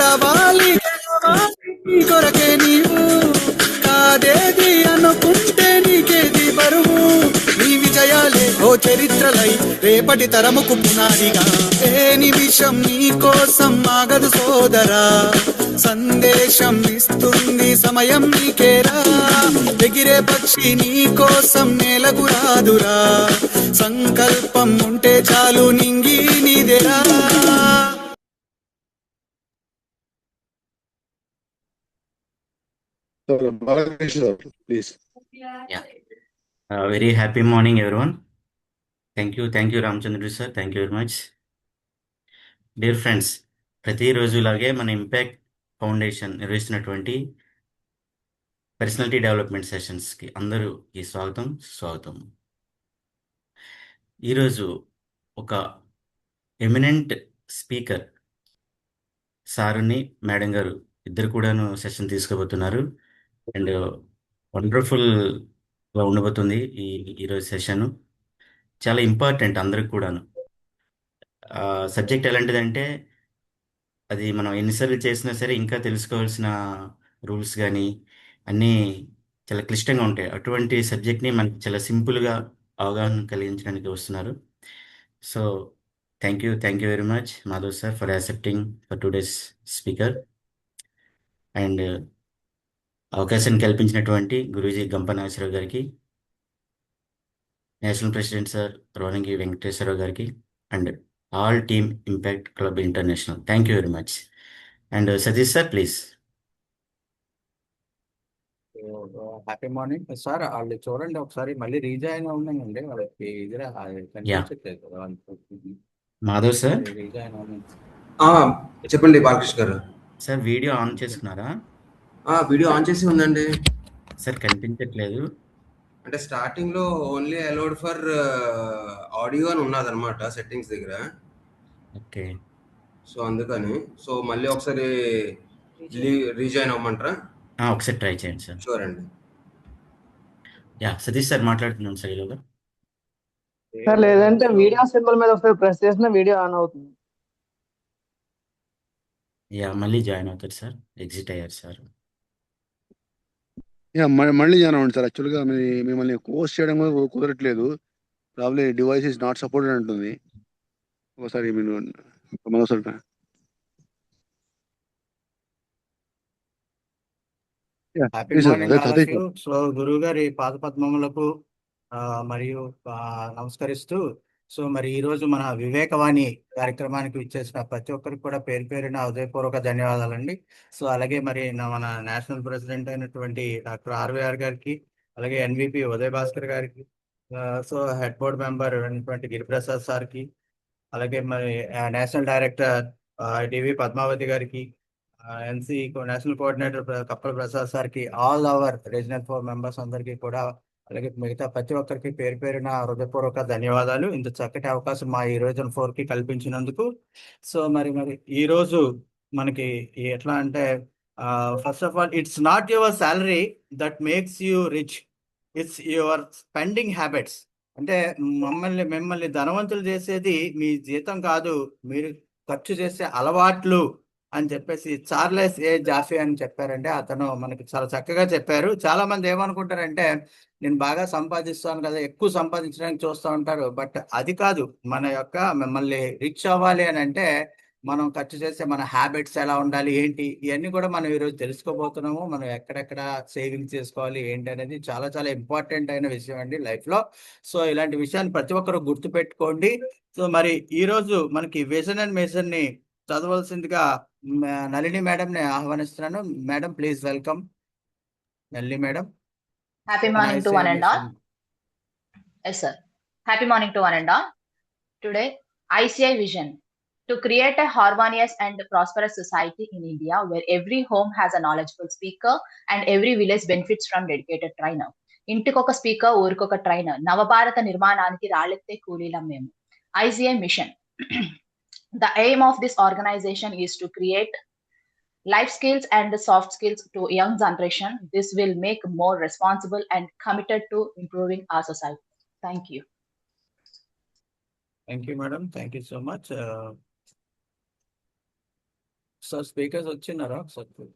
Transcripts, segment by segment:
రావాలి నీ కొరకే నీవు కాదేది అనుకుంటే నీకేది బరువు నీ విజయాలే ఓ చరిత్రలై రేపటి తరముకు పునాదిగా ఏ నిమిషం నీ కోసం ఆగదు సోదరా సందేశం ఇస్తుంది సమయం నీకేరా ఎగిరే పక్షి నీ కోసం నేలకు రాదురా సంకల్పం ఉంటే చాలు నింగి నీదేరా. Please. Yeah. Very happy morning, everyone. Thank you, Ramchandra sir. Thank you very much. Dear friends, ప్రతిరోజులాగే మన ఇంపాక్ట్ ఫౌండేషన్ నిర్వహిస్తున్నటువంటి పర్సనాలిటీ డెవలప్మెంట్ సెషన్స్కి అందరూకి స్వాగతం. ఈరోజు ఒక ఎమినెంట్ స్పీకర్ సారుని మేడం గారు ఇద్దరు కూడాను సెషన్ తీసుకోబోతున్నారు. అండ్ వండర్ఫుల్గా ఉండబోతుంది ఈరోజు సెషన్. చాలా ఇంపార్టెంట్ అందరికి కూడాను. సబ్జెక్ట్ ఎలాంటిదంటే అది మనం ఎన్నిసార్లు చేసినా సరే ఇంకా తెలుసుకోవాల్సిన రూల్స్ కానీ అన్నీ చాలా క్లిష్టంగా ఉంటాయి. అటువంటి సబ్జెక్ట్ని మనకి చాలా సింపుల్గా అవగాహన కలిగించడానికి వస్తున్నారు. So thank you very much Madhav sir for accepting for today's speaker. And అవకాశాన్ని కల్పించినటువంటి గురూజీ గంప నాగేశ్వరరావు గారికి, నేషనల్ ప్రెసిడెంట్ సార్ రోనంగి వెంకటేశ్వరరావు గారికి and all team impact club international thank you very much. And Satish sir please. Happy morning sir. వాళ్ళు చూడండి ఒకసారి మళ్ళీ rejoin అవునండి వాళ్ళకి కనిపించట్లేదు కదా. మాధవ్ సార్ రీజాయిన్ అవునండి. చెప్పండి బాలకృష్ణ గారు. సార్ వీడియో ఆన్ చేసుకున్నారా? వీడియో ఆన్ చేసి ఉందండి సార్, కనిపించట్లేదు. అంటే స్టార్టింగ్ లో ఓన్లీ అలౌడ్ ఫర్ ఆడియో అని ఉన్నదన్నమాట సెట్టింగ్స్ దగ్గర. ఓకే, సో అందుకని మళ్ళీ ఒకసారి రీజాయిన్ అవ్వమంటారా? ఒకసారి ట్రై చేయండి సార్. షూర్ అండి. యా సతీష్ సార్ మాట్లాడుతున్నాం సార్ ఈలోగా. సార్ లేదంటే వీడియో సింబల్ మీద ఒకసారి ప్రెస్ చేసిన వీడియో ఆన్ అవుతుంది. యా మళ్ళీ జాయిన్ అవుతారు సార్. ఎగ్జిట్ అయ్యారు సార్. మళ్ళీ జాయిన్ అవ్వండి సార్. యాక్చువల్గా మిమ్మల్ని పోస్ట్ చేయడం కూడా కుదరట్లేదు. Probably device is not supported అంటుంది. ఒకసారి మీరు మరోసారి సో గురువు గారి పాద పద్మములకు మరియు నమస్కరిస్తూ, సో మరి ఈ రోజు మన వివేకవాణి కార్యక్రమానికి ఇచ్చేసిన ప్రతి ఒక్కరికి కూడా పేరు పేరున హృదయపూర్వక ధన్యవాదాలండి. సో అలాగే మరి మన నేషనల్ ప్రెసిడెంట్ అయినటువంటి డాక్టర్ ఆర్వీఆర్ గారికి, అలాగే ఎన్విపి ఉదయ్ భాస్కర్ గారికి, సో హెడ్ బోర్డ్ మెంబర్ అయినటువంటి గిరిప్రసాద్ సార్కి, అలాగే మరి నేషనల్ డైరెక్టర్ డివి పద్మావతి గారికి, ఎన్సి నేషనల్ కోఆర్డినేటర్ కప్పల ప్రసాద్ సార్కి, ఆల్ అవర్ రీజనల్ 4 మెంబర్స్ అందరికీ కూడా, అలాగే మిగతా ప్రతి ఒక్కరికి పేరు పేరున హృదయపూర్వక ధన్యవాదాలు ఇంత చక్కటి అవకాశం మా ఈ రీజన్ 4కి కల్పించినందుకు. సో మరి ఈ రోజు మనకి ఎట్లా అంటే, first of all it's not your salary that makes you rich, it's your spending habits. అంటే మిమ్మల్ని ధనవంతులు చేసేది మీ జీతం కాదు, మీరు ఖర్చు చేసే అలవాట్లు అని చెప్పేసి చార్లెస్ ఏ జాఫీ అని చెప్పారంటే అతను మనకి చాలా చక్కగా చెప్పారు. చాలా మంది ఏమనుకుంటారంటే, నేను బాగా సంపాదిస్తాను కదా, ఎక్కువ సంపాదించడానికి చూస్తూ ఉంటారు. బట్ అది కాదు. మిమ్మల్ని రిచ్ అవ్వాలి అని అంటే మనం ఖర్చు చేసే మన హ్యాబిట్స్ ఎలా ఉండాలి, ఏంటి, ఇవన్నీ కూడా మనం ఈరోజు తెలుసుకోబోతున్నాము. మనం ఎక్కడెక్కడ సేవింగ్ చేసుకోవాలి ఏంటి అనేది చాలా చాలా ఇంపార్టెంట్ అయిన విషయం అండి లైఫ్లో. సో ఇలాంటి విషయాన్ని ప్రతి ఒక్కరు గుర్తుపెట్టుకోండి. సో మరి ఈరోజు మనకి విజన్ అండ్ మిషన్ ని చదవలసిందిగా నళిని మేడం ని ఆహ్వానిస్తున్నాను. Madam please welcome. Nalini madam. Happy morning to one and all. Yes sir. Happy morning to one and all. Today ICI vision to create a harmonious and prosperous society in India where every home has a knowledgeable speaker and every village benefits from dedicated trainer. ఇంటికొక speaker, ఊరికొక trainer, నవభారత నిర్మాణానికి రాళ్ళెత్తే కూలీలం మేము. ICI mission. The aim of this organization is to create life skills and soft skills to young generation. This will make more responsible and committed to improving our society. Thank you. Thank you, madam. Thank you so much. Sir speakers వచ్చినారా ఒకసారి?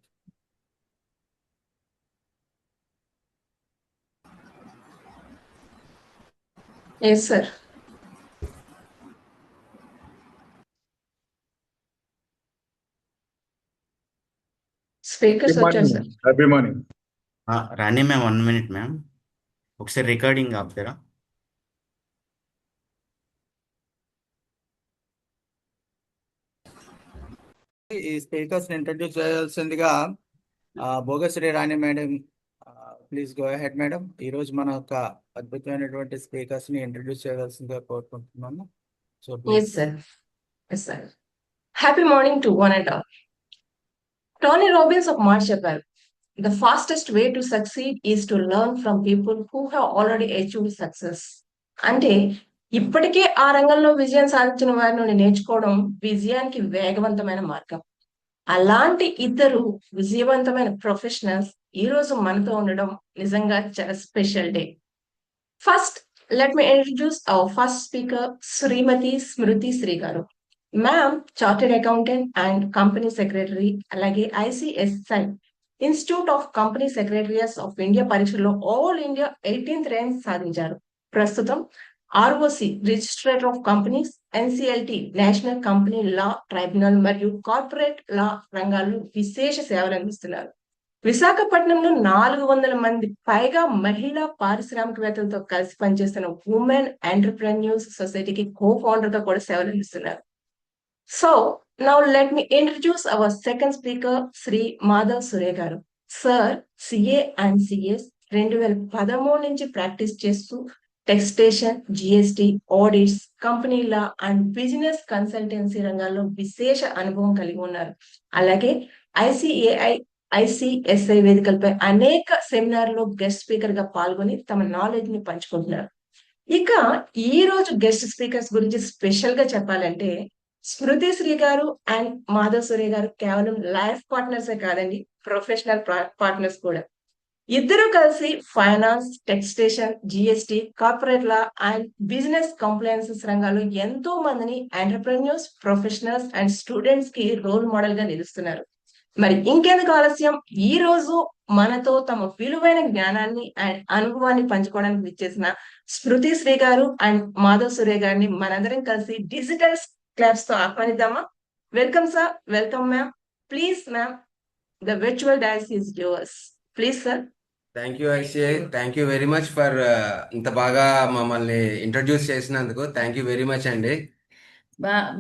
Yes sir. Speakers వచ్చారు sir. Happy morning. Rani ma'am 1 minute ma'am, ఒకసారి recording ఆపుతారా? ఈ speakers introduce చేయాల్సిందిగా Bhogasri Rani madam, please go ahead madam. ఈ రోజు మన ఒక అద్భుతమైనటువంటి స్పీకర్స్ ని ఇంట్రడ్యూస్ చేయవలసిందిగా కోరుకుంటున్నాము. So yes sir. Yes sir. Happy morning to one and all. Tony Robbins ఒక మాట చెప్పారు, the fastest way to succeed is to learn from people who have already achieved success. అంటే ఇప్పటికే ఆ రంగంలో విజయం సాధించిన వారి నుండి నేర్చుకోవడం విజయానికి వేగవంతమైన మార్గం. అలాంటి ఇద్దరు విజయవంతమైన ప్రొఫెషనల్స్ ఈ రోజు మనతో ఉండడం నిజంగా చాలా special day. First let me introduce our first speaker, Shrimati Smriti Shri garu. Ma'am chartered accountant and company secretary, అలాగే ICSI institute of company secretaries of India పరీక్షలో ఆల్ ఇండియా 18th ర్యాంక్ సాధించారు. ప్రస్తుతం ROC registrar of companies, NCLT national company law tribunal మరియు corporate law రంగాల్లో విశేష సేవలు అందిస్తున్నారు. విశాఖపట్నంలో 400 మంది పైగా మహిళా పారిశ్రామికవేత్తలతో కలిసి పనిచేస్తున్న ఉమెన్ ఎంటర్ప్రెన్యూర్స్ సొసైటీకి కో-ఫౌండర్ గా కూడా సేవలు అందిస్తున్నారు. So now let me introduce our second speaker, Shri Madhav Sure garu. Sir CA and CS 2013 నుంచి ప్రాక్టీస్ చేస్తూ taxation, GST, audits, company law and business consultancy రంగాల్లో విశేష అనుభవం కలిగి ఉన్నారు. అలాగే ICAI, ICSI వేదికలపై అనేక సెమినార్లో గెస్ట్ స్పీకర్ గా పాల్గొని తమ నాలెడ్జ్ ని పంచుకుంటున్నారు. ఇక ఈ రోజు గెస్ట్ స్పీకర్స్ గురించి స్పెషల్ గా చెప్పాలంటే, స్మృతి శ్రీ గారు అండ్ మాధవ్ సురే గారు కేవలం లైఫ్ పార్ట్నర్సే కాదండి, ప్రొఫెషనల్ పార్ట్నర్స్ కూడా. ఇద్దరు కలిసి finance, taxation, GST, corporate law and business compliances రంగాల్లో ఎంతో మందిని ఎంటర్ప్రెన్యూర్స్, ప్రొఫెషనల్స్ అండ్ స్టూడెంట్స్ కి రోల్ మోడల్ గా నిలుస్తున్నారు. మరి ఇంకెందుకు ఆలస్యం, ఈ రోజు మనతో తమ విలువైన జ్ఞానాన్ని అండ్ అనుభవాన్ని పంచుకోవడానికి విచ్చేసిన స్మృతి శ్రీ గారు అండ్ మాధవ్ సురే గారిని మనందరం కలిసి డిజిటల్ క్లాప్స్ తో ఆహ్వానిద్దామా? Welcome sir, welcome ma'am. Please ma'am, the virtual dais is yours. Please sir. Thank you ICI, thank you very much for ఇంత బాగా మమ్మల్ని ఇంట్రడ్యూస్ చేసినందుకు. థ్యాంక్ యూ వెరీ మచ్ అండి.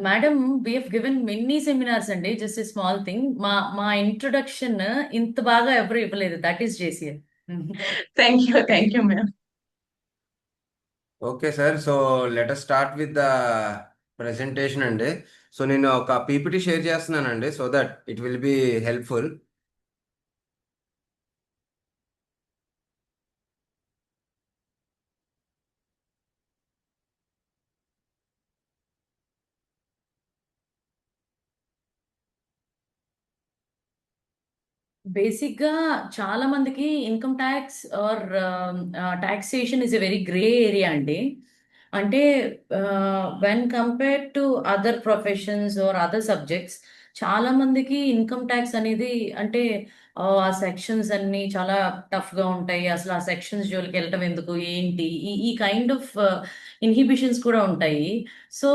Madam, we have given many seminars అండి, just a small thing. మా introduction ఇంత బాగా ఎవరు ఇవ్వలేదు. That is JCL. Thank you ma'am. Okay sir, so let us start with the presentation అండి. So నేను ఒక PPT షేర్ చేస్తున్నానండి, so that it will be helpful. Basic గా చాలా మందికి income tax or taxation is a very grey area అండి. అంటే when compare to other professions or other subjects, చాలా మందికి ఇన్కమ్ ట్యాక్స్ అనేది అంటే ఆ సెక్షన్స్ అన్ని చాలా టఫ్ గా ఉంటాయి. అసలు ఆ సెక్షన్స్ జోలికి వెళ్ళటం ఎందుకు, ఏంటి, ఈ కైండ్ ఆఫ్ ఇన్హిబిషన్స్ కూడా ఉంటాయి. So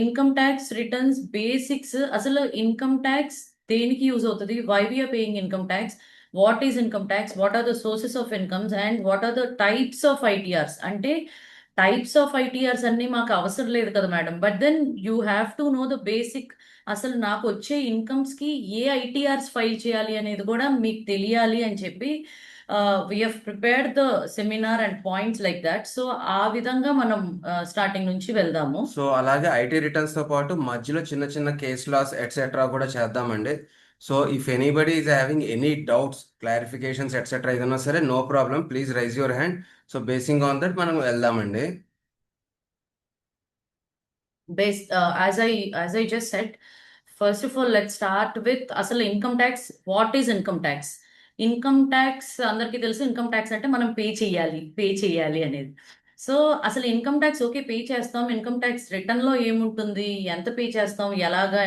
income tax returns basics, అసలు ఇన్కమ్ ట్యాక్స్ దేనికి యూజ్ అవుతుంది, why we are paying income tax, what is income tax, what are the sources of incomes and what are the types of ITRs. అంటే types of ITRs అన్ని మాకు అవసరం లేదు కదా madam, but then you have to know the basic. అసలు నాకు వచ్చే incomes కి ఏ ITRs ఫైల్ చేయాలి అనేది కూడా మీకు తెలియాలి అని చెప్పి we have prepared the seminar and points like that. So ఆ విధంగా మనం స్టార్టింగ్ నుంచి వెళ్దాము. సో అలాగే IT రిటర్న్స్ తో పాటు మధ్యలో చిన్న చిన్న కేస్ లాస్ ఎట్సెట్రా కూడా చేద్దామండి. So if anybody is having any doubts, clarifications etcetera ఏదైనా సరే, no problem, please raise your hand. So basing on that మనం వెళ్దామండి. As I just said, first of all, let's start with అసలు income tax. What is income tax? Income tax అందరికీ తెలుసు. Income tax అంటే మనం pay చేయాలి అనేది. So అసలు ఇన్కమ్ ట్యాక్స్ ఓకే పే చేస్తాం, ఇన్కమ్ ట్యాక్స్ రిటర్న్ లో ఏముంటుంది, ఎంత పే చేస్తాం, ఎలాగా,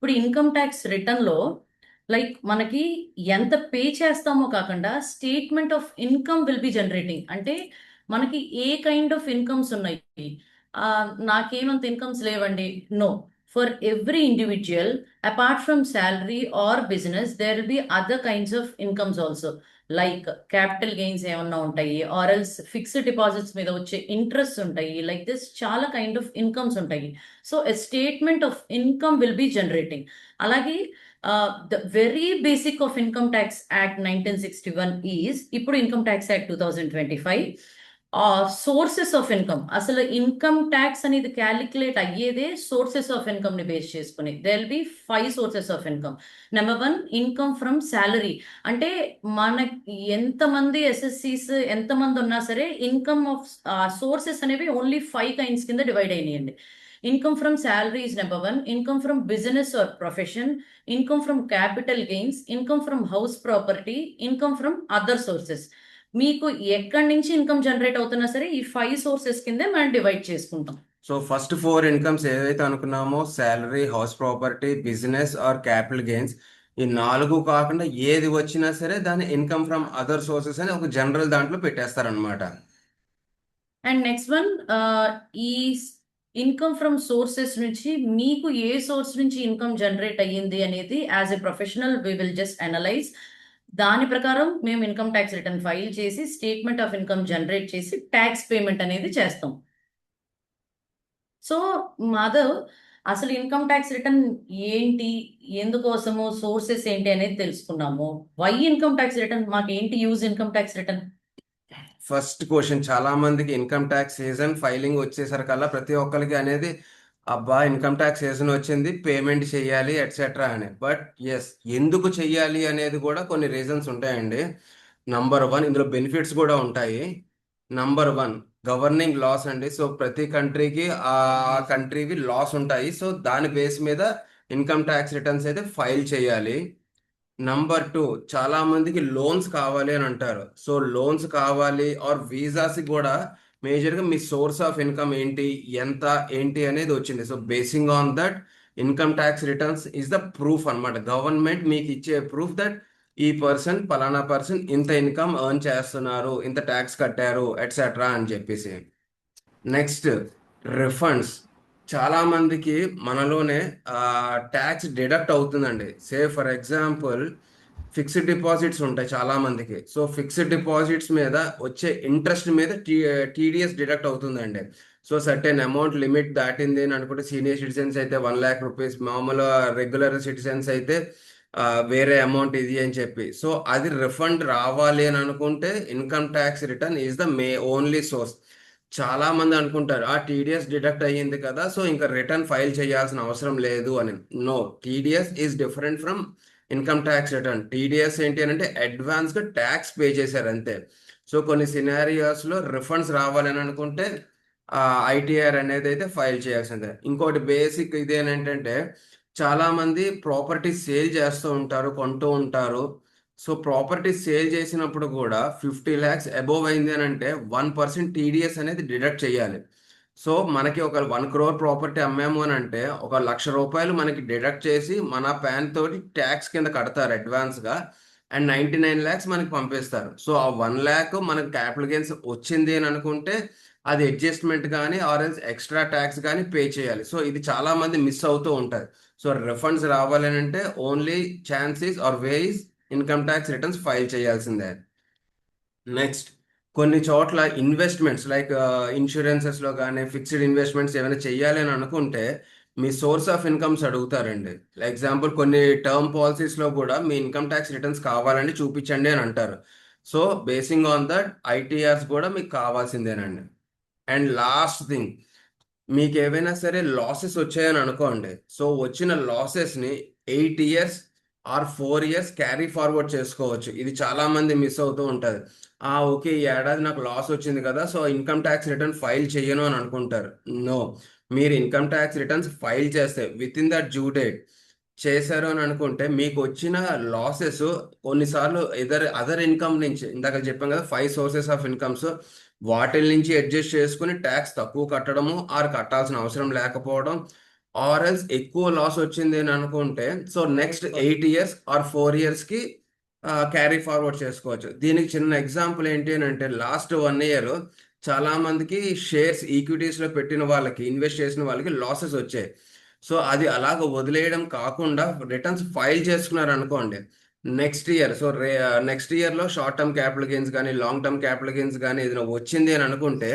ఇప్పుడు ఇన్కమ్ ట్యాక్స్ రిటర్న్ లో లైక్ మనకి ఎంత పే చేస్తామో కాకుండా statement of income will be generating. అంటే మనకి ఏ కైండ్ ఆఫ్ ఇన్కమ్స్ ఉన్నాయి. నాకేమంత ఇన్కమ్స్ లేవండి, no. For every individual apart from salary or business there will be other kinds of incomes also. Like capital gains ఏమన్నా ఉంటాయి, ఆర్ ఎల్స్ ఫిక్స్డ్ డిపాజిట్స్ మీద వచ్చే ఇంట్రెస్ట్ ఉంటాయి. లైక్ దిస్ చాలా kind of incomes ఉంటాయి. So a statement of income will be generating. అలాగే the very basic of income tax act 1961 is, ఇప్పుడు income tax act 2025, sources of income. అసలు income tax అనేది calculate అయ్యేదే sources of income ని base చేసుకుని. There will be 5 sources of income. Number 1, income from salary. అంటే మనకి ఎంతమంది assessees ఎంతమంది ఉన్నా సరే ఇన్కమ్ ఆఫ్ సోర్సెస్ అనేవి ఓన్లీ 5 కైండ్స్ కింద డివైడ్ అయినాయండి. Income from salary is number 1, income from business or profession, income from capital gains, income from house property, income from other sources. మీకు ఎక్కడి నుంచి ఇన్కమ్ జనరేట్ అవుతున్నా సరే ఈ 5 సోర్సెస్ కిందే మనం డివైడ్ చేసుకుంటాం. సో ఫస్ట్ 4 ఇన్కమ్స్ ఏదైతే అనుకున్నామో, salary, house property, business or capital gains, ఈ 4 కాకుండా ఏది వచ్చినా సరే దాన్ని ఇన్కమ్ ఫ్రమ్ అదర్ సోర్సెస్ అని ఒక జనరల్ దాంట్లో పెట్టేస్తారనమాట. అండ్ నెక్స్ట్ వన్, ఈ ఇన్కమ్ ఫ్రమ్ సోర్సెస్ నుంచి మీకు ఏ సోర్స్ నుంచి ఇన్కమ్ జనరేట్ అయ్యింది అనేది as a professional we will just analyse. దాని ప్రకారం మేము ఇన్కమ్ ట్యాక్స్ రిటర్న్ ఫైల్ చేసి స్టేట్మెంట్ ఆఫ్ ఇన్కమ్ జనరేట్ చేసి ట్యాక్స్ పేమెంట్ అనేది చేస్తాం. సో మాధవ్, అసలు ఇన్కమ్ ట్యాక్స్ రిటర్న్ ఏంటి, ఎందుకోసము, సోర్సెస్ ఏంటి అనేది తెలుసుకున్నాము. వై ఇన్కమ్ ట్యాక్స్ రిటర్న్, మాకు ఏంటి use income tax return? First question, చాలా మందికి ఇన్కమ్ ట్యాక్స్ సీజన్ ఫైలింగ్ వచ్చేసరికల్లా ప్రతి ఒక్కరికి అనేది, అబ్బా ఇన్కమ్ ట్యాక్స్ సీజన్ వచ్చింది, పేమెంట్ చేయాలి ఎట్సెట్రా అని. బట్ ఎస్, ఎందుకు చెయ్యాలి అనేది కూడా కొన్ని రీజన్స్ ఉంటాయండి. నంబర్ 1, ఇందులో బెనిఫిట్స్ కూడా ఉంటాయి. నంబర్ 1, గవర్నింగ్ లాస్ అండి. సో ప్రతి కంట్రీకి ఆ కంట్రీవి లాస్ ఉంటాయి. సో దాని బేస్ మీద ఇన్కమ్ ట్యాక్స్ రిటర్న్స్ అయితే ఫైల్ చేయాలి. నంబర్ 2, చాలా మందికి లోన్స్ కావాలి అని అంటారు. సో లోన్స్ కావాలి ఆర్ వీసాస్ కూడా మేజర్గా మీ సోర్స్ ఆఫ్ ఇన్కమ్ ఏంటి, ఎంత ఏంటి అనేది వచ్చింది. So basing on that income tax returns is the proof అన్నమాట. గవర్నమెంట్ మీకు ఇచ్చే ప్రూఫ్ దట్ ఈ పర్సన్, పలానా పర్సన్ ఇంత ఇన్కమ్ ఎర్న్ చేస్తున్నారు, ఇంత ట్యాక్స్ కట్టారు ఎట్సెట్రా అని చెప్పేసి. Next, refunds. చాలా మందికి మనలోనే ట్యాక్స్ డిడక్ట్ అవుతుందండి. సే ఫర్ ఎగ్జాంపుల్ ఫిక్స్డ్ డిపాజిట్స్ ఉంటాయి చాలా మందికి. సో ఫిక్స్డ్ డిపాజిట్స్ మీద వచ్చే ఇంట్రెస్ట్ మీద టీడీఎస్ డిడక్ట్ అవుతుందండి. సో సర్టెన్ అమౌంట్ లిమిట్ దాటింది అని అనుకుంటే, సీనియర్ సిటిజన్స్ అయితే 1 lakh రూపీస్, మామూలు రెగ్యులర్ సిటిజన్స్ అయితే వేరే అమౌంట్ ఇది అని చెప్పి. సో అది రిఫండ్ రావాలి అని అనుకుంటే income tax return is the only source. చాలా మంది అనుకుంటారు ఆ టీడీఎస్ డిడక్ట్ అయ్యింది కదా, సో ఇంకా రిటర్న్ ఫైల్ చేయాల్సిన అవసరం లేదు అని. No, TDS is different from income tax return. TDS ఏంటి అని అంటే అడ్వాన్స్ గా ట్యాక్స్ పే చేశారు అంతే. సో కొన్ని సినారియోస్ లో రిఫండ్స్ రావాలని అనుకుంటే ఐటీఆర్ అనేది అయితే ఫైల్ చేయాల్సిందే. ఇంకోటి బేసిక్ ఇదేంటంటే, చాలా మంది ప్రాపర్టీ సేల్ చేస్తూ ఉంటారు, కొంటూ ఉంటారు. సో ప్రాపర్టీ సేల్ చేసినప్పుడు కూడా 50 lakhs అబోవ్ అయింది అని అంటే 1% టీడీఎస్ అనేది డిడక్ట్ చేయాలి. సో మనకి ఒక 1 crore ప్రాపర్టీ అమ్మాము అని అంటే 1,00,000 రూపాయలు మనకి డిడక్ట్ చేసి మన ప్యాన్ తోటి ట్యాక్స్ కింద కడతారు అడ్వాన్స్ గా, అండ్ 99 lakhs మనకి పంపిస్తారు. సో ఆ 1 lakh మనకి క్యాపిటల్ గెయిన్స్ వచ్చింది అని అనుకుంటే అది అడ్జస్ట్మెంట్ కానీ ఆర్ ఎల్స్ ఎక్స్ట్రా ట్యాక్స్ కానీ పే చేయాలి. సో ఇది చాలా మంది మిస్ అవుతూ ఉంటారు. సో రిఫండ్స్ రావాలని అంటే only chances or ways income tax returns file చేయాల్సిందే. నెక్స్ట్, కొన్ని చోట్ల ఇన్వెస్ట్మెంట్స్ లైక్ ఇన్సూరెన్సెస్ లో కానీ ఫిక్స్డ్ ఇన్వెస్ట్మెంట్స్ ఏమైనా చేయాలి అని అనుకుంటే మీ సోర్స్ ఆఫ్ ఇన్కమ్స్ అడుగుతారండి. ఎగ్జాంపుల్ కొన్ని టర్మ్ పాలసీస్ లో కూడా మీ ఇన్కమ్ ట్యాక్స్ రిటర్న్స్ కావాలని చూపించండి అని అంటారు. So basing on that ITRs కూడా మీకు కావాల్సిందేనండి. అండ్ లాస్ట్ థింగ్, మీకు ఏవైనా సరే లాసెస్ వచ్చాయని అనుకోండి. సో వచ్చిన లాసెస్ ని 8 years or 4 years carry forward చేసుకోవచ్చు. ఇది చాలా మంది మిస్ అవుతూ ఉంటుంది. ఓకే, ఈ ఏడాది నాకు లాస్ వచ్చింది కదా, so income tax return file చేయను అని అనుకుంటారు. నో, మీరు ఇన్కమ్ ట్యాక్స్ రిటర్న్స్ ఫైల్ చేస్తే with in that due date చేశారు అని అనుకుంటే మీకు వచ్చిన లాసెస్ కొన్నిసార్లు అదర్ ఇన్కమ్ నుంచి, ఇందాక చెప్పాం కదా 5 sources ఆఫ్ ఇన్కమ్స్, వాటి నుంచి అడ్జస్ట్ చేసుకుని ట్యాక్స్ తక్కువ కట్టడము ఆర్ కట్టాల్సిన అవసరం లేకపోవడం, ఆర్ఎల్స్ ఎక్కువ లాస్ వచ్చింది అని అనుకుంటే సో నెక్స్ట్ 8 years ఆర్ 4 yearsకి క్యారీ ఫార్వర్డ్ చేసుకోవచ్చు. దీనికి చిన్న ఎగ్జాంపుల్ ఏంటి అని అంటే లాస్ట్ 1 year చాలా మందికి షేర్స్ ఈక్విటీస్లో పెట్టిన వాళ్ళకి ఇన్వెస్ట్ చేసిన వాళ్ళకి లాసెస్ వచ్చాయి. సో అది అలాగ వదిలేయడం కాకుండా రిటర్న్స్ ఫైల్ చేసుకున్నారు అనుకోండి నెక్స్ట్ ఇయర్. సో నెక్స్ట్ ఇయర్లో షార్ట్ టర్మ్ క్యాపిటల్ గెయిన్స్ కానీ లాంగ్ టర్మ్ క్యాపిటల్ గెయిన్స్ కానీ ఏదైనా వచ్చింది అని అనుకుంటే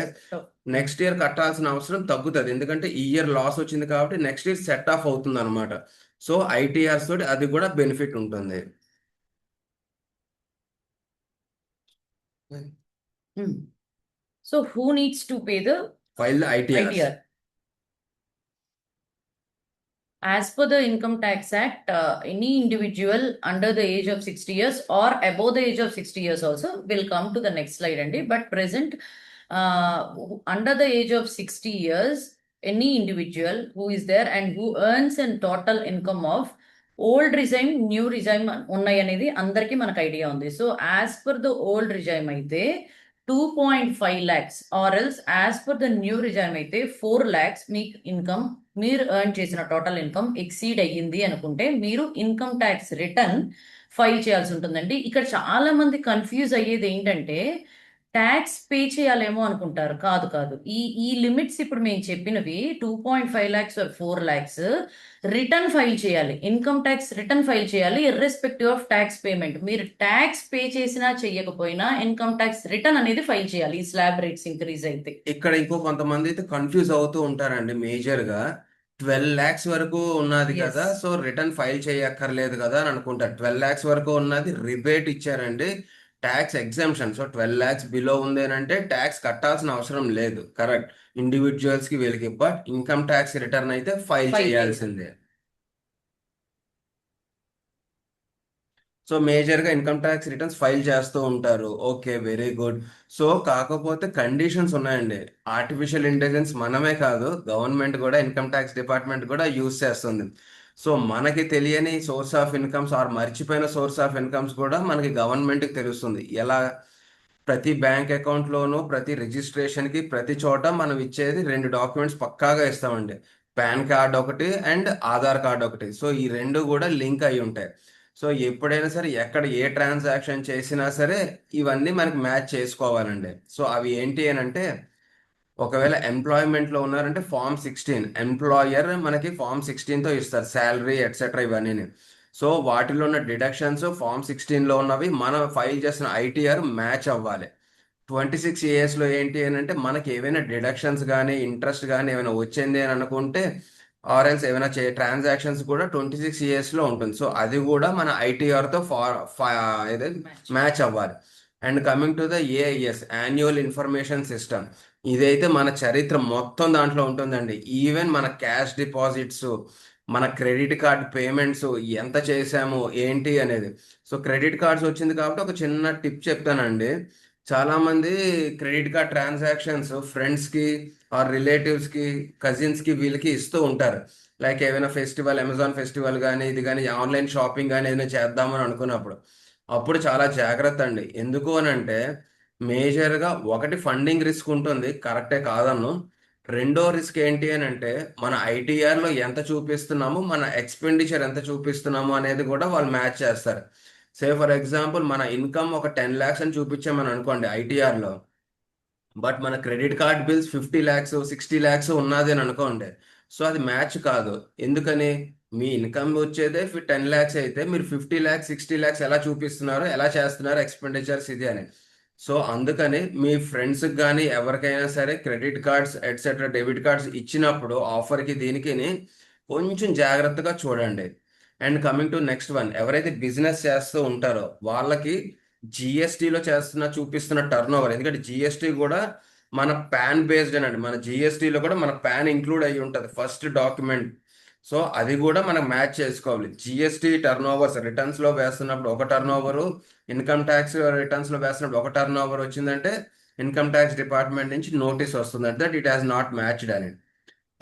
నెక్స్ట్ ఇయర్ కట్టాల్సిన అవసరం తగ్గుతుంది. ఎందుకంటే ఈ ఇయర్ లాస్ వచ్చింది కాబట్టి నెక్స్ట్ ఇయర్ సెట్ ఆఫ్ అవుతుంది అనమాట. సో ఐటీఆర్స్ తోటి అది కూడా బెనిఫిట్ ఉంటుంది. So who needs to pay the file ITRs ITR? As per the Income Tax Act, any individual under the age of 60 years or above the age of 60 years also will come to the next slide, Andy. But present, under the age of 60 years, any individual who is there and who earns a total income of old regime, new regime ఉన్నాయి అనేది అందరికీ మనకు idea ఉంది. So as per the old regime అయితే 2.5 lakhs or else as per the new regime అయితే 4 lakhs మీకు income మీరు earn చేసిన టోటల్ ఇన్కమ్ ఎక్సీడ్ అయ్యింది అనుకుంటే మీరు ఇన్కమ్ ట్యాక్స్ రిటర్న్ ఫైల్ చేయాల్సి ఉంటుందండి. ఇక్కడ చాలా మంది కన్ఫ్యూజ్ అయ్యేది ఏంటంటే ట్యాక్స్ పే చేయాలేమో అనుకుంటారు. కాదు కాదు, ఈ లిమిట్స్ ఇప్పుడు మేము చెప్పినవి 2.5 lakhs or 4 lakhs return file చేయాలి. ఇన్కమ్ ట్యాక్స్ రిటర్న్ ఫైల్ చేయాలి ఇర్రెస్పెక్టివ్ ఆఫ్ ట్యాక్స్ పేమెంట్. మీరు ట్యాక్స్ పే చేసినా చెయ్యకపోయినా ఇన్కమ్ ట్యాక్స్ రిటర్న్ అనేది ఫైల్ చేయాలి ఈ స్లాబ్ రేట్స్ ఇంక్రీజ్ అయితే. ఇక్కడ ఇంకో కొంతమంది అయితే కన్ఫ్యూజ్ అవుతూ ఉంటారండి. మేజర్గా 12 lakhs వరకు ఉన్నది Yes. కదా, సో రిటర్న్ ఫైల్ చేయక్కర్లేదు కదా అని అనుకుంటారు. 12 lakhs వరకు ఉన్నది రిబేట్ ఇచ్చారండి, tax exemption. So 12 lakhs below ఉంది అని అంటే ట్యాక్స్ కట్టాల్సిన అవసరం లేదు. కరెక్ట్, ఇండివిజువల్స్కి వీళ్ళకి. బట్ ఇన్కమ్ ట్యాక్స్ రిటర్న్ అయితే ఫైల్ ఫైల్ చేయాల్సిందే. సో మేజర్గా ఇన్కమ్ ట్యాక్స్ రిటర్న్స్ ఫైల్ చేస్తూ ఉంటారు. Okay, very good. సో కాకపోతే కండిషన్స్ ఉన్నాయండి. ఆర్టిఫిషియల్ ఇంటెలిజెన్స్ మనమే కాదు, గవర్నమెంట్ కూడా, ఇన్కమ్ ట్యాక్స్ డిపార్ట్మెంట్ కూడా యూజ్ చేస్తుంది. సో మనకి తెలియని సోర్స్ ఆఫ్ ఇన్కమ్స్ ఆర్ మర్చిపోయిన సోర్స్ ఆఫ్ ఇన్కమ్స్ కూడా మనకి గవర్నమెంట్కి తెలుస్తుంది. ఎలా? ప్రతి బ్యాంక్ అకౌంట్లోనూ ప్రతి రిజిస్ట్రేషన్కి ప్రతి చోట మనం ఇచ్చేది 2 డాక్యుమెంట్స్ పక్కాగా ఇస్తామండి. పాన్ కార్డ్ ఒకటి అండ్ ఆధార్ కార్డ్ ఒకటి. సో ఈ 2 కూడా లింక్ అయి ఉంటాయి. సో ఎప్పుడైనా సరే ఎక్కడ ఏ ట్రాన్సాక్షన్ చేసినా సరే ఇవన్నీ మనకి మ్యాచ్ చేసుకోవాలండి. సో అవి ఏంటి అని అంటే, ఒకవేళ ఎంప్లాయ్మెంట్లో ఉన్నారంటే ఫామ్ 16, ఎంప్లాయర్ మనకి ఫామ్ 16తో ఇస్తారు శాలరీ ఎట్సెట్రా ఇవన్నీ. సో వాటిలో ఉన్న డిడక్షన్స్ ఫామ్ 16లో ఉన్నవి మనం ఫైల్ చేసిన ఐటీఆర్ మ్యాచ్ అవ్వాలి. 26 yearsలో ఏంటి అని అంటే మనకి ఏవైనా డిడక్షన్స్ కానీ ఇంట్రెస్ట్ కానీ ఏమైనా వచ్చింది అని అనుకుంటే ఆర్ఎల్స్ ఏమైనా ట్రాన్సాక్షన్స్ కూడా 26 yearsలో ఉంటుంది. సో అది కూడా మన ఐటీఆర్తో మ్యాచ్ అవ్వాలి. And coming to the AIS, annual information system, ఇదైతే మన చరిత్ర మొత్తం దాంట్లో ఉంటుందండి. ఈవెన్ మన క్యాష్ డిపాజిట్స్, మన క్రెడిట్ కార్డ్ పేమెంట్స్ ఎంత చేసాము ఏంటి అనేది. సో క్రెడిట్ కార్డ్స్ వచ్చింది కాబట్టి ఒక చిన్న టిప్ చెప్తానండి. చాలామంది క్రెడిట్ కార్డ్ ట్రాన్సాక్షన్స్ ఫ్రెండ్స్కి ఆర్ రిలేటివ్స్కి కజిన్స్కి వీళ్ళకి ఇస్తూ ఉంటారు. లైక్ ఏమైనా ఫెస్టివల్, అమెజాన్ ఫెస్టివల్ కానీ ఇది కానీ ఆన్లైన్ షాపింగ్ కానీ ఏదైనా చేద్దామని అనుకున్నప్పుడు అప్పుడు చాలా జాగ్రత్త అండి. ఎందుకు అని అంటే మేజర్గా ఒకటి ఫండింగ్ రిస్క్ ఉంటుంది, కరెక్టే కాదన్ను. రెండో రిస్క్ ఏంటి అని అంటే మన ఐటీఆర్లో ఎంత చూపిస్తున్నాము, మన ఎక్స్పెండిచర్ ఎంత చూపిస్తున్నాము అనేది కూడా వాళ్ళు మ్యాచ్ చేస్తారు. సే ఫర్ ఎగ్జాంపుల్ మన ఇన్కమ్ ఒక 10 lakhs అని చూపించామని అనుకోండి ఐటీఆర్లో, బట్ మన credit card bills 50 lakhs 60 lakhs ఉన్నది అని అనుకోండి. సో అది మ్యాచ్ కాదు. ఎందుకని? మీ ఇన్కమ్ వచ్చేదే 10 lakhs అయితే మీరు 50 lakhs 60 lakhs ఎలా చూపిస్తున్నారు, ఎలా చేస్తున్నారు ఎక్స్పెండిచర్స్ ఇది అని. సో అందుకని మీ ఫ్రెండ్స్కి కానీ ఎవరికైనా సరే credit cards etcetera debit cards ఇచ్చినప్పుడు ఆఫర్కి దీనికి కొంచెం జాగ్రత్తగా చూడండి. And coming to next one, ఎవరైతే బిజినెస్ చేస్తూ ఉంటారో వాళ్ళకి జిఎస్టీలో చూపిస్తున్న టర్న్ ఓవర్, ఎందుకంటే జిఎస్టీ కూడా మన పాన్ బేస్డ్ అండి. మన జిఎస్టీలో కూడా మన పాన్ ఇంక్లూడ్ అయ్యి ఉంటుంది ఫస్ట్ డాక్యుమెంట్. సో అది కూడా మనం మ్యాచ్ చేసుకోవాలి. జిఎస్టీ టర్న్ ఓవర్స్ రిటర్న్స్లో వేస్తున్నప్పుడు ఒక టర్న్ ఓవరు, ఇన్కమ్ ట్యాక్స్ రిటర్న్స్లో వేస్తున్నప్పుడు ఒక టర్న్ ఓవర్ వచ్చిందంటే ఇన్కమ్ ట్యాక్స్ డిపార్ట్మెంట్ నుంచి నోటీస్ వస్తుంది that it has not matched అని.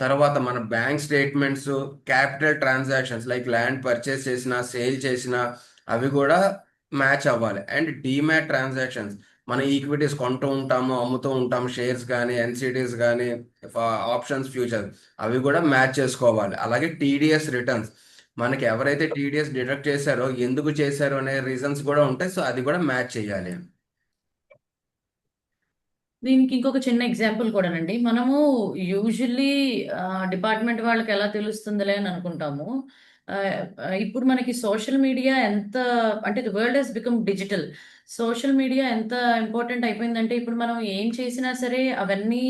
తర్వాత మన bank statements, capital transactions like land purchase చేసినా సేల్ చేసినా అవి కూడా మ్యాచ్ అవ్వాలి. అండ్ డీమ్యాట్ ట్రాన్సాక్షన్స్ మన ఈక్విటీస్ కొంటూ ఉంటాము, అమ్ముతూ ఉంటాము, షేర్స్ కానీ ఎన్సిటీస్ కానీ ఆప్షన్స్ ఫ్యూచర్ అవి కూడా మ్యాచ్ చేసుకోవాలి. అలాగే టీడీఎస్ రిటర్న్స్ మనకి ఎవరైతే టీడీఎస్ డిడక్ట్ చేశారో ఎందుకు చేశారో అనే రీజన్స్ కూడా ఉంటాయి. సో అది కూడా మ్యాచ్ చేయాలి. దీనికి ఇంకొక చిన్న ఎగ్జాంపుల్ కూడానండి. మనము యూజువల్లీ డిపార్ట్మెంట్ వాళ్ళకి ఎలా తెలుస్తుందిలే అని అనుకుంటాము. ఇప్పుడు మనకి సోషల్ మీడియా ఎంత అంటే the world has become digital. Social media ఎంత ఇంపార్టెంట్ అయిపోయిందంటే ఇప్పుడు మనం ఏం చేసినా సరే అవన్నీ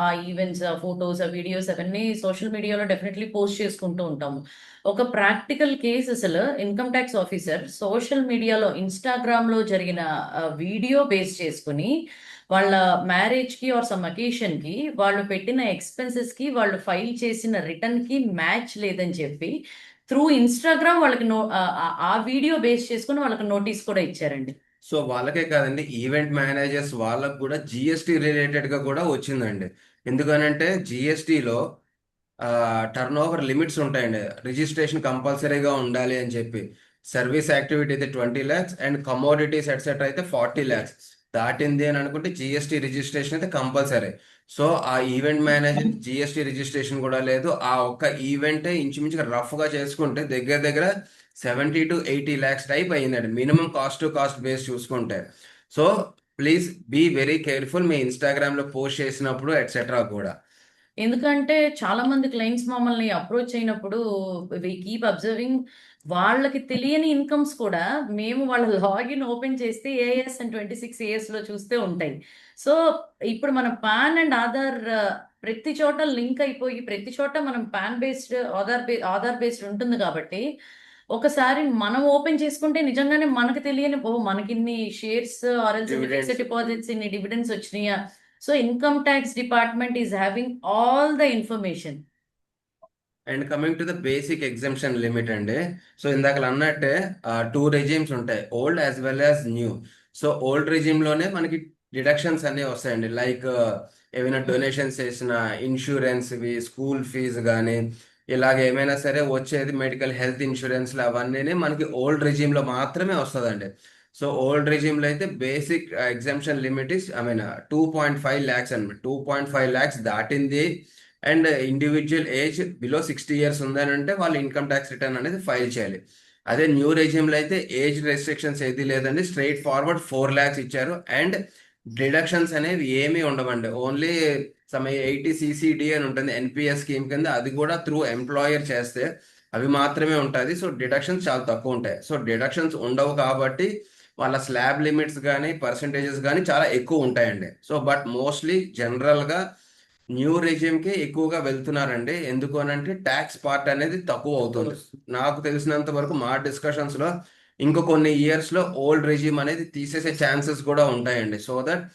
ఆ ఈవెంట్స్, ఆ ఫొటోస్, ఆ వీడియోస్ అవన్నీ సోషల్ మీడియాలో డెఫినెట్లీ పోస్ట్ చేసుకుంటూ ఉంటాము. ఒక ప్రాక్టికల్ కేస్ అసలు ఇన్కమ్ ట్యాక్స్ ఆఫీసర్ సోషల్ మీడియాలో ఇన్స్టాగ్రామ్లో జరిగిన వీడియో బేస్ చేసుకుని వాళ్ళ మ్యారేజ్ కి ఆర్ సమ్ అకేషన్ కి వాళ్ళు పెట్టిన ఎక్స్పెన్సెస్ కి వాళ్ళు ఫైల్ చేసిన రిటర్న్ కి మ్యాచ్ లేదని చెప్పి త్రూ ఇన్స్టాగ్రామ్ వాళ్ళకి ఆ వీడియో బేస్ చేసుకుని వాళ్ళకి నోటీస్ కూడా ఇచ్చారండి. సో వాళ్ళకే కాదండి, ఈవెంట్ మేనేజర్స్ వాళ్ళకు కూడా జిఎస్టీ రిలేటెడ్గా కూడా వచ్చిందండి. ఎందుకనంటే జిఎస్టీలో టర్న్ ఓవర్ లిమిట్స్ ఉంటాయండి. రిజిస్ట్రేషన్ కంపల్సరీగా ఉండాలి అని చెప్పి సర్వీస్ యాక్టివిటీ అయితే 20 lakhs అండ్ కమోడిటీస్ ఎట్సెట్రా అయితే 40 lakhs దాటింది అని అనుకుంటే జిఎస్టీ రిజిస్ట్రేషన్ అయితే కంపల్సరీ. సో ఆ ఈవెంట్ మేనేజర్ జిఎస్టీ రిజిస్ట్రేషన్ కూడా లేదు. ఆ ఒక్క ఈవెంటే ఇంచుమించుగా రఫ్గా చేసుకుంటే దగ్గర దగ్గర 70 to 80 lakhs టైప్ అయ్యిందండి minimum cost to cost base చూసుకుంటే. So please be very careful మీ ఇన్స్టాగ్రామ్లో పోస్ట్ చేసినప్పుడు ఎట్సెట్రా కూడా. ఎందుకంటే చాలా మంది క్లయింట్స్ మమ్మల్ని అప్రోచ్ అయినప్పుడు వి కీప్ అబ్జర్వింగ్ వాళ్ళకి తెలియని ఇన్కమ్స్ కూడా మేము వాళ్ళ లాగిన్ ఓపెన్ చేస్తే ఏఎస్ అండ్ 26 AS లో చూస్తే ఉంటాయి. సో ఇప్పుడు మన పాన్ అండ్ ఆధార్ ప్రతి చోట లింక్ అయిపోయి ప్రతి చోట మనం పాన్ బేస్డ్ ఆధార్ బేస్డ్ ఉంటుంది కాబట్టి ఒకసారి మనం ఓపెన్ చేసుకుంటే నిజంగానే మనకు తెలియని మనకి ఇన్ని షేర్స్ ఆర్ఎల్స్ ఫిక్స్డ్ డిపాజిట్స్ ఇన్ని డివిడెండ్స్ వచ్చినాయా. So income tax department is having all the information. And coming to the basic exemption limit అండి. సో ఇందాక అన్నట్టే 2 రెజిమ్స్ ఉంటాయి, old as well as new. So old రెజిమ్లోనే మనకి డిడక్షన్స్ అన్నీ వస్తాయండి. లైక్ ఏమైనా డొనేషన్స్ చేసిన ఇన్సూరెన్స్వి, స్కూల్ ఫీజు కానీ ఇలాగ ఏమైనా సరే వచ్చేది మెడికల్ హెల్త్ ఇన్సూరెన్స్లు అవన్నీ మనకి ఓల్డ్ రెజిమ్లో మాత్రమే వస్తుందండి. సో ఓల్డ్ రెజిమ్లో అయితే basic exemption limit is 2.5 lakhs అనమాట. 2.5 lakhs దాటింది and individual age below 60 years ఉందని అంటే వాళ్ళు ఇన్కమ్ ట్యాక్స్ రిటర్న్ అనేది ఫైల్ చేయాలి. అదే న్యూ రెజిమ్లో అయితే ఏజ్ రెస్ట్రిక్షన్స్ ఏది లేదండి, స్ట్రైట్ ఫార్వర్డ్ 4 lakhs ఇచ్చారు అండ్ డిడక్షన్స్ అనేవి ఏమీ ఉండవండి. ఓన్లీ సమ్ 80 CCD అని ఉంటుంది ఎన్పిఎస్ స్కీమ్ కింద, అది కూడా త్రూ ఎంప్లాయర్ చేస్తే అవి మాత్రమే ఉంటుంది. సో డిడక్షన్స్ చాలా తక్కువ ఉంటాయి. సో డిడక్షన్స్ ఉండవు కాబట్టి వాళ్ళ స్లాబ్ లిమిట్స్ కానీ పర్సంటేజెస్ కానీ చాలా ఎక్కువ ఉంటాయండి. సో బట్ మోస్ట్లీ జనరల్గా న్యూ రెజిమ్కి ఎక్కువగా వెళ్తున్నారండి. ఎందుకు అని అంటే ట్యాక్స్ పార్ట్ అనేది తక్కువ అవుతుంది. నాకు తెలిసినంత వరకు మా డిస్కషన్స్లో ఇంకో కొన్ని ఇయర్స్లో ఓల్డ్ రెజిమ్ అనేది తీసేసే ఛాన్సెస్ కూడా ఉంటాయండి. సో దట్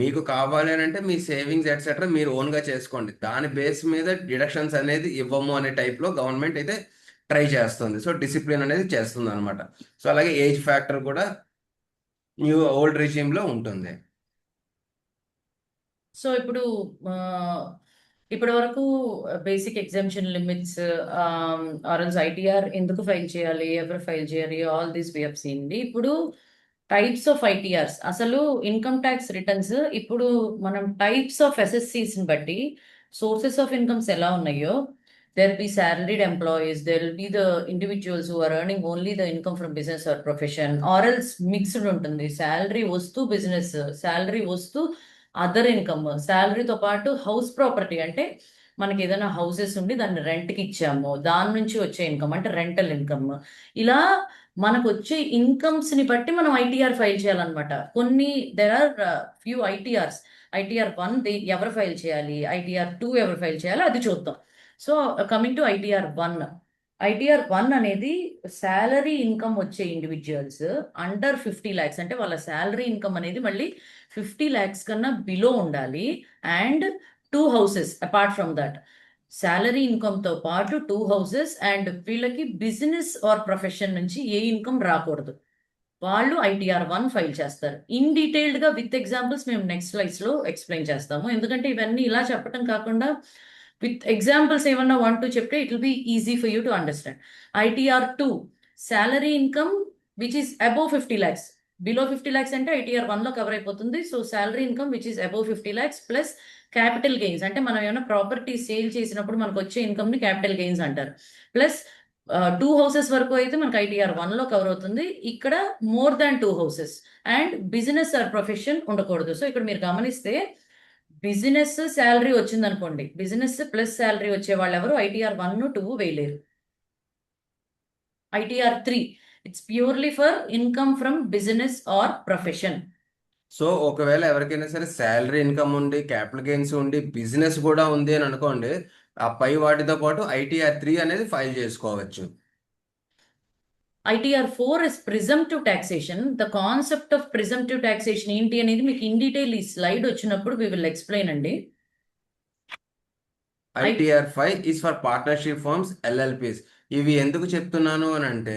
మీకు కావాలి అని అంటే మీ సేవింగ్స్ ఎట్సెట్రా మీరు ఓన్గా చేసుకోండి. దాని బేస్ మీద డిడక్షన్స్ అనేది ఇవ్వము అనే టైప్లో గవర్నమెంట్ అయితే ట్రై చేస్తుంది. సో డిసిప్లిన్ అనేది చేస్తుంది అనమాట. సో అలాగే ఏజ్ ఫ్యాక్టర్ కూడా ఓల్డ్ రెజిమ్లో ఉంటుంది. సో ఇప్పుడు ఇప్పటి వరకు basic exemption limits or else ITR ఎందుకు ఫైల్ చేయాలి, ఎవరు ఫైల్ చేయాలి, all this we have seen. ఇప్పుడు టైప్స్ ఆఫ్ ఐటీఆర్స్, అసలు ఇన్కమ్ ట్యాక్స్ రిటర్న్స్ ఇప్పుడు మనం టైప్స్ ఆఫ్ ఎస్ఎస్సీస్ని బట్టి సోర్సెస్ ఆఫ్ ఇన్కమ్స్ ఎలా ఉన్నాయో there will be salaried employees, there will be the individuals who are earning only the income from business or profession, or else mixed ఉంటుంది. Salary వస్తూ business, salary వస్తూ other income, శాలరీతో పాటు house property అంటే మనకి ఏదైనా houses ఉండి దాన్ని రెంట్కి ఇచ్చాము దాని నుంచి వచ్చే ఇన్కమ్ అంటే రెంటల్ ఇన్కమ్. ఇలా మనకు వచ్చే ఇన్కమ్స్ ని బట్టి మనం ఐటీఆర్ ఫైల్ చేయాలన్నమాట. కొన్ని there are few ITRs. ITR 1 ఎవరు ఫైల్ చేయాలి, ఐటీఆర్ 2 ఎవరు ఫైల్ చేయాలి అది చూద్దాం. So coming to ITR 1, ITR 1 అనేది శాలరీ ఇన్కమ్ వచ్చే ఇండివిజువల్స్ అండర్ 50 lakhs అంటే వాళ్ళ శాలరీ ఇన్కమ్ అనేది మళ్ళీ 50 lakhs కన్నా బిలో ఉండాలి and 2 houses apart from that. Salary ఇన్కమ్తో పాటు 2 houses అండ్ వీళ్ళకి బిజినెస్ ఆర్ ప్రొఫెషన్ నుంచి ఏ ఇన్కమ్ రాకూడదు. వాళ్ళు ఐటీఆర్ 1 ఫైల్ చేస్తారు. ఇన్ డీటెయిల్డ్గా విత్ ఎగ్జాంపుల్స్ మేము నెక్స్ట్ స్లైడ్స్లో ఎక్స్ప్లెయిన్ చేస్తాము. ఎందుకంటే ఇవన్నీ ఇలా చెప్పడం కాకుండా with examples ఏమన్నా 1 2 చెప్తే it will be easy for you to understand. ITR 2 salary income which is above 50 lakhs below 50 lakhs అంటే ITR 1 లో కవర్ అయిపోతుంది. So salary income which is above 50 lakhs plus capital gains, అంటే మనం ఏమైనా property sale చేసినప్పుడు మనకు వచ్చే income ని క్యాపిటల్ గెయిన్స్ అంటారు. ప్లస్ 2 houses వరకు అయితే మనకు ITR 1 లో కవర్ అవుతుంది. ఇక్కడ more than 2 houses and business or profession ఉండకూడదు. సో ఇక్కడ మీరు గమనిస్తే బిజినెస్ శాలరీ వచ్చింది అనుకోండి, బిజినెస్ ప్లస్ శాలరీ వచ్చే వాళ్ళు ఎవరు ITR 1, 2 వేయలేరు. ITR 3 it's purely for income from business or profession. So ఒకవేళ ఎవరికైనా సరే శాలరీ ఇన్కమ్ ఉండి క్యాపిటల్ గెయిన్స్ ఉండి బిజినెస్ కూడా ఉంది అని అనుకోండి, ఆ పై వాటితో పాటు ITR 3 అనేది ఫైల్ చేసుకోవచ్చు. ITR 4 is presumptive taxation. The concept of presumptive taxation ఏంటి అనేది మీకు ఇన్ డీటెయిల్ ఈ స్లైడ్ వచ్చినప్పుడు we will explain అండి. ITR 5 is for partnership firms, LLPs. ఇవి ఎందుకు చెప్తున్నాను అని అంటే,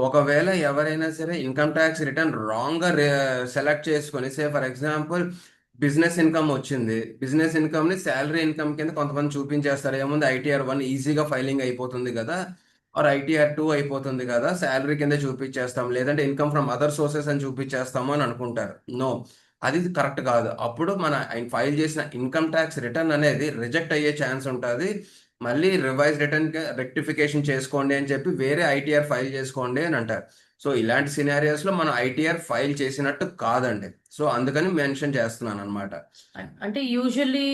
ఒకవేళ ఎవరైనా సరే ఇన్కమ్ ట్యాక్స్ రిటర్న్ రాంగ్ గా సెలెక్ట్ చేసుకొని, సే ఫర్ ఎగ్జాంపుల్ బిజినెస్ ఇన్కమ్ వచ్చింది, బిజినెస్ ఇన్కమ్ ని శాలరీ ఇన్కమ్ కింద కొంతమంది చూపించేస్తారు. ఏముంది ITR 1 ఈజీగా ఫైలింగ్ అయిపోతుంది కదా, ఆర్ ITR 2 అయిపోతుంది కదా, శాలరీ కింద చూపించేస్తాం, లేదంటే ఇన్కమ్ ఫ్రమ్ అదర్ సోర్సెస్ అని చూపించేస్తాము అని అనుకుంటారు. నో, అది కరెక్ట్ కాదు. అప్పుడు మన ఫైల్ చేసిన ఇన్కమ్ ట్యాక్స్ రిటర్న్ అనేది రిజెక్ట్ అయ్యే ఛాన్స్ ఉంటుంది. మళ్ళీ రివైజ్ రిటర్న్ రెక్టిఫికేషన్ చేసుకోండి అని చెప్పి వేరే ITR ఫైల్ చేసుకోండి అని అంటారు. సో ఇలాంటి సినారియోస్ లో మనం ITR ఫైల్ చేసినట్టు కాదండి. సో అందుకని మెన్షన్ చేస్తున్నాను అనమాట. అంటే యూజువల్లీ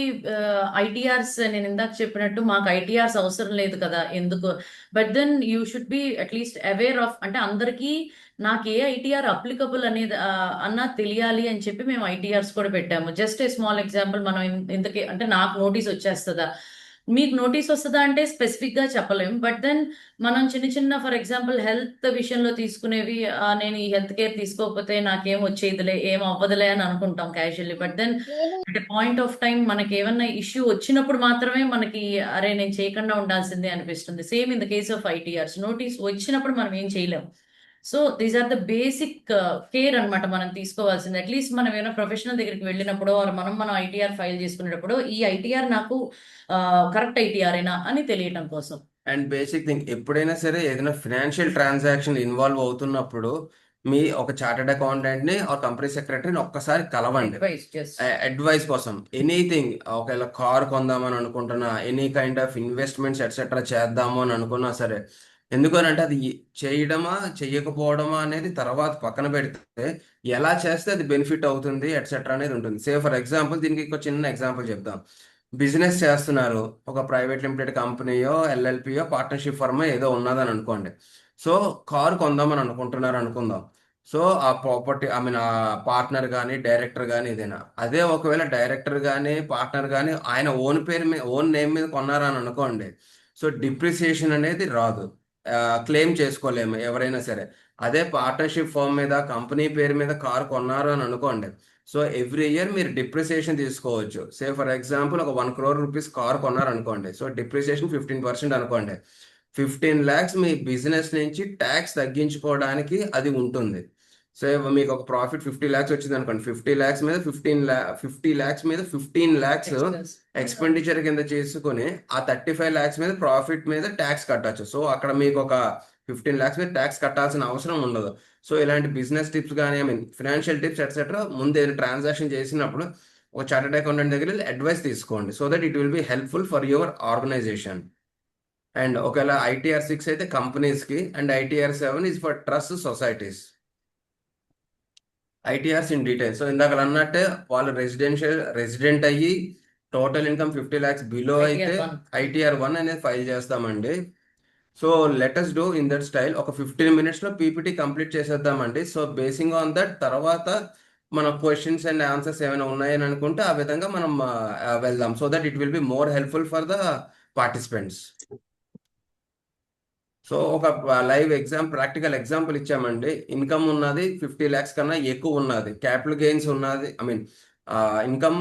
ITRs నేను ఇందాక చెప్పినట్టు మాకు ITRs అవసరం లేదు కదా ఎందుకు, but then you should be at least aware of, అంటే అందరికీ నాకు ఏ ITR అప్లికబుల్ అనేది అన్నా తెలియాలి అని చెప్పి మేము ITRs కూడా పెట్టాము. జస్ట్ ఏ స్మాల్ ఎగ్జాంపుల్, మనం ఇంతకీ అంటే నాకు నోటీస్ వచ్చేస్తుందా, మీకు నోటీస్ వస్తుందా అంటే స్పెసిఫిక్ గా చెప్పలేం. బట్ దెన్ మనం చిన్న చిన్న ఫర్ ఎగ్జాంపుల్ హెల్త్ విషయంలో తీసుకునేవి, నేను ఈ హెల్త్ కేర్ తీసుకోకపోతే నాకేం వచ్చేదిలే, ఏం అవ్వదులే అని అనుకుంటాం casually. But then at point of time మనకి ఏమన్నా ఇష్యూ వచ్చినప్పుడు మాత్రమే మనకి అరే నేను చేయకుండా ఉండాల్సిందే అనిపిస్తుంది. Same in the case of ITRs, notice వచ్చినప్పుడు మనం ఏం చేయలేం. So these are the basic care అనమాట మనం తీసుకోవాల్సింది. అట్లీస్ట్ మనం ఏమైనా ప్రొఫెషనల్ దగ్గరికి వెళ్ళినప్పుడు మనం ITR ఫైల్ చేసుకునేటప్పుడు ఈ ITR నాకు కరెక్ట్ ITR ఏనా అని తెలియటం కోసం. అండ్ బేసిక్ థింగ్, ఎప్పుడైనా సరే ఏదైనా ఫినాన్షియల్ ట్రాన్సాక్షన్ ఇన్వాల్వ్ అవుతున్నప్పుడు మీ ఒక చార్టెడ్ అకౌంటెంట్ ని ఆ కంపెనీ సెక్రటరీని ఒక్కసారి కలవండి అడ్వైస్ కోసం. ఎనీథింగ్, ఒకవేళ కార్ కొందామని అనుకుంటున్నా, any kind of investments etcetera చేద్దాము అని అనుకున్నా సరే, ఎందుకనంటే అది చేయడమా చెయ్యకపోవడమా అనేది తర్వాత పక్కన పెడితే ఎలా చేస్తే అది బెనిఫిట్ అవుతుంది ఎట్సెట్రా అనేది ఉంటుంది. సే ఫర్ ఎగ్జాంపుల్, దీనికి ఒక చిన్న ఎగ్జాంపుల్ చెప్తాం. బిజినెస్ చేస్తున్నారు, ఒక ప్రైవేట్ లిమిటెడ్ కంపెనీయో LLPయో పార్ట్నర్షిప్ ఫర్మ్ ఏదో ఉన్నదని అనుకోండి. సో కారు కొందామని అనుకుంటున్నారు అనుకుందాం. సో ఆ ప్రాపర్టీ ఐ మీన్ ఆ పార్ట్నర్ కానీ డైరెక్టర్ కానీ ఏదైనా, అదే ఒకవేళ డైరెక్టర్ కానీ పార్ట్నర్ కానీ ఆయన ఓన్ పేరు మీద ఓన్ నేమ్ మీద కొన్నారని అనుకోండి, సో డిప్రిసియేషన్ అనేది రాదు, క్లెయిమ్ చేసుకోలేము ఎవరైనా సరే. అదే పార్ట్నర్షిప్ ఫర్మ్ మీద కంపెనీ పేరు మీద కారు కొన్నారు అని అనుకోండి, సో ఎవ్రీ ఇయర్ మీరు డిప్రిసియేషన్ తీసుకోవచ్చు. సే ఫర్ ఎగ్జాంపుల్ ఒక 1 crore రూపీస్ కార్ కొన్నారు అనుకోండి, సో డిప్రిసియేషన్ 15% అనుకోండి. 15 lakhs మీ బిజినెస్ నుంచి ట్యాక్స్ తగ్గించుకోవడానికి అది ఉంటుంది. సో మీకు ఒక ప్రాఫిట్ 50 lakhs వచ్చింది అనుకోండి, 50 lakhs మీద 50 lakhs మీద 15 lakhs ఎక్స్పెండిచర్ కింద చేసుకుని ఆ 35 lakhs మీద ప్రాఫిట్ మీద ట్యాక్స్ కట్టచ్చు. సో అక్కడ మీకు ఒక 15 lakhs మీద ట్యాక్స్ కట్టాల్సిన అవసరం ఉండదు. సో ఇలాంటి బిజినెస్ టిప్స్ కానీ I mean financial tips etcetera ముందు ఏదైనా ట్రాన్సాక్షన్ చేసినప్పుడు ఒక చార్టెడ్ అకౌంటెంట్ దగ్గర అడ్వైస్ తీసుకోండి, so that it will be helpful for your organisation. And ఒకవేళ ITR 6 అయితే కంపెనీస్ కి, and ITR 7 is for trust societies. ITRs in detail. So ఇందాక అన్నట్టే వాళ్ళు రెసిడెంట్ అయ్యి టోటల్ ఇన్కమ్ 50 lakhs బిలో అయితే ITR 1 అనేది ఫైల్ చేస్తామండి. So let's do in that style. ఒక 15 minutes లో PPT కంప్లీట్ చేసేద్దామండి. సో బేసింగ్ ఆన్ దట్ తర్వాత మన క్వశ్చన్స్ అండ్ ఆన్సర్స్ ఏమైనా ఉన్నాయని అనుకుంటే ఆ విధంగా మనం వెళ్దాం, so that it will be more helpful for the participants. So ఒక లైవ్ ప్రాక్టికల్ ఎగ్జాంపుల్ ఇచ్చామండి. ఇన్కమ్ ఉన్నది 50 lakhs కన్నా ఎక్కువ ఉన్నది, క్యాపిటల్ గెయిన్స్ ఉన్నది, ఐ మీన్ ఇన్కమ్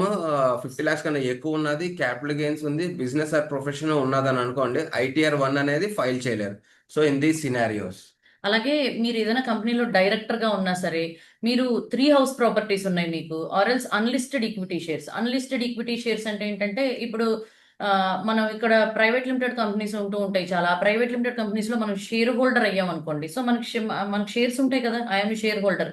50 lakhs కన్నా ఎక్కువ ఉన్నది, క్యాపిటల్ గెయిన్స్ ఉంది, బిజినెస్ ఆర్ ప్రొఫెషన్ ఉన్నదని అనుకోండి, ITR 1 అనేది ఫైల్ చేయలేరు. So in these scenarios. అలాగే మీరు ఏదైనా కంపెనీలో డైరెక్టర్ గా ఉన్నా సరే, మీరు 3 house ప్రాపర్టీస్ ఉన్నాయి మీకు, or else unlisted equity shares. Unlisted equity shares అంటే ఏంటంటే, ఇప్పుడు మనం ఇక్కడ ప్రైవేట్ లిమిటెడ్ కంపెనీస్ ఉంటూ ఉంటాయి చాలా. ప్రైవేట్ లిమిటెడ్ కంపెనీస్ లో మనం షేర్ హోల్డర్ అయ్యాం అనుకోండి, సో మనకి షేర్స్ ఉంటాయి కదా, I'm share holder.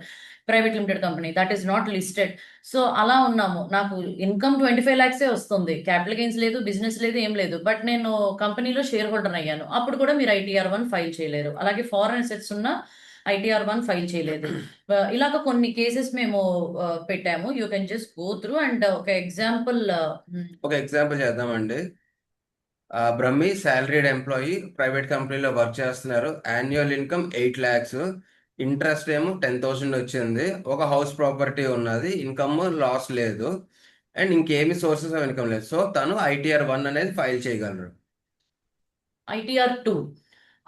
Private limited company that is not listed. So అలా ఉన్నాము. నాకు ఇన్కమ్ 25 lakhs వస్తుంది, క్యాపిటల్ గెయిన్స్ లేదు, బిజినెస్ లేదు, ఏం లేదు, బట్ నేను కంపెనీలో షేర్ హోల్డర్ అయ్యాను. అప్పుడు కూడా మీరు ITR1 ఫైల్ చేయలేరు. అలాగే ఫారెన్ అసెట్స్ ఉన్న ITR1 ఫైల్ చేయలేదు. ఇలాగ కొన్ని కేసెస్ మేము పెట్టాము. You can just go through and ఒక ఎగ్జాంపుల్ చేద్దామండి. బ్రహ్మి సాలరీడ్ ఎంప్లాయీ, ప్రైవేట్ కంపెనీలో వర్క్ చేస్తున్నారు. యాన్యువల్ ఇన్కమ్ 8 lakhs, ఇంట్రెస్ట్ ఏమో 10,000 వచ్చింది. ఒక హౌస్ ప్రాపర్టీ ఉన్నది, ఇన్కమ్ లాస్ లేదు, అండ్ ఇంకేమి సోర్సెస్ ఆఫ్ ఇన్కమ్ లేదు. సో తను ITR1 అనేది ఫైల్ చేయగలరు.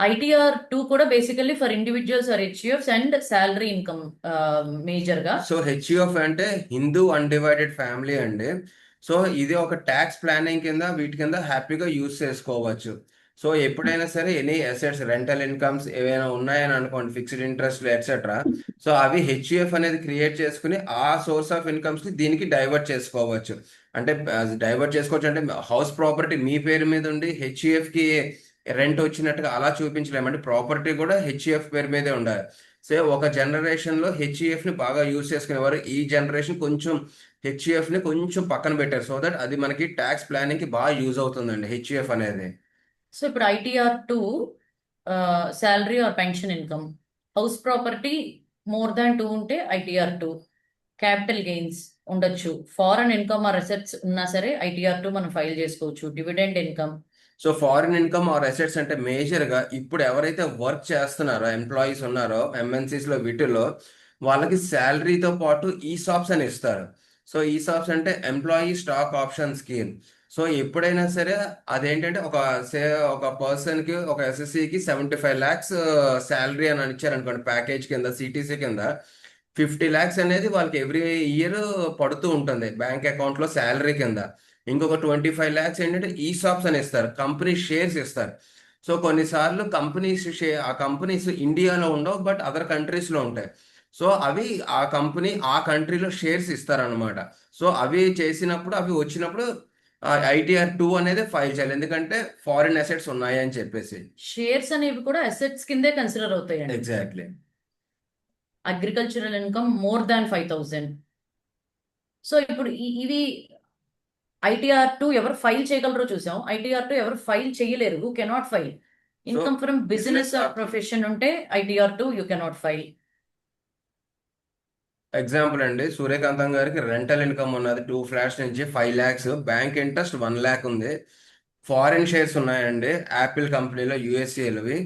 ITR2 కూడా basically for individuals or HUFs and salary income major గా. సో HUF అంటే హిందూ అన్డివైడెడ్ ఫ్యామిలీ అండి. సో ఇది ఒక ట్యాక్స్ ప్లానింగ్ కింద వీటి కింద హ్యాపీగా యూస్ చేసుకోవచ్చు. సో ఎప్పుడైనా సరే ఎనీ అసెట్స్, రెంటల్ ఇన్కమ్స్ ఏవైనా ఉన్నాయని అనుకోండి, ఫిక్స్డ్ ఇంట్రెస్ట్ ఎట్సెట్రా, సో అవి HUF అనేది క్రియేట్ చేసుకుని ఆ సోర్స్ ఆఫ్ ఇన్కమ్స్ ని దీనికి డైవర్ట్ చేసుకోవచ్చు. అంటే డైవర్ట్ చేసుకోవచ్చు అంటే హౌస్ ప్రాపర్టీ మీ పేరు మీద ఉండి HUF కి రెంట్ వచ్చినట్టుగా అలా చూపించలేమంటే ప్రాపర్టీ కూడా HUF పేరు మీదే ఉండాలి. సో ఒక జనరేషన్ లో HUF ని బాగా యూజ్ చేసుకునేవారు. ఈ జనరేషన్ కొంచెం HUF ని కొంచెం పక్కన పెట్టారు. సో దట్ అది మనకి ట్యాక్స్ ప్లానింగ్ కి బాగా యూజ్ అవుతుందండి HUF అనేది. సో ఇప్పుడు ITR2 salary or pension income, house property more than 2 ఉంటే ITR2, క్యాపిటల్ గెయిన్స్ ఉండొచ్చు, ఫారెన్ ఇన్కమ్ ఆర్ అసెట్స్ ఉన్నా సరే ITR2 మనం ఫైల్ చేసుకోవచ్చు, dividend income. So foreign income or assets అంటే మేజర్ గా ఇప్పుడు ఎవరైతే వర్క్ చేస్తున్నారో ఎంప్లాయీస్ ఉన్నారో MNCs లో వీటిలో వాళ్ళకి శాలరీతో పాటు ESOPs అని ఇస్తారు. సో ESOPs అంటే employee stock option scheme. So ఎప్పుడైనా సరే అదేంటంటే ఒక పర్సన్ కి ఒక SSCకి 75 lakhs శాలరీ అని ఇచ్చారు అనుకోండి, ప్యాకేజ్ కింద CTC కింద 50 lakhs అనేది వాళ్ళకి ఎవ్రీ ఇయర్ పడుతూ ఉంటుంది బ్యాంక్ అకౌంట్ లో శాలరీ కింద. ఇంకొక 25 lakhs ఏంటంటే ESOPs అని ఇస్తారు, కంపెనీ షేర్స్ ఇస్తారు. సో కొన్నిసార్లు ఆ కంపెనీస్ ఇండియాలో ఉండవు, బట్ అదర్ కంట్రీస్ లో ఉంటాయి. సో అవి ఆ కంపెనీ ఆ కంట్రీలో షేర్స్ ఇస్తారనమాట. సో అవి చేసినప్పుడు అవి వచ్చినప్పుడు ITR2 అనేది ఫైల్ చేయాలి, ఎందుకంటే ఫారిన్ అసెట్స్ ఉన్నాయి అని చెప్పేసి. షేర్స్ అనేవి కూడా అసెట్స్ కిందే కన్సిడర్ అవుతాయండి. Exactly. Agricultural income more than 5,000. So ఇప్పుడు ఇవి ITR2 ఎవరు ఫైల్ చేయగలరో చూసాం. ITR2 ఎవరు ఫైల్ చేయలేరు, who cannot file. Income from business or profession ఉంటే ITR2 you cannot file. Example అండి, సూర్యకాంతం గారికి రెంటల్ ఇన్కమ్ ఉన్నది 2 flats నుంచి 5 lakhs, బ్యాంక్ ఇంట్రెస్ట్ 1 lakh ఉంది, ఫారిన్ షేర్స్ ఉన్నాయండి యాపిల్ కంపెనీలో USAలవి,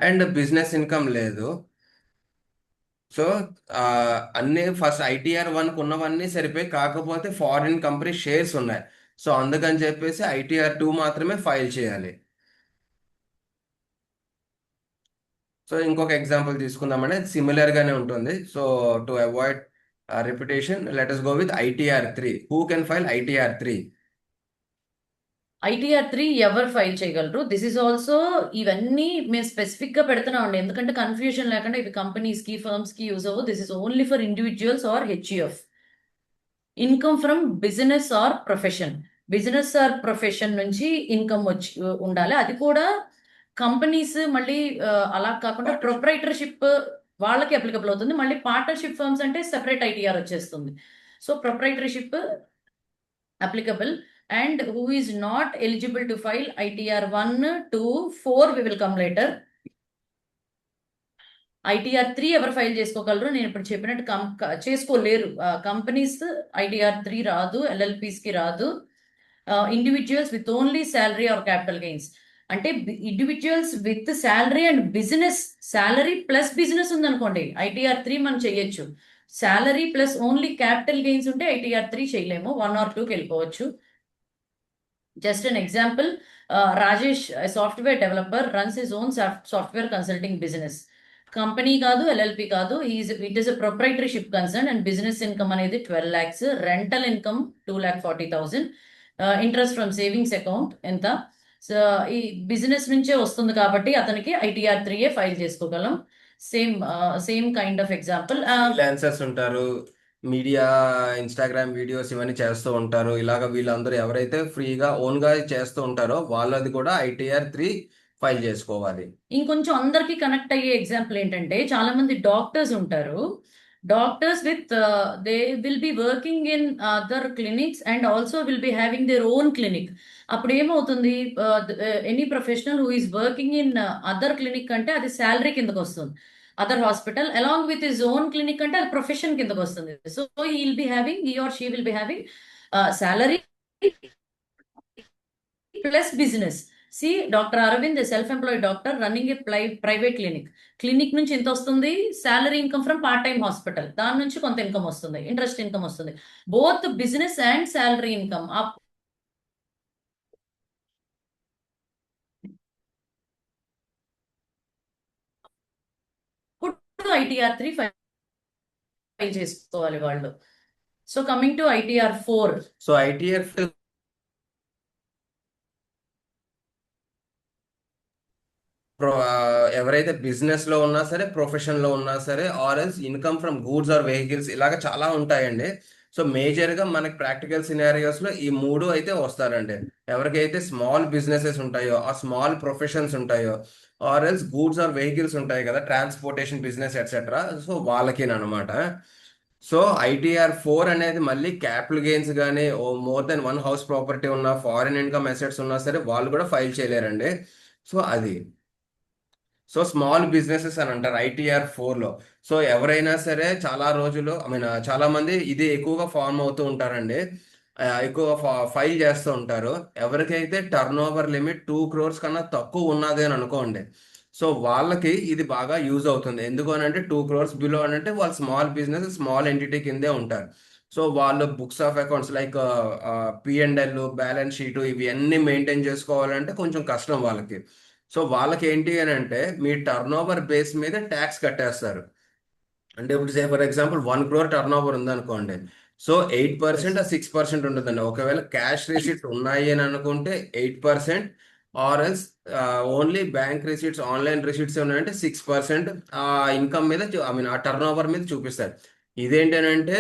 అండ్ బిజినెస్ ఇన్కమ్ లేదు. సో అన్ని ఫస్ట్ ITR1 ఉన్నవన్నీ సరిపోయి, కాకపోతే ఫారిన్ కంపెనీ షేర్స్ ఉన్నాయి. సో అందుకని చెప్పేసి ITR2 మాత్రమే ఫైల్ చేయాలి. సో ఇంకొక ఎగ్జాంపుల్ తీసుకుందామంటే సిమిలర్ గానే ఉంటుంది. So to avoid repetition, let us go with ITR3. Who can file ITR3? ITR3 ఎవరు ఫైల్ చేయగలరు? దిస్ ఈజ్ ఆల్సో, ఇవన్నీ మేము స్పెసిఫిక్ గా పెడుతున్నాం అండి, ఎందుకంటే కన్ఫ్యూజన్ లేకుండా. ఇవి కంపెనీస్ కి, ఫర్మ్స్ కి యూజ్ అవ్వవు. This is only for individuals or HUF. Income from business or profession, business or profession నుంచి ఇన్కమ్ వచ్చి ఉండాలి. అది కూడా కంపెనీస్ మళ్ళీ అలా కాకుండా ప్రొప్రైటర్షిప్ వాళ్ళకి అప్లికబుల్ అవుతుంది. మళ్ళీ పార్ట్నర్షిప్ ఫర్మ్స్ అంటే సెపరేట్ ITR వచ్చేస్తుంది. So proprietorship applicable. And who is not eligible to file ITR1, 2, 4 we will come later. ITR3 ఎవరు ఫైల్ చేసుకోగలరు? నేను ఇప్పుడు చెప్పినట్టు చేసుకోలేరు. కంపెనీస్ ITR3 రాదు, LLPs కి రాదు. Individuals with only salary or capital gains అంటే individuals with salary and business, salary plus business ఉందనుకోండి ITR3 మనం చేయొచ్చు. Salary plus only capital gains ఉంటే ITR3 చేయలేము, 1 or 2కి వెళ్ళిపోవచ్చు. Just an example, Rajesh, a software developer, runs his own software consulting business. Company కాదు, LLP కాదు, it is a proprietorship concern and business income అనేది 12 lakhs, rental income 2,40,000, interest from savings account ఎంత. So ఈ business నుంచే వస్తుంది కాబట్టి అతనికి ITR3 file చేసుకోగలం. Same kind of example. Freelancers ఉంటారు, మీడియా ఇన్స్టాగ్రామ్ వీడియోస్ ఇవన్నీ చేస్తూ ఉంటారు. ఇలాగ వీళ్ళందరూ ఎవరైతే ఫ్రీగా ఓన్ గా చేస్తూ ఉంటారో వాళ్ళది కూడా ITR3 ఫైల్ చేసుకోవాలి. ఇంకొంచెం అందరికి కనెక్ట్ అయ్యే ఎగ్జాంపుల్ ఏంటంటే, చాలా మంది డాక్టర్స్ ఉంటారు. doctors with they will be working in other clinics and also will be having their own clinic. అప్పుడు ఏమవుతుంది, any professional who is working in other clinic అంటే అది శాలరీ కిందకు వస్తుంది, other hospital along with his own clinic అంటే అది profession కిందకు వస్తుంది. So he will be having, he or she will be having salary plus business. See, Dr. Arvind, a self-employed doctor running a private clinic. Clinic నుంచి ఎంత వస్తుంది, salary income from part-time hospital. దాని నుంచి కొంత income వస్తుంది, interest income వస్తుంది. Both business and salary income. అప్పుడు ITR 3 file చేసుకోవాలి వాళ్ళు. So coming to ITR 4. So ITR ఎవరైతే బిజినెస్ లో ఉన్నా సరే, ప్రొఫెషన్ లో ఉన్నా సరే, or else income from goods or vehicles, ఇలాగ చాలా ఉంటాయండి. సో మేజర్ గా మనకి ప్రాక్టికల్ సినారియోస్ లో ఈ మూడు అయితే వస్తారండి. ఎవరికైతే స్మాల్ బిజినెసెస్ ఉంటాయో, ఆ స్మాల్ ప్రొఫెషన్స్ ఉంటాయో, or else goods or vehicles ఉంటాయి కదా, ట్రాన్స్పోర్టేషన్ బిజినెస్ ఎట్సెట్రా, సో వాళ్ళకేనమాట. సో ITR 4 అనేది మళ్ళీ క్యాపిటల్ గెయిన్స్ కానీ, మోర్ దెన్ 1 హౌస్ ప్రాపర్టీ ఉన్న, ఫారిన్ ఇన్కమ్ అసెట్స్ ఉన్నా సరే వాళ్ళు కూడా ఫైల్ చేయలేరండి. సో అది సో స్మాల్ బిజినెసెస్ అని అంటారు ITR 4 లో. సో ఎవరైనా సరే చాలా రోజులు, చాలా మంది ఇది ఎక్కువగా ఫార్మ్ అవుతూ ఉంటారండి, ఎక్కువ ఫైల్ చేస్తూ ఉంటారు. ఎవరికైతే టర్న్ ఓవర్ లిమిట్ 2 crores కన్నా తక్కువ ఉన్నది అని అనుకోండి, సో వాళ్ళకి ఇది బాగా యూజ్ అవుతుంది. ఎందుకు అని అంటే 2 crores బిలో అని అంటే వాళ్ళు స్మాల్ బిజినెస్, స్మాల్ ఎంటిటీ కిందే ఉంటారు. సో వాళ్ళు books of accounts like P&L, balance sheet ఇవి అన్ని మెయింటైన్ చేసుకోవాలంటే కొంచెం కష్టం వాళ్ళకి. సో వాళ్ళకి ఏంటి అని అంటే మీ టర్న్ ఓవర్ బేస్ మీద ట్యాక్స్ కట్టేస్తారు. అంటే ఇప్పుడు సే for example 1 crore turn over ఉందనుకోండి, సో 8% 6% ఉంటుందండి. ఒకవేళ క్యాష్ రిసిప్ట్ ఉన్నాయి అని అనుకుంటే 8%, or else only bank receipts, online receipts ఉన్నాయంటే 6% ఆ ఇన్కమ్ మీద ఆ టర్న్ ఓవర్ మీద చూపిస్తారు. ఇదేంటంటే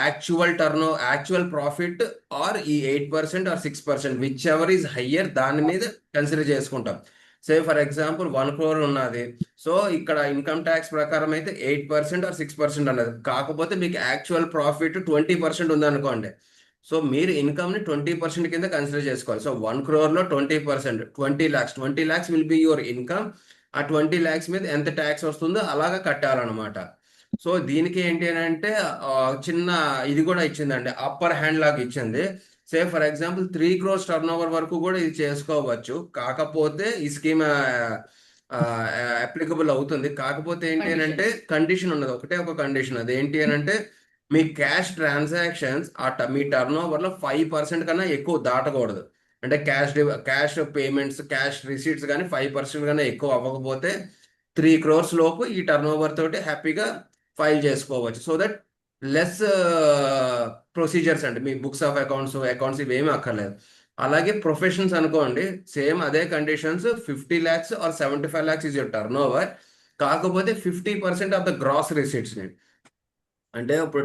యాక్చువల్ ప్రాఫిట్ ఆర్ ఈ 8% or 6%, whichever is higher దాని మీద కన్సిడర్ చేసుకుంటాం. సే ఫర్ ఎగ్జాంపుల్ 1 crore ఉన్నది, సో ఇక్కడ ఇన్కమ్ ట్యాక్స్ ప్రకారం అయితే 8% ఆర్ 6% అన్నది. కాకపోతే మీకు యాక్చువల్ ప్రాఫిట్ 20% ఉందనుకోండి, సో మీరు ఇన్కమ్ ని 20% కింద కన్సిడర్ చేసుకోవాలి. సో 1 crore లో 20%, 20 lakhs will be your income. ఆ 20 lakhs మీద ఎంత ట్యాక్స్ వస్తుందో అలాగా కట్టాలన్నమాట. సో దీనికి ఏంటి అని అంటే చిన్న ఇది కూడా ఇచ్చిందండి, అప్పర్ హ్యాండ్ లాగా ఇచ్చింది. సే for example 3 crores turn over వరకు కూడా ఇది చేసుకోవచ్చు. కాకపోతే ఈ స్కీమ్ అప్లికబుల్ అవుతుంది. కాకపోతే ఏంటి అని అంటే కండిషన్ ఉన్నది, ఒకటే ఒక కండిషన్. అది ఏంటి అని అంటే మీ క్యాష్ ట్రాన్సాక్షన్స్ మీ టర్న్ ఓవర్ లో 5% కన్నా ఎక్కువ దాటకూడదు. అంటే క్యాష్ పేమెంట్స్, క్యాష్ రిసీట్స్ కానీ 5% కన్నా ఎక్కువ అవ్వకపోతే 3 crores లోపు ఈ టర్న్ ఓవర్ తోటి హ్యాపీగా ఫైల్ చేసుకోవచ్చు. సో దట్ లెస్ ప్రొసీజర్స్ అంటే మీ బుక్స్ ఆఫ్ అకౌంట్స్ ఇవేమీ అక్కర్లేదు. అలాగే ప్రొఫెషన్స్ అనుకోండి, సేమ్ అదే conditions. 50 lakhs or 75 lakhs is your turnover. కాకపోతే 50% ఆఫ్ ద గ్రాస్ రిసీట్స్ ని, అంటే ఇప్పుడు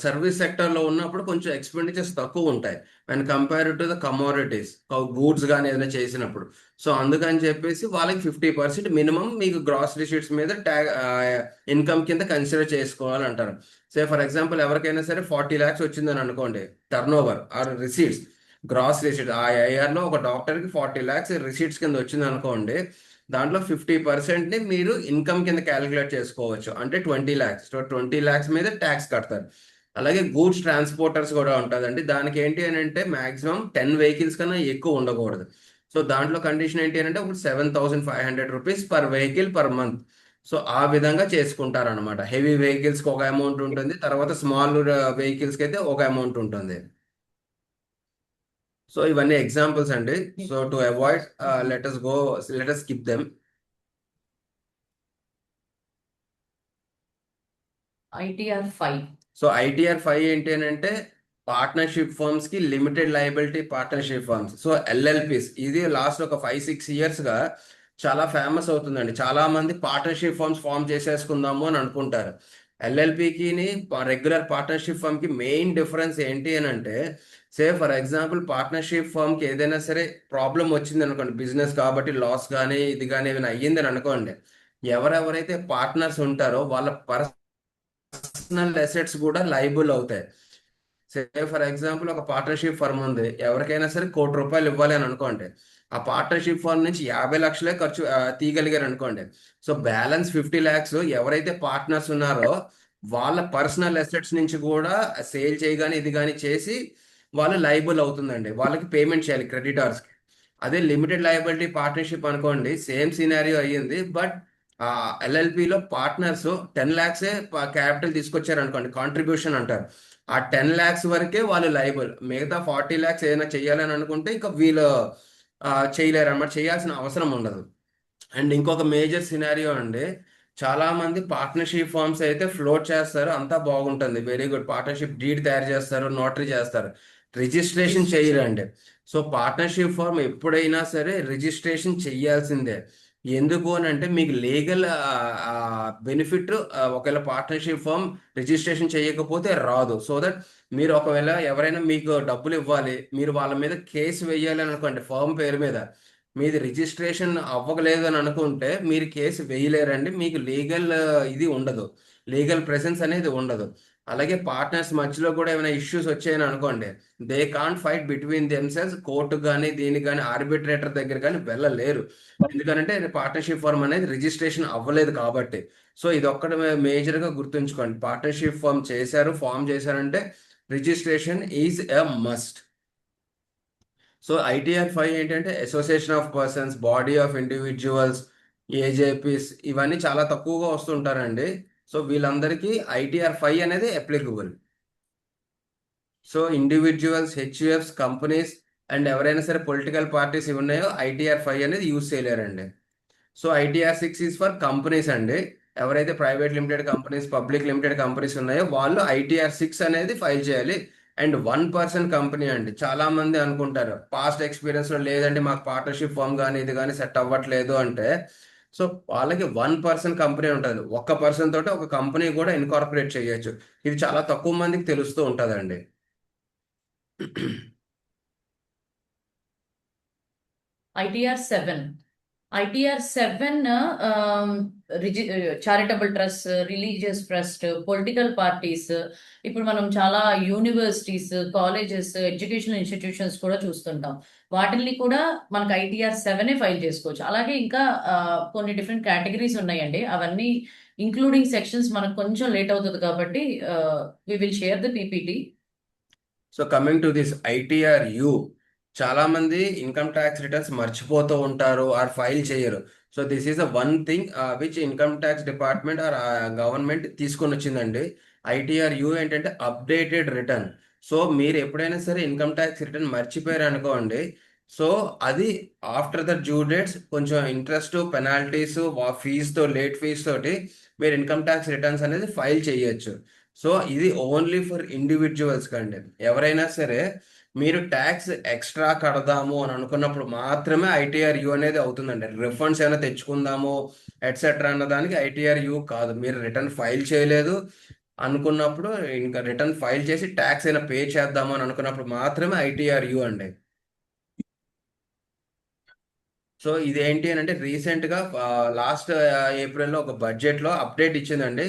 సర్వీస్ సెక్టర్ లో ఉన్నప్పుడు కొంచెం ఎక్స్పెండిచర్స్ తక్కువ ఉంటాయి and compare to the commodities, goods కానీ ఏదైనా చేసినప్పుడు. సో అందుకని చెప్పేసి వాళ్ళకి 50% మినిమం మీకు గ్రాస్ రిసీట్స్ మీద ఇన్కమ్ కింద కన్సిడర్ చేసుకోవాలంటారు. సే ఫర్ ఎగ్జాంపుల్ ఎవరికైనా సరే 40 lakhs వచ్చిందని అనుకోండి turnover or receipts, gross receipts. ఆ IR లో ఒక డాక్టర్కి 40 lakhs రిసీట్స్ కింద వచ్చింది అనుకోండి, దాంట్లో 50% ని మీరు ఇన్కమ్ కింద క్యాలిక్యులేట్ చేసుకోవచ్చు, అంటే 20 lakhs. సో 20 lakhs మీద ట్యాక్స్ కడతారు. అలాగే గూడ్స్ ట్రాన్స్పోర్టర్స్ కూడా ఉంటుందండి. దానికి ఏంటి అని అంటే మాక్సిమం 10 vehicles కన్నా ఎక్కువ ఉండకూడదు. సో దాంట్లో కండిషన్ ఏంటి అని అంటే ఇప్పుడు 7,500 rupees per vehicle per month. So ఆ విధంగా చేసుకుంటారు అనమాట. హెవీ వెహికల్స్ కి ఒక అమౌంట్ ఉంటుంది, తర్వాత స్మాల్ వెహికల్స్ కి అయితే ఒక అమౌంట్ ఉంటుంది. సో ఇవన్నీ ఎగ్జాంపుల్స్ అండి. So to avoid let us skip them. ITR 5. So ITR 5 ఏంటి అని అంటే పార్ట్నర్షిప్ ఫర్మ్స్ కి limited liability partnership firms, so LLPs. ఇది లాస్ట్ ఒక 5-6 years గా చాలా ఫేమస్ అవుతుందండి. చాలా మంది పార్ట్నర్షిప్ ఫర్మ్స్ ఫామ్ చేసేసుకుందాము అని అనుకుంటారు. LLPకి రెగ్యులర్ పార్ట్నర్షిప్ ఫర్మ్ కి మెయిన్ డిఫరెన్స్ ఏంటి అని అంటే, say for example partnership firm కి ఏదైనా సరే ప్రాబ్లం వచ్చింది అనుకోండి, బిజినెస్ కాబట్టి లాస్ కానీ ఇది కానీ ఏమైనా అయ్యిందని అనుకోండి, ఎవరెవరైతే పార్ట్నర్స్ ఉంటారో వాళ్ళ పర్సనల్ అసెట్స్ కూడా లైబుల్ అవుతాయి. సే ఫర్ ఎగ్జాంపుల్ ఒక పార్ట్నర్షిప్ ఫర్మ్ ఉంది, ఎవరికైనా సరే ₹1,00,00,000 ఇవ్వాలి అని అనుకోండి. ఆ పార్ట్నర్షిప్ ఫర్మ్ నుంచి 50 లక్షలే ఖర్చు తీయగలిగారు అనుకోండి. సో బ్యాలెన్స్ 50 lakhs ఎవరైతే పార్ట్నర్స్ ఉన్నారో వాళ్ళ పర్సనల్ అసెట్స్ నుంచి కూడా సేల్ చేయగాని ఇది కానీ చేసి వాళ్ళు లైబుల్ అవుతుందండి, వాళ్ళకి పేమెంట్ చేయాలి క్రెడిటార్స్ కి. అదే లిమిటెడ్ లయబిలిటీ పార్ట్నర్షిప్ అనుకోండి, సేమ్ సినారియో అయ్యింది, బట్ ఆ ఎల్ఎల్పిలో పార్ట్నర్స్ 10 lakhs క్యాపిటల్ తీసుకొచ్చారు అనుకోండి, కాంట్రిబ్యూషన్ అంటారు. ఆ 10 lakhs వరకే వాళ్ళు లైబుల్. మిగతా 40 lakhs ఏదైనా చేయాలని అనుకుంటే ఇంకా వీళ్ళు చేయలేరు అన్నమాట, చేయాల్సిన అవసరం ఉండదు. అండ్ ఇంకొక మేజర్ సినారియో అండి, చాలా మంది పార్ట్నర్షిప్ ఫార్మ్స్ అయితే ఫ్లోట్ చేస్తారు, అంతా బాగుంటుంది, వెరీ గుడ్, పార్ట్నర్షిప్ డీడ్ తయారు చేస్తారు, నోటరీ చేస్తారు, రిజిస్ట్రేషన్ చేయరండి. సో పార్ట్నర్షిప్ ఫార్మ్ ఎప్పుడైనా సరే రిజిస్ట్రేషన్ చెయ్యాల్సిందే. ఎందుకు అని అంటే మీకు లీగల్ బెనిఫిట్ ఒకవేళ పార్ట్నర్షిప్ ఫార్మ్ రిజిస్ట్రేషన్ చేయకపోతే రాదు. సో దట్ మీరు ఒకవేళ ఎవరైనా మీకు డబ్బులు ఇవ్వాలి, మీరు వాళ్ళ మీద కేసు వేయాలి అని అనుకోండి, ఫార్మ్ పేరు మీద మీది రిజిస్ట్రేషన్ అవ్వలేదు అని అనుకుంటే మీరు కేసు వేయలేరండి, మీకు లీగల్ ఇది ఉండదు, లీగల్ ప్రెసెన్స్ అనేది ఉండదు. అలాగే పార్ట్నర్స్ మధ్యలో కూడా ఏమైనా ఇష్యూస్ వచ్చాయని అనుకోండి, they can't fight between themselves, court కానీ దీనికి కానీ ఆర్బిట్రేటర్ దగ్గర కానీ వెళ్ళలేరు. ఎందుకంటే పార్ట్నర్షిప్ ఫార్మ్ అనేది రిజిస్ట్రేషన్ అవ్వలేదు కాబట్టి. సో ఇది ఒక్కటి మేజర్ గా గుర్తుంచుకోండి, పార్ట్నర్షిప్ ఫార్మ్ చేశారంటే registration is a must. So ITR 5 ఏంటంటే association of persons, body of individuals, AJPs, ఇవన్నీ చాలా తక్కువగా వస్తుంటారండి. సో వీళ్ళందరికీ ITR 5 అనేది applicable. So individuals, HUFs, companies and ఎవరైనా సరే పొలిటికల్ పార్టీస్ ఇవి ఉన్నాయో ITR 5 అనేది యూజ్ చేయలేరండి. So ITR 6 is for companies అండి, ఎవరైతే private limited companies, public limited companies ఉన్నాయో వాళ్ళు ITR 6 అనేది ఫైల్ చేయాలి. అండ్ 1% కంపెనీ అండి, చాలా మంది అనుకుంటారు పాస్ట్ ఎక్స్పీరియన్స్ లో లేదండి మాకు పార్ట్నర్షిప్ ఫార్మ్ కానీ ఇది కానీ సెట్ అవ్వట్లేదు అంటే, సో వాళ్ళకి 1% కంపెనీ ఉంటుంది, ఒక్క పర్సన్ తోటి ఒక కంపెనీ కూడా ఇన్కార్పొరేట్ చేయొచ్చు. ఇది చాలా తక్కువ మందికి తెలుస్తూ ఉంటుందండి. ITR 7. ITR 7 charitable trust, religious trust, political parties, ఇప్పుడు మనం చాలా యూనివర్సిటీస్, కాలేజెస్, ఎడ్యుకేషనల్ ఇన్స్టిట్యూషన్స్ కూడా చూస్తుంటాం. వాటిని కూడా మనకు ITR 7 ఫైల్ చేసుకోవచ్చు. అలాగే ఇంకా కొన్ని డిఫరెంట్ కేటగిరీస్ ఉన్నాయండి, అవన్నీ ఇంక్లూడింగ్ సెక్షన్స్ మనకు కొంచెం లేట్ అవుతుంది కాబట్టి we will share the PPT. So coming to this ITR-U, చాలా మంది ఇన్కమ్ ట్యాక్స్ రిటర్న్స్ మర్చిపోతూ ఉంటారు ఆర్ ఫైల్ చేయరు. So this is the one thing which income tax department or government తీసుకొని వచ్చిందండి. ITR-U ఏంటంటే అప్డేటెడ్ రిటర్న్. సో మీరు ఎప్పుడైనా సరే ఇన్కమ్ ట్యాక్స్ రిటర్న్ మర్చిపోయారు అనుకోండి, సో అది ఆఫ్టర్ ద డ్యూ డేట్స్ కొంచెం ఇంట్రెస్ట్, పెనాల్టీస్, ఫీజుతో, లేట్ ఫీజ్ తోటి మీరు ఇన్కమ్ ట్యాక్స్ రిటర్న్స్ అనేది ఫైల్ చేయొచ్చు. సో ఇది ఓన్లీ ఫర్ ఇండివిజువల్స్ కండి. ఎవరైనా సరే మీరు ట్యాక్స్ ఎక్స్ట్రా కడదాము అని అనుకున్నప్పుడు మాత్రమే ITR-U అనేది అవుతుందండి. రిఫండ్స్ ఏమైనా తెచ్చుకుందాము ఎట్సెట్రా అన్న దానికి ITR-U కాదు. మీరు రిటర్న్ ఫైల్ చేయలేదు అనుకున్నప్పుడు, ఇంకా రిటర్న్ ఫైల్ చేసి ట్యాక్స్ అయినా పే చేద్దాము అని అనుకున్నప్పుడు మాత్రమే ITR-U అండి. సో ఇదేంటి అని అంటే రీసెంట్ గా లాస్ట్ ఏప్రిల్లో ఒక బడ్జెట్ లో అప్డేట్ ఇచ్చిందండి.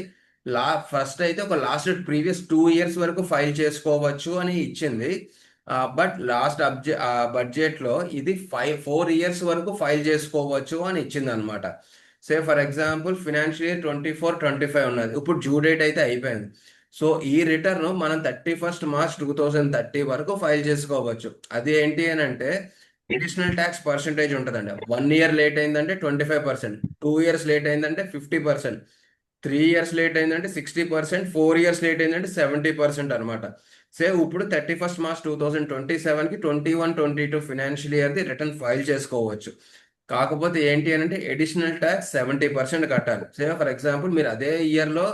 ఫస్ట్ అయితే ఒక లాస్ట్ ప్రీవియస్ 2 years వరకు ఫైల్ చేసుకోవచ్చు అని ఇచ్చింది. బట్ లాస్ట్ బడ్జెట్ లో ఇది 4 years వరకు ఫైల్ చేసుకోవచ్చు అని ఇచ్చింది అనమాట. సే ఫర్ ఎగ్జాంపుల్ ఫినాన్షియల్ ఇయర్ 24-25 ఉన్నది, ఇప్పుడు డ్యూ డేట్ అయితే అయిపోయింది. సో ఈ రిటర్న్ మనం 31st March 2030 వరకు ఫైల్ చేసుకోవచ్చు. అది ఏంటి అని అంటే అడిషనల్ ట్యాక్స్ పర్సంటేజ్ ఉంటుందండి. 1 year లేట్ అయిందంటే 25%, 2 years లేట్ అయిందంటే 50%, 3 years లేట్ అయిందంటే 60%, 4 years లేట్ అయిందంటే 70% అనమాట. ఇప్పుడు 31st March 2027కి 21-22 ఫినాన్షియల్ ఇయర్ది రిటర్న్ ఫైల్ చేసుకోవచ్చు. కాకపోతే ఏంటి అని అంటే అడిషనల్ ట్యాక్స్ 70% కట్టాలి. ఫర్ ఎగ్జాంపుల్ మీరు అదే ఇయర్లో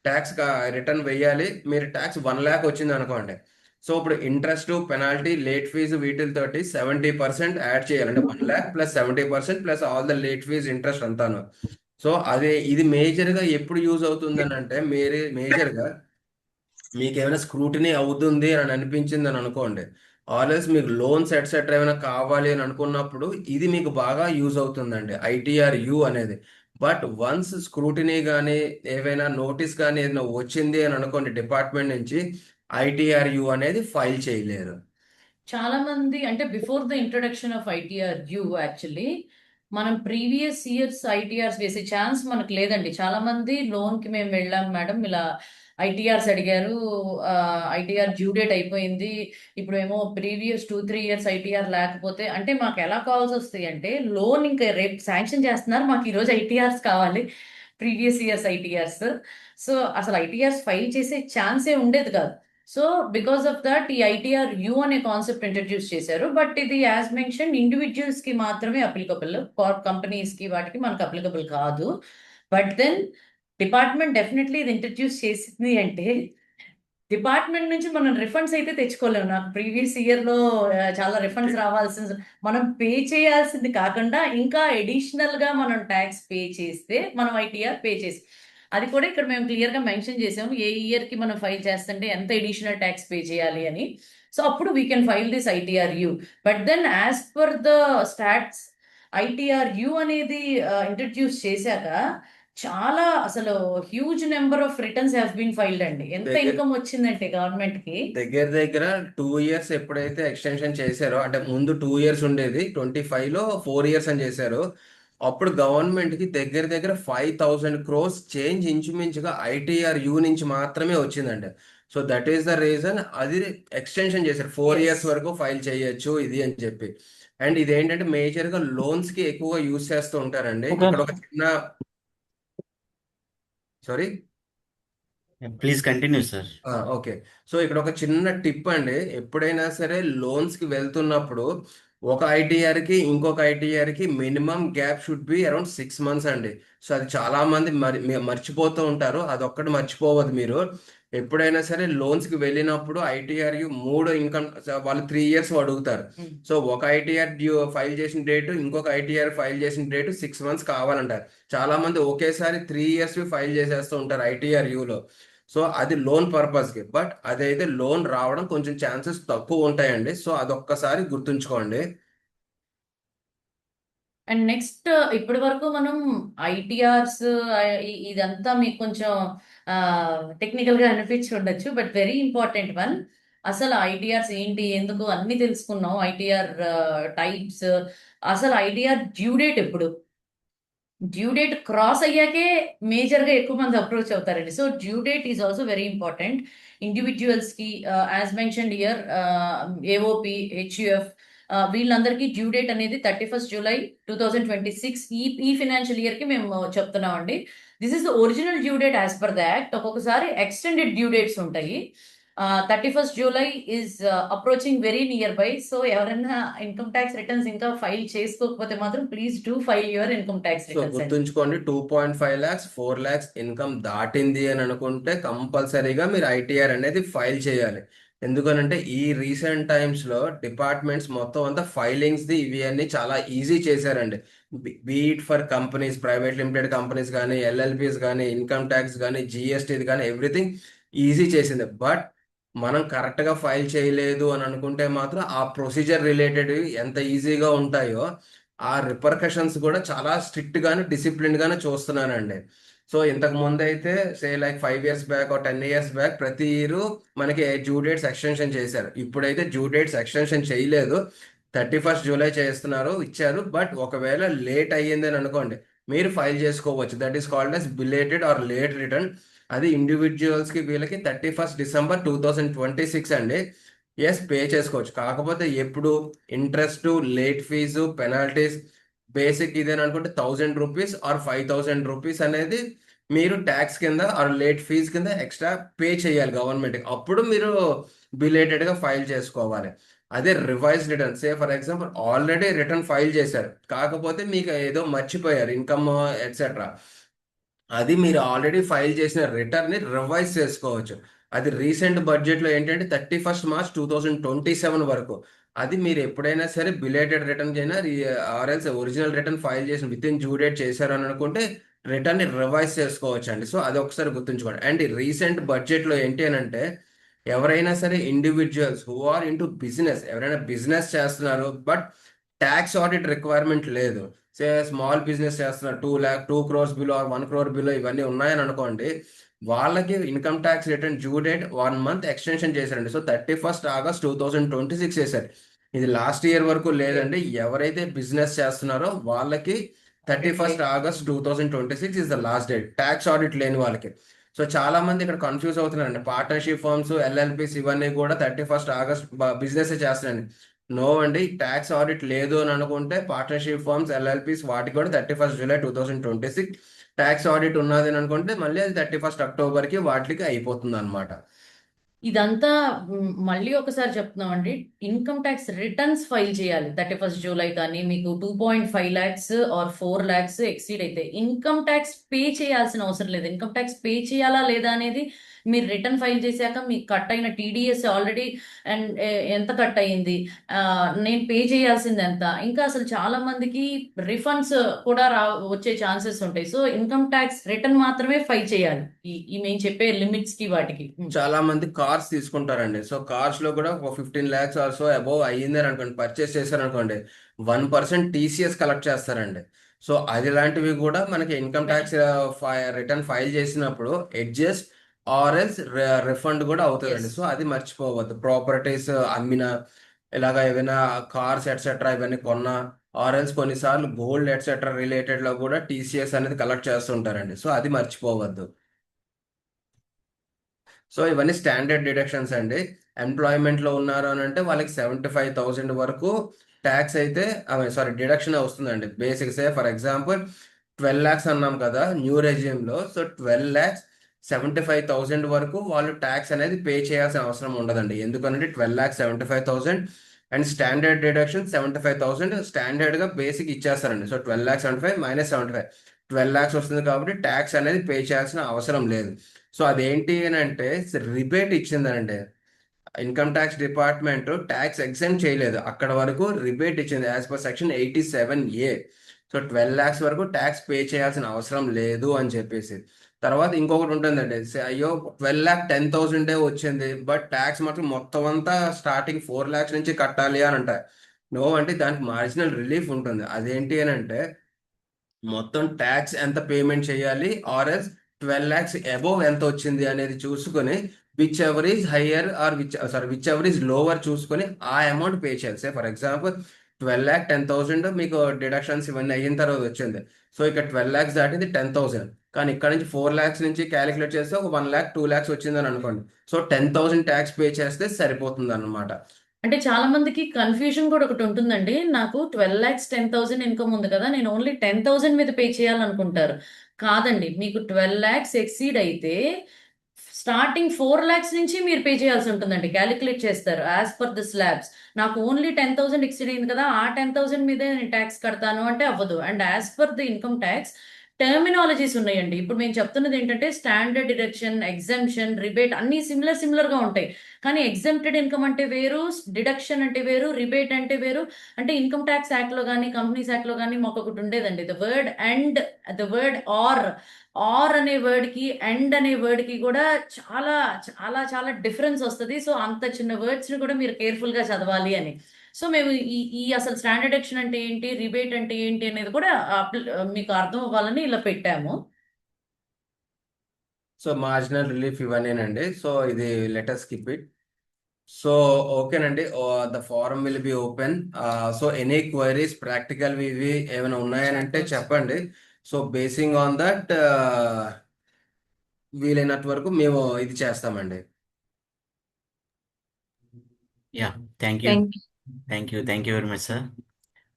ట్యాక్స్ రిటర్న్ వేయాలి, మీరు ట్యాక్స్ 1 lakh వచ్చింది అనుకోండి. సో ఇప్పుడు ఇంట్రెస్ట్, పెనాల్టీ, లేట్ ఫీజు వీటితోటి 70% యాడ్ చేయాలంటే 1 lakh + 70% plus all the late fees, interest అంతాను. సో ఇది మేజర్గా ఎప్పుడు యూజ్ అవుతుంది అని అంటే మేజర్గా మీకు ఏమైనా స్క్రూటినీ అవుతుంది అని అనిపించింది అని అనుకోండి, ఆల్వేస్ మీకు లోన్స్ ఎట్సెట్రా ఏమైనా కావాలి అని అనుకున్నప్పుడు ఇది మీకు బాగా యూజ్ అవుతుందండి ITR-U అనేది. బట్ వన్స్ స్క్రూటినీ కానీ ఏవైనా నోటీస్ కానీ ఏదైనా వచ్చింది అని అనుకోండి డిపార్ట్మెంట్ నుంచి, ఐటీఆర్యు అనేది ఫైల్ చేయలేరు. చాలా మంది అంటే before the introduction of ITR U actually మనం ప్రీవియస్ ఇయర్స్ ఐటీఆర్స్ వేసే ఛాన్స్ మనకు లేదండి. చాలా మంది లోన్ కి మేము వెళ్ళాం మేడం, ఇలా ఐటీఆర్స్ అడిగారు, ఐటీఆర్ డ్యూ డేట్ అయిపోయింది, ఇప్పుడు ఏమో ప్రీవియస్ 2-3 ఇయర్స్ ఐటీఆర్ లేకపోతే అంటే మాకు ఎలా కాల్స్ వస్తాయి అంటే, లోన్ ఇంకా రేపు శాంక్షన్ చేస్తున్నారు, మాకు ఈరోజు ఐటీఆర్స్ కావాలి, ప్రీవియస్ ఇయర్స్ ఐటీఆర్స్. సో అసలు ఐటీఆర్స్ ఫైల్ చేసే ఛాన్సే ఉండేది కాదు. సో బికాస్ ఆఫ్ దట్ ఈ ఐటీఆర్ యూ అనే కాన్సెప్ట్ ఇంట్రడ్యూస్ చేశారు. బట్ ఇది యాజ్ మెన్షన్ ఇండివిజువల్స్ కి మాత్రమే అప్లికబుల్, కంపెనీస్ కి వాటికి మనకు అప్లికబుల్ కాదు. బట్ దెన్ డిపార్ట్మెంట్ డెఫినెట్లీ ఇది ఇంట్రడ్యూస్ చేసింది అంటే డిపార్ట్మెంట్ నుంచి మనం రిఫండ్స్ అయితే తెచ్చుకోలేము. నాకు ప్రీవియస్ ఇయర్ లో చాలా రిఫండ్స్ రావాల్సింది, మనం పే చేయాల్సింది కాకుండా ఇంకా అడిషనల్ గా మనం ట్యాక్స్ పే చేస్తే మనం ఐటీఆర్ పే చేసి, అది కూడా ఇక్కడ మేము క్లియర్ గా మెన్షన్ చేసాము ఏ ఇయర్ కి మనం ఫైల్ చేస్తుంటే ఎంత అడిషనల్ ట్యాక్స్ పే చేయాలి అని. సో అప్పుడు we can file this ITR U. But then as per the stats ITR U అనేది ఇంట్రడ్యూస్ చేశాక చాలా అసలు huge number of returns have been filed అండి. ఎంత దగ్గర ఇన్కమ్ వచ్చిందంటే గవర్నమెంట్ కి. దగ్గర 2 ఇయర్స్ ఎప్పుడైతే ఎక్స్టెన్షన్ చేశారో, అంటే ముందు 2 ఇయర్స్ ఉండేది, 25 లో 4 ఇయర్స్ అని చేశారు. అప్పుడు గవర్నమెంట్ కి దగ్గర 5,000 crores చేంజ్ ఇంచుమించుగా ఐటీఆర్ యూ నుంచి మాత్రమే వచ్చిందండి. So that is the reason అది ఎక్స్టెన్షన్ చేశారు, 4 ఎస్ ఇయర్స్ వరకు ఫైల్ చేయొచ్చు ఇది అని చెప్పి. అండ్ ఇది ఏంటంటే మేజర్ గా లోన్స్ కి ఎక్కువగా యూజ్ చేస్తూ ఉంటారండి. ఓకే ఇక్కడ ఒక చిన్న sorry please continue sir. Okay. So ఇక్కడ ఒక చిన్న టిప్ అండి, ఎప్పుడైనా సరే లోన్స్ కి వెళ్తున్నప్పుడు ఒక ఐటీఆర్ కి ఇంకొక ఐటీఆర్ కి minimum gap should be around 6 months అండి. సో అది చాలా మంది మర్చిపోతూ ఉంటారు, అదొక్కటి మర్చిపోవద్దు మీరు. ఎప్పుడైనా సరే లోన్స్ కి వెళ్ళినప్పుడు ఐటీఆర్ 3 ఇన్కమ్ వాళ్ళు 3 years అడుగుతారు. సో ఒక ఐటీఆర్ ఫైల్ చేసిన డేట్, ఇంకొక ఐటీఆర్ ఫైల్ చేసిన డేట్ 6 months కావాలంటారు. చాలా మంది ఒకేసారి 3 years ఫైల్ చేసేస్తూ ఉంటారు ఐటీఆర్ యూలో. సో అది లోన్ పర్పస్ కి, బట్ అదైతే లోన్ రావడం కొంచెం ఛాన్సెస్ తక్కువ ఉంటాయండి. సో అదొక్కసారి గుర్తుంచుకోండి. అండ్ నెక్స్ట్ ఇప్పటి వరకు మనం ఐటీఆర్స్ ఇదంతా మీకు కొంచెం టెక్నికల్ గా అనిపించి ఉండొచ్చు, బట్ వెరీ ఇంపార్టెంట్ వన్. అసలు ఐటీఆర్స్ ఏంటి, ఎందుకు అన్ని తెలుసుకున్నాం. ఐటీఆర్ టైప్స్, అసలు ఐటీఆర్ డ్యూ డేట్ ఎప్పుడు, డ్యూ డేట్ క్రాస్ అయ్యాకే మేజర్ గా ఎక్కువ మంది అప్రోచ్ అవుతారండి. So due date is also very important individuals కి. As mention year AOP, HUF వీళ్ళందరికీ డ్యూ డేట్ అనేది 31st July 2026 ఈ ఫినాన్షియల్ ఇయర్ కి మేము చెప్తున్నాం అండి. This is the original due date as per the act. ఒక్కొక్కసారి ఎక్స్టెండెడ్ డ్యూ డేట్స్ ఉంటాయి. 31st July is approaching very near by. So ఎవరైనా ఇన్కమ్ ట్యాక్స్ రిటర్న్స్ ఇంకా ఫైల్ చేసుకోకపోతే మాత్రం please do file your income tax so returns అండి. గుర్తుంచుకోండి, 2.5 lakhs 4 lakhs income దాటింది అని అనుకుంటే కంపల్సరీగా మీరు ఐటీఆర్ అనేది ఫైల్ చేయాలి. ఎందుకనంటే ఈ రీసెంట్ టైమ్స్ లో డిపార్ట్మెంట్స్ మొత్తం అంతా ఫైలింగ్స్ ది ఇవి అన్ని చాలా ఈజీ చేశారండి. Beat for companies, private limited companies కానీ, ఎల్ఎల్పిస్ కానీ, ఇన్కమ్ ట్యాక్స్ కానీ, జిఎస్టీ కానీ ఎవ్రీథింగ్ ఈజీ చేసింది. బట్ మనం కరెక్ట్ గా ఫైల్ చేయలేదు అని అనుకుంటే మాత్రం ఆ ప్రొసీజర్ రిలేటెడ్ ఎంత ఈజీగా ఉంటాయో ఆ రిపర్కషన్స్ కూడా చాలా స్ట్రిక్ట్ గానే డిసిప్లిన్ గానే చూస్తున్నానండి. సో ఇంతకు ముందు అయితే say like 5 years back or 10 years back ప్రతి ఇయర్ మనకి డ్యూ డేట్స్ ఎక్స్టెన్షన్ చేశారు. ఇప్పుడైతే డ్యూ డేట్స్ ఎక్స్టెన్షన్ చేయలేదు, 31st July చేస్తున్నారు ఇచ్చారు. బట్ ఒకవేళ లేట్ అయ్యింది అని అనుకోండి, మీరు ఫైల్ చేసుకోవచ్చు. That is called as belated or late return. అది ఇండివిజువల్స్ కి వీళ్ళకి 31st December 2026 అండి. ఎస్, పే చేసుకోవచ్చు. కాకపోతే ఎప్పుడు interest, late fee, penalties, basic ఇదేని అనుకుంటే 1000 rupees ఆర్ 5000 rupees అనేది మీరు ట్యాక్స్ కింద ఆర్ లేట్ ఫీజ్ కింద ఎక్స్ట్రా పే చేయాలి గవర్నమెంట్. అప్పుడు మీరు బిలేటెడ్ గా ఫైల్ చేసుకోవాలి. అదే revise return, say for example already return file చేశారు, కాకపోతే మీకు ఏదో మర్చిపోయారు ఇన్కమ్ ఎట్సెట్రా, అది మీరు ఆల్రెడీ ఫైల్ చేసిన రిటర్న్ ని రివైజ్ చేసుకోవచ్చు. అది రీసెంట్ బడ్జెట్ లో ఏంటంటే 31st March 2027 వరకు. అది మీరు ఎప్పుడైనా సరే బిలేటెడ్ రిటర్న్ అయినా ఆర్ఎల్స్ ఒరిజినల్ రిటర్న్ ఫైల్ చేసిన విత్ ఇన్ డ్యూ డేట్ చేశారు అని అనుకుంటే రిటర్న్ ని రివైజ్ చేసుకోవచ్చు అండి. సో అది ఒకసారి గుర్తుంచుకోండి. అండ్ రీసెంట్ బడ్జెట్ లో ఏంటి అని అంటే, ఎవరైనా సరే individuals who are into business, ఎవరైనా బిజినెస్ చేస్తున్నారు బట్ ట్యాక్స్ ఆడిట్ రిక్వైర్మెంట్ లేదు. స్మాల్ బిజినెస్ చేస్తున్నారు 2 crores below or 1 crore below ఇవన్నీ ఉన్నాయని అనుకోండి, వాళ్ళకి income tax return due date 1 month extension చేశారండి. సో 31st August 2026 చేశారు. ఇది లాస్ట్ ఇయర్ వరకు లేదండి. ఎవరైతే బిజినెస్ చేస్తున్నారో వాళ్ళకి 31st August 2026 is the last date, tax audit లేని వాళ్ళకి. సో చాలా మంది ఇక్కడ కన్ఫ్యూజ్ అవుతున్నారండి. పార్ట్నర్షిప్ ఫర్మ్స్, LLPs ఇవన్నీ కూడా 31st August బిజినెస్ చేస్తున్నారండి. నో అండి, ట్యాక్స్ ఆడిట్ లేదు అని అనుకుంటే పార్ట్నర్షిప్ ఫర్మ్స్, LLPs వాటికి కూడా 31st July 2026. ట్యాక్స్ ఆడిట్ ఉన్నది అని అనుకుంటే మళ్ళీ అది 31st October కి వాటికి అయిపోతుంది అనమాట. ఇదంతా మళ్ళీ ఒకసారి చెప్తున్నామండి. ఇన్కమ్ ట్యాక్స్ రిటర్న్స్ ఫైల్ చేయాలి 31st July, కానీ మీకు 2.5 lakhs ఆర్ 4 lakhs ఎక్సీడ్ అయితే ఇన్కమ్ ట్యాక్స్ పే చేయాల్సిన అవసరం లేదు. ఇన్కమ్ ట్యాక్స్ పే చేయాలా లేదా అనేది మీరు రిటర్న్ ఫైల్ చేశాక మీకు కట్ అయిన TDS ఆల్రెడీ అండ్ ఎంత కట్ అయ్యింది, నేను పే చేయాల్సింది ఎంత, ఇంకా అసలు చాలా మందికి రిఫండ్స్ కూడా వచ్చే ఛాన్సెస్ ఉంటాయి. సో ఇన్కమ్ ట్యాక్స్ రిటర్న్ మాత్రమే ఫైల్ చేయాలి ఈ మేము చెప్పే లిమిట్స్ కి వాటికి. చాలా మంది కార్స్ తీసుకుంటారండి. సో కార్స్ లో కూడా ఒక 15 lakhs ఆర్ సో అబోవ్ అయ్యింది అని అనుకోండి, పర్చేస్ చేశారనుకోండి, 1% TCS కలెక్ట్ చేస్తారండి. సో అది లాంటివి కూడా మనకి ఇన్కమ్ ట్యాక్స్ రిటర్న్ ఫైల్ చేసినప్పుడు అడ్జస్ట్ ఆర్ఎల్స్ రిఫండ్ కూడా అవుతుందండి. ఎస్ సో అది మర్చిపోవద్దు. ప్రాపర్టీస్ అమ్మిన, ఇలాగ ఏమైనా కార్స్ ఎట్సెట్రా ఇవన్నీ కొన్నా, ఆర్ఎల్స్ కొన్నిసార్లు గోల్డ్ ఎట్సెట్రా రిలేటెడ్ లో కూడా TCS అనేది కలెక్ట్ చేస్తుంటారండి. సో అది మర్చిపోవద్దు. సో ఇవన్నీ స్టాండర్డ్ డిడక్షన్స్ అండి. ఎంప్లాయ్మెంట్ లో ఉన్నారు అని అంటే వాళ్ళకి 75,000 వరకు ట్యాక్స్ అయితే డిడక్షన్ వస్తుందండి. బేసిక్ ఫర్ ఎగ్జాంపుల్ 12 lakhs అన్నాం కదా న్యూ రెజ్యూమ్ లో. సో 12 lakhs 75,000 వరకు వాళ్ళు ట్యాక్స్ అనేది పే చేయాల్సిన అవసరం ఉండదండి. ఎందుకంటే 12 lakhs 75,000 and standard deduction 75,000 standard గా బేసిక్ ఇచ్చేస్తారండి. సో 12 lakhs 75 మైనస్ 75 12 lakhs వస్తుంది కాబట్టి ట్యాక్స్ అనేది పే చేయాల్సిన అవసరం లేదు. సో అదేంటి అని అంటే రిబేట్ ఇచ్చిందండి. Income tax department tax exempt చేయలేదు, అక్కడ వరకు రిబేట్ ఇచ్చింది as per section 87A. So 12 lakhs వరకు ట్యాక్స్ పే చేయాల్సిన అవసరం లేదు అని చెప్పేసి. తర్వాత ఇంకొకటి ఉంటుందండి, అయ్యో 12,10,000 వచ్చింది బట్ ట్యాక్స్ మాత్రం మొత్తం అంతా స్టార్టింగ్ 4 lakhs నుంచి కట్టాలి అని అంటారు. నో అంటే దానికి మార్జినల్ రిలీఫ్ ఉంటుంది. అదేంటి అని అంటే మొత్తం ట్యాక్స్ ఎంత పేమెంట్ చేయాలి ఆర్ఎస్ 12 lakhs అబోవ్ ఎంత వచ్చింది అనేది చూసుకొని whichever is higher or whichever is lower చూసుకొని ఆ అమౌంట్ పే చేయాలి. ఫర్ ఎగ్జాంపుల్ 12,10,000 మీకు డిడక్షన్స్ ఇవన్నీ అయిన తర్వాత వచ్చింది. సో ఇక్కడ 12 lakhs దాటింది 10,000, కానీ ఇక్కడ నుంచి 4 lakhs నుంచి క్యాలిక్యులేట్ చేస్తే ఒక 1 lakh 2 lakhs వచ్చిందని అనుకోండి. సో 10,000 ట్యాక్స్ పే చేస్తే సరిపోతుంది అన్నమాట. అంటే చాలా మందికి కన్ఫ్యూజన్ కూడా ఒకటి ఉంటుందండి. నాకు 12 lakhs 10,000 ఇన్కమ్ ఉంది కదా, నేను ఓన్లీ 10,000 మీద పే చేయాలనుకుంటారు. కాదండి, మీకు 12 lakhs ఎక్సీడ్ అయితే స్టార్టింగ్ 4 lakhs నుంచి మీరు పే చేయాల్సి ఉంటుందండి. క్యాలిక్యులేట్ చేస్తారు యాజ్ పర్ ద స్లాబ్స్. నాకు ఓన్లీ 10,000 ఎక్సీడ్ అయింది కదా, ఆ 10,000 మీదే నేను ట్యాక్స్ కడతాను అంటే అవ్వదు. And as per the income tax terminologies ఉన్నాయండి. ఇప్పుడు మేము చెప్తున్నది ఏంటంటే స్టాండర్డ్ డిడక్షన్, ఎగ్జంప్షన్, రిబేట్ అన్ని సిమిలర్ గా ఉంటాయి. కానీ ఎగ్జంప్టెడ్ ఇన్కమ్ అంటే వేరు, డిడక్షన్ అంటే వేరు, రిబేట్ అంటే వేరు. అంటే ఇన్కమ్ ట్యాక్స్ యాక్ట్ లో కానీ కంపెనీస్ యాక్ట్ లో కానీ మాకు ఒకటి ఉండేదండి, the word and, the word or అనే వర్డ్ కి అండ్ అనే వర్డ్ కి కూడా చాలా చాలా చాలా డిఫరెన్స్ వస్తుంది. సో అంత చిన్న వర్డ్స్ ని కూడా మీరు కేర్ఫుల్ గా చదవాలి అని. సో మేము ఈ అసలు స్టాండర్డ్ డిడక్షన్ అంటే ఏంటి, రిబేట్ అంటే ఏంటి అనేది కూడా మీకు అర్థం అవ్వాలని ఇలా పెట్టాము. సో మార్జినల్ రిలీఫ్ ఇవన్నీనండి. సో ఇది లెటర్ స్కిప్ ఇట్. సో ఓకేనండి, the form will be open. So any queries practical ఇవి ఏమైనా ఉన్నాయని అంటే చెప్పండి. సో బేసింగ్ ఆన్ దట్ వీలైనంత వరకు మేము ఇది చేస్తామండి. Yeah, thank you thank you. Thank you very much sir.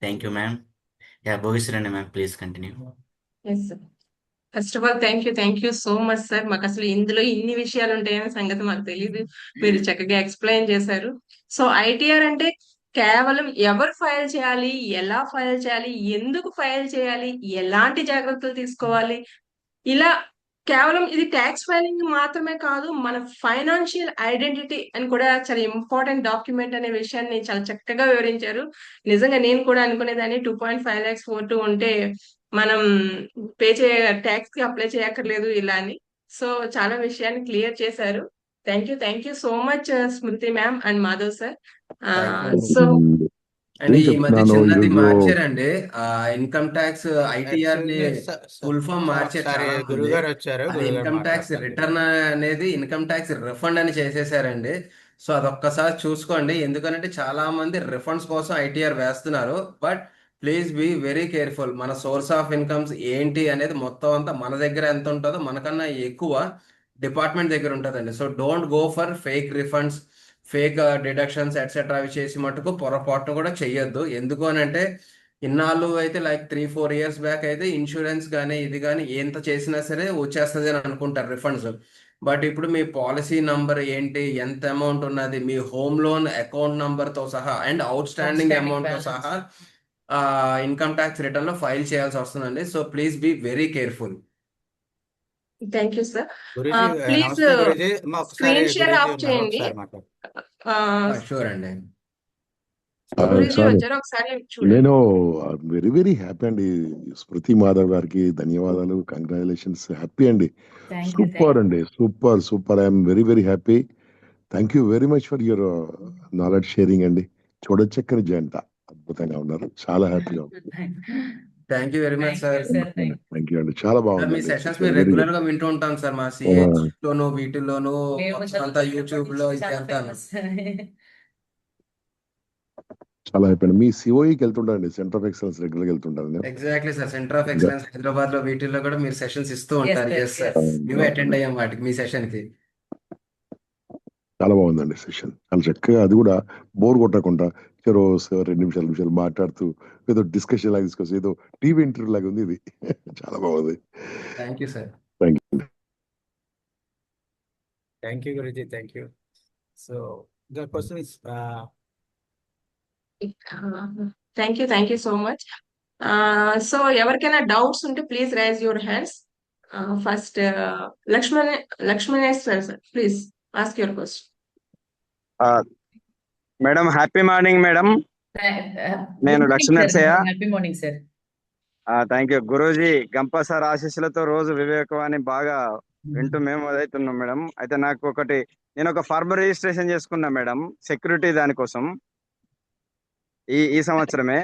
Thank you ma'am. Yeah, భోగిశ్వరండి ma'am, please continue. Yes sir. First of all thank you so much sir. మాకు అసలు ఇందులో ఇన్ని విషయాలు ఉంటాయనే సంగతి మాకు తెలియదు. మీరు చక్కగా ఎక్స్ప్లెయిన్ చేశారు. సో ITR అంటే కేవలం ఎవరు ఫైల్ చేయాలి, ఎలా ఫైల్ చేయాలి, ఎందుకు ఫైల్ చేయాలి, ఎలాంటి జాగ్రత్తలు తీసుకోవాలి, ఇలా కేవలం ఇది ట్యాక్స్ ఫైలింగ్ మాత్రమే కాదు, మన ఫైనాన్షియల్ ఐడెంటిటీ అని కూడా చాలా ఇంపార్టెంట్ డాక్యుమెంట్ అనే విషయాన్ని చాలా చక్కగా వివరించారు. నిజంగా నేను కూడా అనుకునేదాన్ని 2.5 lakhs 4.2 ఉంటే మనం ట్యాక్స్ కి అప్లై చేయక్కర్లేదు ఇలా అని. సో చాలా విషయాన్ని క్లియర్ చేశారు. Thank you so much Smriti ma'am and Madhav sir. Thank you. So అంటే ఏం ఈ మధ్య చెప్తున్నాను చిన్నది ఈరోజు మార్చారండి. ఇన్కమ్ ట్యాక్స్ ఐటీఆర్ ని ఎక్స్క్యూజ్ ఫుల్ ఫామ్ మార్చారు ఒకసారి చాలా మంది. గురుగారు వచ్చారు, అది గురుగారు ఇన్కమ్ ట్యాక్స్ మాట్లాడతారు. రిటర్న్ అనేది ఇన్కమ్ ట్యాక్స్ రిఫండ్ అని చేసేసారండి. సో అదొక్కసారి చూసుకోండి, ఎందుకంటే చాలా మంది రిఫండ్స్ కోసం ఐటీఆర్ వేస్తున్నారు. But please be very careful. మన సోర్స్ ఆఫ్ ఇన్కమ్స్ ఏంటి అనేది మొత్తం అంతా మన దగ్గర ఎంత ఉంటుందో మనకన్నా ఎక్కువ డిపార్ట్మెంట్ దగ్గర ఉంటుందండి. So don't go for fake refunds, fake deductions etcetera అవి చేసి మటుకు పొరపాటును కూడా చెయ్యొద్దు. ఎందుకు అని అంటే ఇన్నాళ్ళు అయితే లైక్ 3-4 years బ్యాక్ అయితే ఇన్సూరెన్స్ కానీ ఇది కానీ ఎంత చేసినా సరే వచ్చేస్తుంది అని అనుకుంటారు రిఫండ్స్. బట్ ఇప్పుడు మీ పాలసీ నంబర్ ఏంటి, ఎంత అమౌంట్ ఉన్నది, మీ హోమ్ లోన్ అకౌంట్ నంబర్తో సహా అండ్ అవుట్ స్టాండింగ్ అవుట్స్టాండింగ్ అమౌంట్తో బ్యాలెన్స్. సహా ఇన్కమ్ ట్యాక్స్ రిటర్న్ లో ఫైల్ చేయాల్సి వస్తుందండి. So please be very careful. Thank you sir. Guruji please namaste Guruji. ఒకసారి స్క్రీన్ షేర్ గురూజీ ఆఫ్ ఉన్నారు, చేయండి. ఒకసారి మాట్లాడు. షూర్ అండి. గురూజీ సార్ వచ్చారు, ఒకసారి చూడండి. నేను వెరీ వెరీ హ్యాపీ అండి. స్మృతి మాధవ్ గారికి ధన్యవాదాలు, కంగ్రాచులేషన్స్, హ్యాపీ అండి. థ్యాంక్ యూ సూపర్ అండి, super super. I'm very very happy. Thank you very much for your knowledge sharing అండి. చూడచక్కని జంట, అద్భుతంగా ఉన్నారు, చాలా హ్యాపీగా ఉంది. Thank you very much thank you sir. Sir. Thank you అండి, చాలా సార్ మీ బాగుందండి. సెషన్స్ మీరు వెరీ రెగ్యులర్ గుడ్. గా వింటూ ఉంటాం సార్, మా సిహెచ్ లోను వీటిల్లోను మేము మొత్తం అంతా యూట్యూబ్ లో చాలా ఇదంతా. ఫేమస్. చాలా హ్యాపీ అండి. మీ సిఓఈకి వెళ్తుంటారండి, సెంటర్ ఆఫ్ ఎక్సలెన్స్ రెగ్యులర్గా వెళ్తుంటారు నేను. Exactly sir, centre of excellence Hyderabad లో వీటిల్లో కూడా మీరు సెషన్స్ ఇస్తూ ఎస్ ఉంటారు. Sir, yes sir, yes. మేము అటెండ్ అయ్యాం వాటికి, మీ సెషన్ కి. చాలా బాగుందండి సెషన్, చాలా చక్కగా. అది కూడా బోర్ కొట్టకుండా 2 నిమిషాలు మాట్లాడుతూ ఏదో డిస్కషన్ లాగా తీసుకొచ్చి ఏదో టీవీ ఇంటర్వ్యూ లాగా ఉంది ఇది. చాలా బాగుంది. Thank you sir. Thank you. Thank you Guruji, thank you. So the question is thank you so much. So ఎవరికైనా డౌట్స్ ఉంటే please raise your hands. First Lakshmaneshwar sir, please ask your question. Madam happy morning madam. నేను Lakshmi Narasayya. Happy morning sir. Thank you Guruji. Gampa sir ఆశీస్సులతో రోజు వివేకవాణి బాగా వింటూ మేము అదైతున్నాం madam. అయితే నాకు నేను ఒక ఫార్మ్ రిజిస్ట్రేషన్ చేసుకున్నా మేడం, సెక్యూరిటీ దానికోసం. ఈ సంవత్సరమే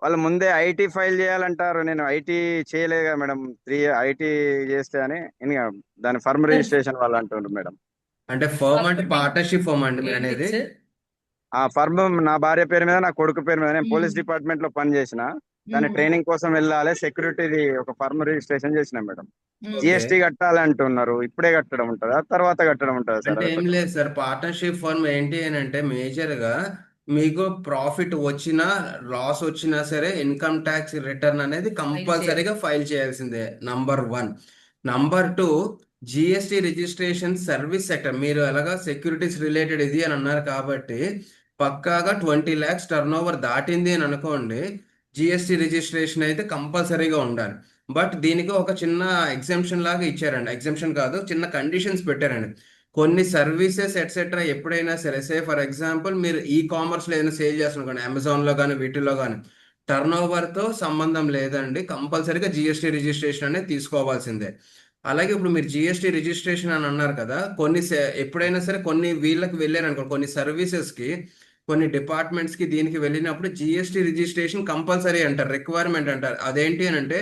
వాళ్ళు ముందే ఐటీ ఫైల్ చేయాలంటారు. నేను ఐటీ చేయలేదు కదా మేడం, 3 ఐటీ చేస్తే అని దాని ఫర్మ్ రిజిస్ట్రేషన్ వాళ్ళు అంటున్నారు మేడం. అంటే ఫర్మ్ అంటే పార్ట్నర్షిప్ ఫర్మ్ అండి మీరు అనేది? ఆ ఫర్మ్ నా భార్య పేరు మీద, నా కొడుకు పేరు మీద. నేను పోలీస్ డిపార్ట్మెంట్ లో పని చేసిన, దాని ట్రైనింగ్ కోసం వెళ్ళాలి, సెక్యూరిటీది ఒక ఫర్మ్ రిజిస్ట్రేషన్ చేసిన మేడం. జిఎస్టీ కట్టాలి అంటున్నారు. ఇప్పుడే కట్టడం ఉంటుందా, తర్వాత కట్టడం ఉంటుందా సార్? అంటే ఏం లేదు సార్, పార్ట్నర్షిప్ ఫర్మ్ ఏంటి అని అంటే మేజర్ గా మీకు ప్రాఫిట్ వచ్చినా లాస్ వచ్చినా సరే ఇన్కమ్ ట్యాక్స్ రిటర్న్ అనేది కంపల్సరీగా ఫైల్ చేయాల్సిందే, number 1. Number 2, GST registration service sector. మీరు ఎలాగా సెక్యూరిటీస్ రిలేటెడ్ ఇది అని అన్నారు కాబట్టి పక్కాగా 20 lakhs టర్న్ ఓవర్ దాటింది అని అనుకోండి, జిఎస్టి రిజిస్ట్రేషన్ అయితే కంపల్సరీగా ఉండాలి. బట్ దీనికి ఒక చిన్న ఎగ్జామ్షన్ లాగా ఇచ్చారండి, ఎగ్జామ్షన్ కాదు, చిన్న కండిషన్స్ పెట్టారండి. కొన్ని సర్వీసెస్ ఎట్సెట్రా ఎప్పుడైనా సరే, సే ఫర్ ఎగ్జాంపుల్ మీరు ఈ కామర్స్లో ఏదైనా సేల్ చేస్తున్నారు, అమెజాన్లో కానీ వీటిల్లో కానీ, టర్న్ ఓవర్తో సంబంధం లేదండి, కంపల్సరీగా జిఎస్టీ రిజిస్ట్రేషన్ అనేది తీసుకోవాల్సిందే. అలాగే ఇప్పుడు మీరు జిఎస్టీ రిజిస్ట్రేషన్ అని అన్నారు కదా, ఎప్పుడైనా సరే కొన్ని వీళ్ళకి వెళ్ళారు అనుకో, కొన్ని సర్వీసెస్కి, కొన్ని డిపార్ట్మెంట్స్కి దీనికి వెళ్ళినప్పుడు జిఎస్టీ రిజిస్ట్రేషన్ కంపల్సరీ అంటారు, రిక్వైర్మెంట్ అంటారు. అదేంటి అని అంటే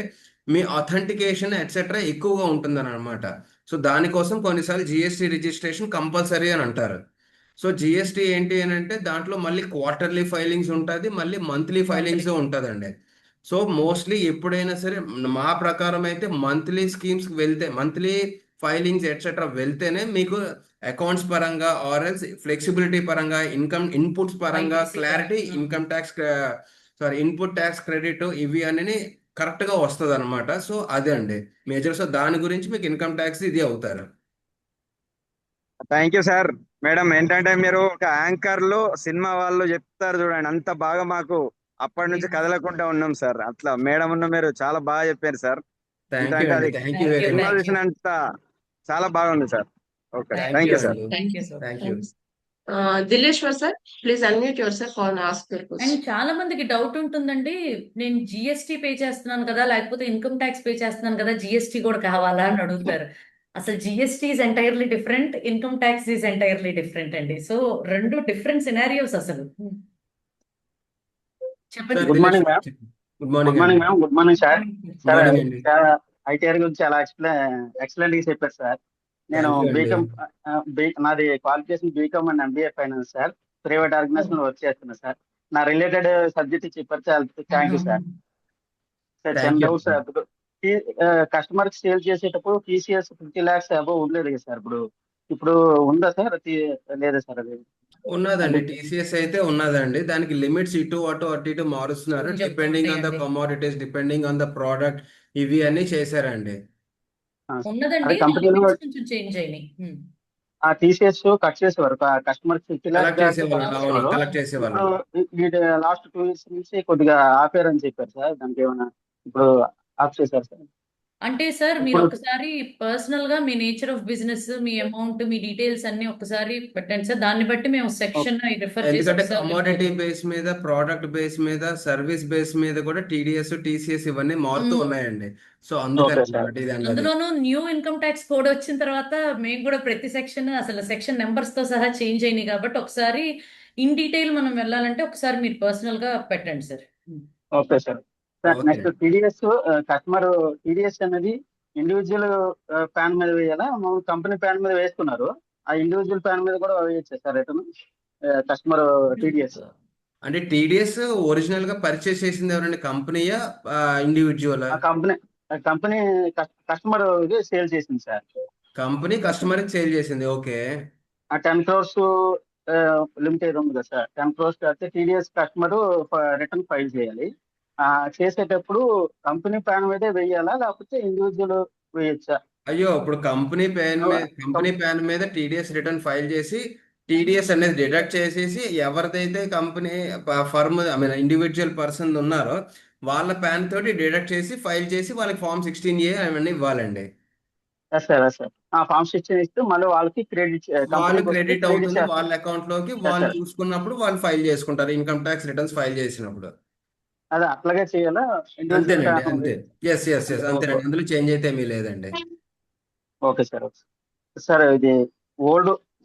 మీ అథెంటికేషన్ ఎట్సెట్రా ఎక్కువగా ఉంటుందని అనమాట. సో దానికోసం కొన్నిసార్లు జిఎస్టీ రిజిస్ట్రేషన్ కంపల్సరీ అని అంటారు. సో జిఎస్టీ ఏంటి అని అంటే దాంట్లో మళ్ళీ క్వార్టర్లీ ఫైలింగ్స్ ఉంటుంది, మళ్ళీ మంత్లీ ఫైలింగ్స్ ఉంటుందండి. సో మోస్ట్లీ ఎప్పుడైనా సరే మా ప్రకారం అయితే మంత్లీ స్కీమ్స్కి వెళ్తే, మంత్లీ ఫైలింగ్స్ ఎట్సెట్రా వెళ్తేనే మీకు అకౌంట్స్ పరంగా ఆర్ఎల్స్ ఫ్లెక్సిబిలిటీ పరంగా, ఇన్పుట్స్ పరంగా clarity, income tax input tax credit ఇవి అనేది కరెక్ట్ గా వస్తుంది అనమాట. సో అదే అండి మేజర్. సో దాని గురించి మీకు ఇన్కమ్ ట్యాక్స్ ఇది అవుతారు. Thank you sir. మేడం ఏంటంటే మీరు ఒక యాంకర్ లో సినిమా వాళ్ళు చెప్తారు చూడండి, అంత బాగా మాకు అప్పటి నుంచి కదలకుండా ఉన్నాం సార్. అట్లా మేడం మీరు చాలా బాగా చెప్పారు సార్. థ్యాంక్ అది యూ వెరీ సినిమా మచ్. చూసినంత చాలా బాగుంది sir. Okay, thank you sir. Thank you. Dileshwar sir, please unmute yourself on ask your and question. చాలా మందికి డౌట్ ఉంటుందండి, నేను జిఎస్టీ పే చేస్తున్నాను కదా, లేకపోతే ఇన్కమ్ ట్యాక్స్ పే చేస్తున్నాను కదా, జిఎస్టీ కూడా కావాలా అని అడుగుతారు. అసలు GST is entirely different, income tax is entirely different అండి. సో 2 డిఫరెంట్ సినారియోస్ అసలు. చెప్పండి. Good morning ma'am. Good good morning morning అండి. Ma'am. Good morning sir. Good sir morning అండి. చాలా ఐటీఆర్ గురించి చాలా ఎక్సలెంట్ గా చెప్పారు సార్. నేను థ్యాంక్ యూ అండి. బీకామ్, నాది qualification BCom and MBA finance sir. Private organisation లో వర్క్ చేస్తున్నా సార్. నా రిలేటెడ్ సబ్జెక్ట్ చెప్పారు చాలా thank you sir. Sir thank చిన్న యూ డౌట్ అండి. సార్. ఇప్పుడు కస్టమర్ కి సేల్ చేసేటప్పుడు టీసీఎస్ 50 lakhs అబౌవ్ ఉండలేదు కదా సార్. ఇప్పుడు ఉందా సార్? లేదా సార్ అది? ఉన్నదండి, అంటే టీసీఎస్ అయితే ఉన్నదండి. దానికి లిమిట్స్ ఇటు ఇటు మారుస్తున్నారు, కొంచెం డిపెండింగ్ ఆన్ ద ఉంటాయండి. Commodities, depending on the product. ఇవి అన్ని చేశారండి. ఉన్నదండి, అదే నా కంపెనీలో లిమిట్స్ కొంచెం చేంజ్ అయినాయి. ఆ టీసీఎస్ కట్ చేసేవారు. కస్టమర్ 50 lakhs కలెక్ట్ దాకా చేసేవాళ్ళు, కట్ అవును, చేసేవారు. కలెక్ట్ చేసేవాళ్ళు. ఇప్పుడు లాస్ట్ 2 years నుంచి కొద్దిగా ఆపారని చెప్పారు సార్. దానికి ఏమైనా ఇప్పుడు ఆఫ్ చేశారు సార్? అంటే సార్ మీరు ఇప్పుడు ఒకసారి పర్సనల్ గా మీ నేచర్ ఆఫ్ బిజినెస్, మీ అమౌంట్, మీ డీటెయిల్స్ అన్ని ఒకసారి పెట్టండి సార్. దాన్ని బట్టి మేము సెక్షన్ రిఫర్ చేసి ఎందుకంటే ఒకసారి కమోడిటీ బేస్ మీద, ప్రోడక్ట్ బేస్ మీద, సర్వీస్ బేస్ మీద కూడా టీడీఎస్, టీసీఎస్ ఇవన్నీ మారుతూ ఉన్నాయండి. సో అందుకని ఓకే సార్. అన్నమాట ఇది అన్నది. అందులోనూ న్యూ ఇన్కమ్ ట్యాక్స్ కోడ్ వచ్చిన తర్వాత మేము కూడా ప్రతి సెక్షన్ అసలు సెక్షన్ నెంబర్స్ తో సహా చేంజ్ అయినాయి కాబట్టి ఒకసారి ఇన్ డీటెయిల్ మనం వెళ్ళాలంటే ఒకసారి మీరు పర్సనల్ గా పెట్టండి sir. Okay sir. Sir okay. Next TDS, customer TDS అనేది ఇండివిజువల్ ప్యాన్ మీద వేయాలా? మామూలు కంపెనీ ప్యాన్ మీద వేస్తున్నారు. ఆ ఇండివిజువల్ ప్యాన్ మీద కూడా వేయచ్చా సార్ రిటర్న్ కస్టమర్ టీడీఎస్? అంటే టీడీఎస్ ఒరిజినల్ గా పర్చేస్ చేసింది ఎవరండి? కంపెనీయా, ఇండివిజువల్? ఆ కంపెనీ కస్టమర్ సేల్ చేసింది సార్. కంపెనీ కస్టమర్ కి సేల్ చేసింది. ఓకే. ఆ 10 crores లిమిటెడ్ ఉంది కదా సార్. 10 crores కడితే టీడీఎస్ కస్టమర్ రిటర్న్ ఫైల్ చేయాలి. చేసేటప్పుడు కంపెనీ ప్యాన్ మీదే వేయాలా లేకపోతే ఇండివిజువల్ వేయచ్చా? అయ్యో, ఇప్పుడు కంపెనీ ప్యాన్ మీద టీడీఎస్ రిటర్న్ ఫైల్ చేసి టీడీఎస్ అనేది డిడక్ట్ చేసేసి ఎవరిదైతే company firm, I mean individual person ఉన్నారో వాళ్ళ ప్యాన్ తోటి డిడక్ట్ చేసి ఫైల్ చేసి వాళ్ళకి ఫామ్ 16A అవన్నీ ఇవ్వాలండి. సార్ ఫామ్ 16 ఇస్తే మళ్ళీ వాళ్ళకి వాళ్ళు కంపెనీకి వస్తే క్రెడిట్ క్రెడిట్ అవుతుంది చేస్తారు. వాళ్ళ అకౌంట్ లోకి. వాళ్ళు సార్ చూసుకున్నప్పుడు వాళ్ళు ఫైల్ చేసుకుంటారు ఇన్కమ్ ట్యాక్స్ రిటర్న్స్ ఫైల్ చేసినప్పుడు. అదే అట్లాగే చేయాలా? ఇండివిజువల్ అంతేనండి, ప్యాన్ అంతే. ఎస్ అంతేనండి, అందులో చేంజ్ అయితే ఏమీ లేదండి. Okay sir. సార్ ఇది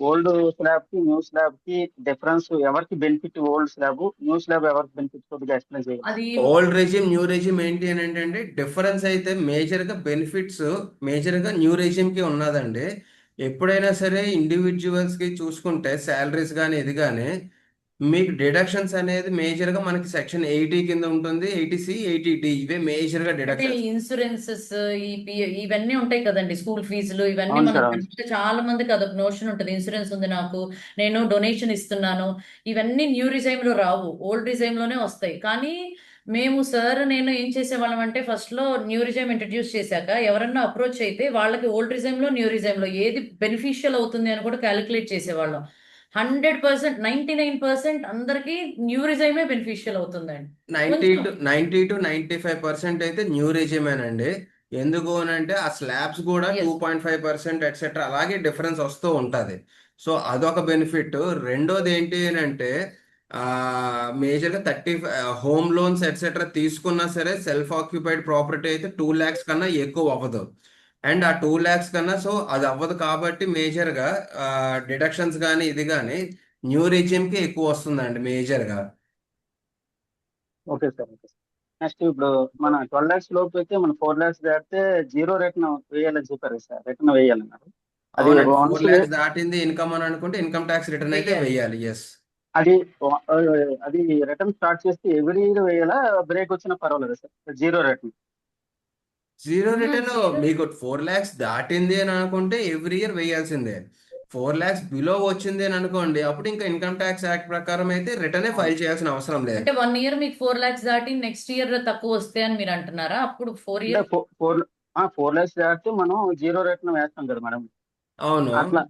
ఓల్డ్ స్లాబ్ కి న్యూ స్లాబ్ కి డిఫరెన్స్ ఎవరికి benefit? Old slab, new slab ఎవరికి బెనిఫిట్? కొద్దిగా ఎక్స్ప్లెయిన్ చేయాలి. అది ఓల్డ్ రెజిమ్, న్యూ రెజిమ్ ఏంటి అని అంటే డిఫరెన్స్ అయితే మేజర్ గా బెనిఫిట్స్ మేజర్ గా న్యూ రెజిమ్ కి ఉన్నదండి. ఎప్పుడైనా సరే ఇండివిజువల్స్ కి చూసుకుంటే శాలరీస్ కానీ ఇది కానీ మీకు డిడక్షన్స్ అనేది మేజర్ గా మనకి సెక్షన్ 80 కింద ఉంటుంది. 80C, 80D ఇవే మేజర్ గా అంటే డిడక్షన్స్. ఇన్సూరెన్సెస్, ఇవన్నీ ఉంటాయి కదండి, స్కూల్ ఫీజులు ఇవన్నీ అవును మనం సార్. అవును అంటే చాలా మందికి అదొక నోషన్ ఉంటుంది. ఇన్సూరెన్స్ ఉంది నాకు, నేను డొనేషన్ ఇస్తున్నాను, ఇవన్నీ న్యూ రిజైమ్ లో రావు, ఓల్డ్ రిజైమ్ లోనే వస్తాయి. కానీ మేము సార్ నేను ఏం చేసేవాళ్ళం అంటే ఫస్ట్ లో న్యూ రిజైమ్ ఇంట్రడ్యూస్ చేశాక ఎవరన్నా అప్రోచ్ అయితే వాళ్ళకి ఓల్డ్ రిజైమ్ లో, న్యూ రిజైమ్ లో ఏది బెనిఫిషియల్ అవుతుంది అని కూడా క్యాలిక్యులేట్ చేసేవాళ్ళం. 100%, 99% అందరికి న్యూ రిజైమే బెనిఫిషియల్ అవుతుందండి. 90 to 95% అయితే న్యూ రెజిమేనండి. ఎందుకు అని అంటే ఆ స్లాబ్స్ కూడా 2.5% ఎట్సెట్రా అలాగే డిఫరెన్స్ వస్తూ ఉంటుంది. సో అదొక బెనిఫిట్. రెండోది ఏంటి అని అంటే మేజర్గా 35 హోమ్ లోన్స్ ఎట్సెట్రా తీసుకున్నా సరే సెల్ఫ్ ఆక్యుపైడ్ ప్రాపర్టీ అయితే 2 lakhs కన్నా ఎక్కువ అవ్వదు. అండ్ ఆ 2 lakhs కన్నా సో అది అవ్వదు కాబట్టి మేజర్గా డిడక్షన్స్ కానీ ఇది కానీ న్యూ రెజిమ్కి ఎక్కువ వస్తుందండి మేజర్గా. Okay sir. నెక్స్ట్ ఇప్పుడు మన 12 lakhs లోపు అయితే మన 4 lakhs దాటితే జీరో రిటర్న్ వేయాలని చెప్పారు సార్. రిటర్న్ వేయాలన్నారు. అది అవునండి, 4 వన్స్ lakhs దాటింది ఇన్కమ్ అని అనుకుంటే ఇన్కమ్ ట్యాక్స్ రిటర్న్ అయితే వేయాలి. ఎస్, అది రిటర్న్ స్టార్ట్ చేస్తే ఎవ్రీ ఇయర్ వేయాలా? బ్రేక్ వచ్చినా పర్వాలేదు సార్? జీరో రిటర్న్ మీకు 4 lakhs దాటింది అని అనుకుంటే ఎవ్రీ ఇయర్ వేయాల్సిందే. 4 lakhs బిలో వచ్చింది అని అనుకోండి, అప్పుడు ఇంకా ఇన్కమ్ ట్యాక్స్ యాక్ట్ ప్రకారం అయితే రిటర్నే ఫైల్ చేయాల్సిన అవసరం లేదు. అంటే 1 year మీకు 4 lakhs దాటి నెక్స్ట్ ఇయర్ తక్కువ వస్తే అని మీరు అంటున్నారా? అప్పుడు 4 year 4 lakhs దాటితే మనం జీరో రిటర్న్ వేస్తాం కదా మేడం. అవును, అట్లా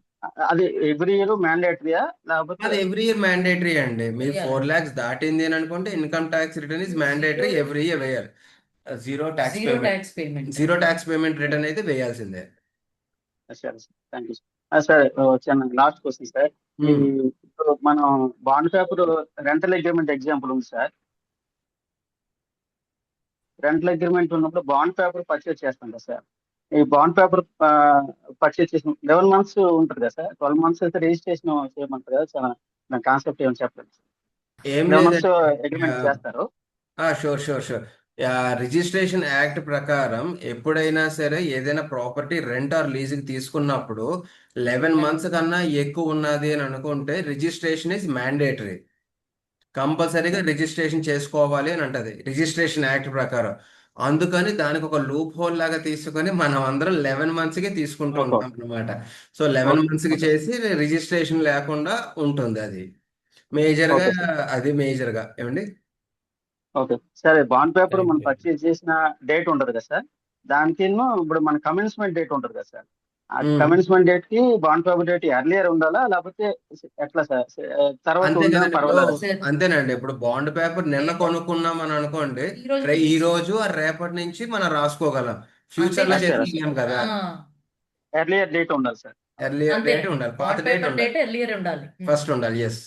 అది ఎవ్రీ ఇయర్ మ్యాండేటరీయా లేకపోతే? అది ఎవ్రీ ఇయర్ మ్యాండేటరీ అండి. మీరు 4 lakhs దాటింది అని అనుకుంటే income tax return is mandatory, every year వేయాలి. జీరో ట్యాక్స్ పేమెంట్ రిటర్న్ అయితే వేయాల్సిందే. సరే సార్, థ్యాంక్ యూ సార్. చిన్న లాస్ట్ క్వశ్చన్ సార్. ఇప్పుడు మనం bond paper rental agreement example ఉంది సార్. రెంటల్ అగ్రిమెంట్ ఉన్నప్పుడు బాండ్ పేపర్ పర్చేస్ చేస్తాం కదా సార్. ఈ బాండ్ పేపర్ పర్చేస్ చేసిన 11 months ఉంటుంది కదా సార్. 12 months అయితే రిజిస్ట్రేషన్ చేయమంటారు కదా. చాలా దాని కాన్సెప్ట్ ఏమైనా చెప్పండి. ఏం 11 months లేదండి, అగ్రిమెంట్ చేస్తారు. Sure sure sure. Registration act ప్రకారం ఎప్పుడైనా సరే ఏదైనా ప్రాపర్టీ రెంట్ ఆర్ లీజుకి తీసుకున్నప్పుడు 11 months కన్నా ఎక్కువ ఉన్నది అని అనుకుంటే రిజిస్ట్రేషన్ ఇస్ మ్యాండేటరీ. కంపల్సరీగా రిజిస్ట్రేషన్ చేసుకోవాలి అని అంటది రిజిస్ట్రేషన్ యాక్ట్ ప్రకారం. అందుకని దానికి ఒక లూప్ హోల్ లాగా తీసుకొని మనం అందరం 11 months కి తీసుకుంటూ ఓకే ఉంటాం అనమాట. సో 11 months కి ఓకే చేసి రిజిస్ట్రేషన్ లేకుండా ఉంటుంది అది మేజర్గా. ఓకే సార్ అది మేజర్గా ఏమండి. ఓకే సరే బాండ్ పేపర్ థ్యాంక్ మనం యూ. పర్చేజ్ చేసిన డేట్ ఉంటుంది కదా సార్, దానికి ఇప్పుడు మన కమెన్స్మెంట్ డేట్ ఉంటుంది కదా సార్, ఆ ఉమ్. కమెన్స్మెంట్ డేట్ కి బాండ్ పేపర్ డేట్ ఎర్లియర్ ఉండాలా లేకపోతే ఎట్లా సార్? తర్వాత అంతే ఉన్నా కదండి. ఇప్పుడు పర్వాలేదా సార్? సార్ అంతేనండి. ఇప్పుడు బాండ్ పేపర్ నిన్న కొనుక్కున్నాం అని అనుకోండి, ఈ రోజు ఈ రోజు ఆ రేపటి నుంచి మనం రాసుకోగలం. అంతే ఫ్యూచర్ లో కదా సార్ చేసుకోలేం కదా. ఎర్లియర్ డేట్ ఉండాలి సార్. ఎర్లియర్ అంతే. డేట్ ఉండాలి, పాత బాండ్ డేట్ పేపర్ ఉండాలి, డేట్ ఎర్లియర్ ఉండాలి. ఫస్ట్ ఉండాలి. Yes.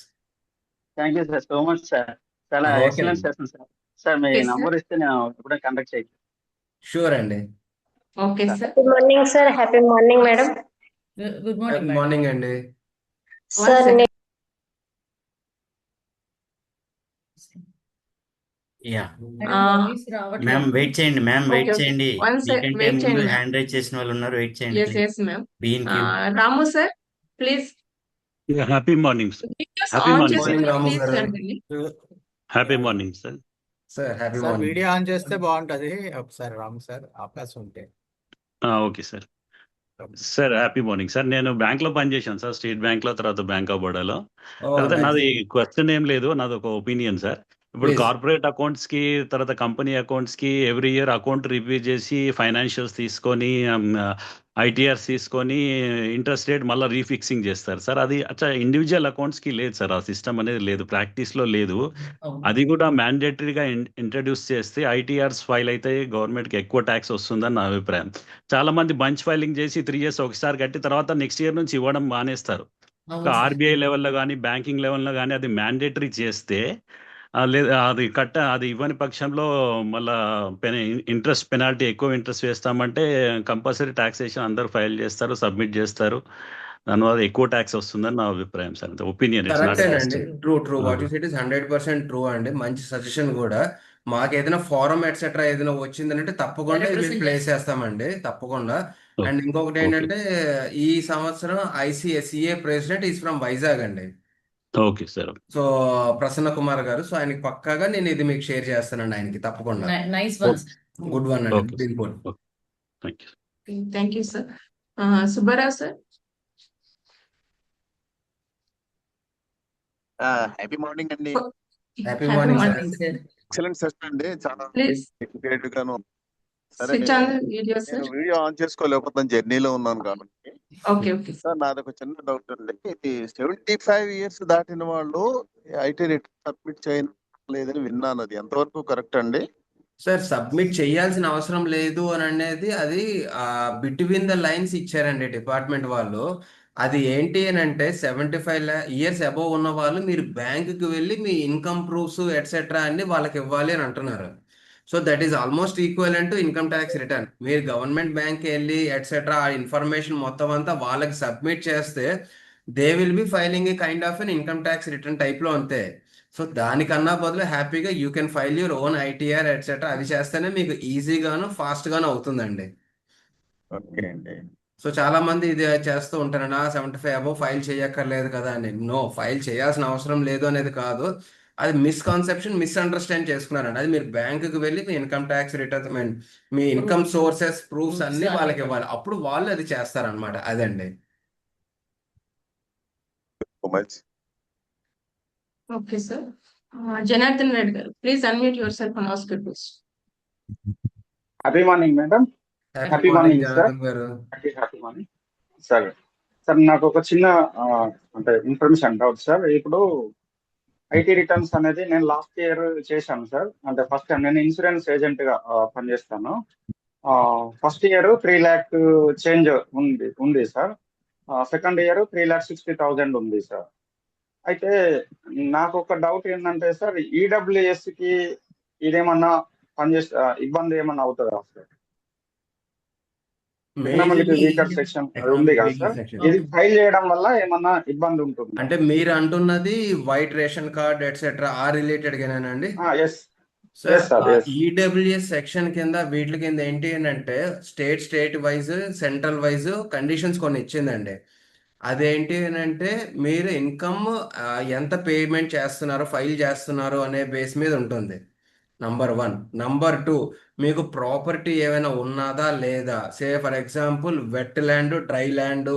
Thank you sir so much sir, చాలా ఎక్సలెంట్ ఓకేనండి. Session sir. సార్ మీ Okay, sir. నంబర్ ఇస్తే నేను ఎప్పుడైనా కండక్ట్ చేయగలను షూర్ అండి. Okay, sir. sir. Good morning, sir. Happy morning, madam. Good morning good madam. Morning అండి. One Sir, second. Yeah madam voice ma'am రావట్లేదు. వెయిట్ చేయండి, మ్యామ్ Okay, వెయిట్ okay. చేయండి. One sec. మీకంటే Wait, ముందు change, ma'am. Hand raise చేసిన వాళ్ళు ఉన్నారు, wait చేయండి Yes, ప్లీజ్. yes, ma'am. బీన్ queue. Ramu, sir, please. Yeah, happy morning, sir. Videos Happy on morning, చేసి sir. మార్నింగ్ రాము please గారు. చేయండి. Happy morning, sir. Sir happy sir morning. Video on చేస్తే బాగుంటది ఒకసారి రాము సార్ అవకాశం ఉంటే. Okay sir. Sir happy morning sir. నేను bank లో పనిచేశాను సార్, స్టేట్ బ్యాంక్ లో, తర్వాత బ్యాంక్ ఆఫ్ బరోడాలో. ఓ తర్వాత నైస్. నాది క్వశ్చన్ ఏం లేదు, నాది ఒక ఒపీనియన్ సార్. ఇప్పుడు ప్లీజ్. కార్పొరేట్ అకౌంట్స్ కి, తర్వాత కంపెనీ అకౌంట్స్ కి ఎవ్రీ ఇయర్ అకౌంట్ రివ్యూ చేసి ఫైనాన్షియల్స్ తీసుకొని ఐటీఆర్స్ తీసుకొని ఇంట్రెస్ట్ రేట్ మళ్ళీ రీఫిక్సింగ్ చేస్తారు సార్. అది అచ్చా ఇండివిజువల్ అకౌంట్స్ కి లేదు సార్, ఆ సిస్టమ్ అనేది లేదు, ప్రాక్టీస్ లో లేదు. అవును. అది కూడా మ్యాండేటరీగా ఇంట్రడ్యూస్ చేస్తే ఐటీఆర్స్ ఫైల్ అయితే గవర్నమెంట్కి ఎక్కువ ట్యాక్స్ వస్తుందని నా అభిప్రాయం. చాలా మంది బంచ్ ఫైలింగ్ చేసి 3 years ఒకసారి కట్టి తర్వాత నెక్స్ట్ ఇయర్ నుంచి ఇవ్వడం మానేస్తారు. అవును సార్. ఆర్బీఐ లెవెల్లో కానీ బ్యాంకింగ్ లెవెల్లో కానీ అది మ్యాండేటరీ చేస్తే లేదా అది ఇవ్వని పక్షంలో మళ్ళా ఇంట్రెస్ట్ పెనాల్టీ ఎక్కువ ఇంట్రెస్ట్ వేస్తామంటే కంపల్సరీ టాక్సేషన్ అందరూ ఫైల్ చేస్తారు, సబ్మిట్ చేస్తారు. దానివల్ల ఎక్కువ ట్యాక్స్ వస్తుందని నా అభిప్రాయం సార్. ఒపీనియన్, ఇట్స్ నాట్ కరెక్టేనండి. First. True true what you said is 100% true అండి. మంచి సజెషన్ కూడా. మాకు ఏదైనా ఫారం ఎట్సెట్రా ఏదైనా వచ్చిందంటే తప్పకుండా ఇది మేము రిప్రజెంట్ ప్లేస్ చేస్తాం. చేస్తామండి, తప్పకుండా. ఓకే అండ్ ఇంకొకటి ఓకే ఏంటంటే ఈ సంవత్సరం ఐసిఎస్ఈఏ ప్రెసిడెంట్ ఈజ్ ఫ్రమ్ వైజాగ్ అండి. Okay sir. So Prasanna Kumar గారు. సో ఆయనకి పక్కాగా నేను ఇది మీకు షేర్ చేస్తానండి, ఆయనకి తప్పకుండా. Nice one okay sir. Good one అండి, okay good input. Okay thank you. Okay, thank you, sir. Subbarao, sir. Happy morning అండి. Happy Happy morning sir. morning. Sir. Excellent session అండి, చాలా Please ఎడ్యుకేటెడ్ గాను. సరే, switch on the video, sir. నేను video on చేసుకోలేకపోతాను, జర్నీలో ఉన్నాను కాబట్టి. Okay, okay. Sir నాది ఒక చిన్న డౌట్ అండి. ఇది 75 years దాటిన వాళ్ళు ఐటీ రిటర్న్ సబ్మిట్ చేయలేదని విన్నాను, అది ఎంతవరకు కరెక్ట్ అండి? సార్ సబ్మిట్ చేయాల్సిన అవసరం లేదు అని అనేది అది బిట్వీన్ ద లైన్స్ ఇచ్చారండి డిపార్ట్మెంట్ వాళ్ళు. అది ఏంటి అని అంటే 75 years అబోవ్ ఉన్న వాళ్ళు మీరు బ్యాంకుకి వెళ్ళి మీ ఇన్కమ్ ప్రూఫ్స్ ఎట్సెట్రా అన్ని వాళ్ళకి ఇవ్వాలి అని అంటున్నారు. So that is almost equivalent to income tax return. మీరు గవర్నమెంట్ బ్యాంక్కి వెళ్ళి ఎట్సెట్రా ఆ ఇన్ఫర్మేషన్ మొత్తం అంతా వాళ్ళకి సబ్మిట్ చేస్తే they will be filing A kind of an income tax return టైప్లో అంతే. సో దానికన్నా బదులు హ్యాపీగా you can file your own ITR etcetera. అది చేస్తేనే మీకు ఈజీగాను ఫాస్ట్గాను అవుతుందండి. ఓకే అండి. సో చాలా మంది ఇది చేస్తూ ఉంటారు, 75 అబోవ్ ఫైల్ చేయక్కర్లేదు కదా అని. నో, ఫైల్ చేయాల్సిన అవసరం లేదు అనేది కాదు, అది మిస్కాన్సెప్షన్, మిస్అండర్స్టాండ్ చేసుకున్నారండి. అది మీరు బ్యాంకుకి వెళ్ళి మీ ఇన్కమ్ ట్యాక్స్ రిటర్న్, మీ ఇన్కమ్ సోర్సెస్ ప్రూఫ్స్ అన్ని వాళ్ళకి ఇవ్వాలి, అప్పుడు వాళ్ళు అది చేస్తారనమాట. అదండి. So much. Okay, sir. Janardhan Reddy garu, please unmute yourself and ask your question. Happy morning madam. Happy happy morning morning sir. Janardhan garu. Happy morning sir. Sir నాకు ఒక చిన్న అంటే ఇన్ఫర్మేషన్ డౌట్ సార్. ఇప్పుడు ఐటీ రిటర్న్స్ అనేది నేను last year చేశాను sir. అంటే first నేను ఇన్సూరెన్స్ ఏజెంట్ గా పనిచేస్తాను. ఫస్ట్ ఇయర్ 3 lakh చేంజ్ ఉంది సార్. సెకండ్ ఇయర్ 3,60,000 ఉంది సార్. అయితే నాకు ఒక డౌట్ ఏంటంటే సార్, ఈడబ్ల్యూఎస్ కి ఇదేమన్నా పనిచేస్తే ఇబ్బంది ఏమన్నా అవుతుందా సార్? ఎకనామిక్ వీకర్ సెక్షన్ ఉంది కదా సార్, ఇది ఫైల్ చేయడం వల్ల ఏమన్నా ఇబ్బంది ఉంటుంది? అంటే మీరు అంటున్నది వైట్ రేషన్ కార్డ్ ఎట్సెట్రా ఆ రిలేటెడ్ గానేనండి? Yes sir yes sir yes EWS section కింద వీటి కింద ఏంటి అని అంటే state wise central wise conditions కొన్ని ఇచ్చిందండి. అదేంటి అని అంటే మీరు ఇన్కమ్ ఎంత పేమెంట్ చేస్తున్నారో ఫైల్ చేస్తున్నారో అనే బేస్ మీద ఉంటుంది. నంబర్ 1. నంబర్ 2, మీకు ప్రాపర్టీ ఏమైనా ఉన్నదా లేదా. Say for example wet land, dry land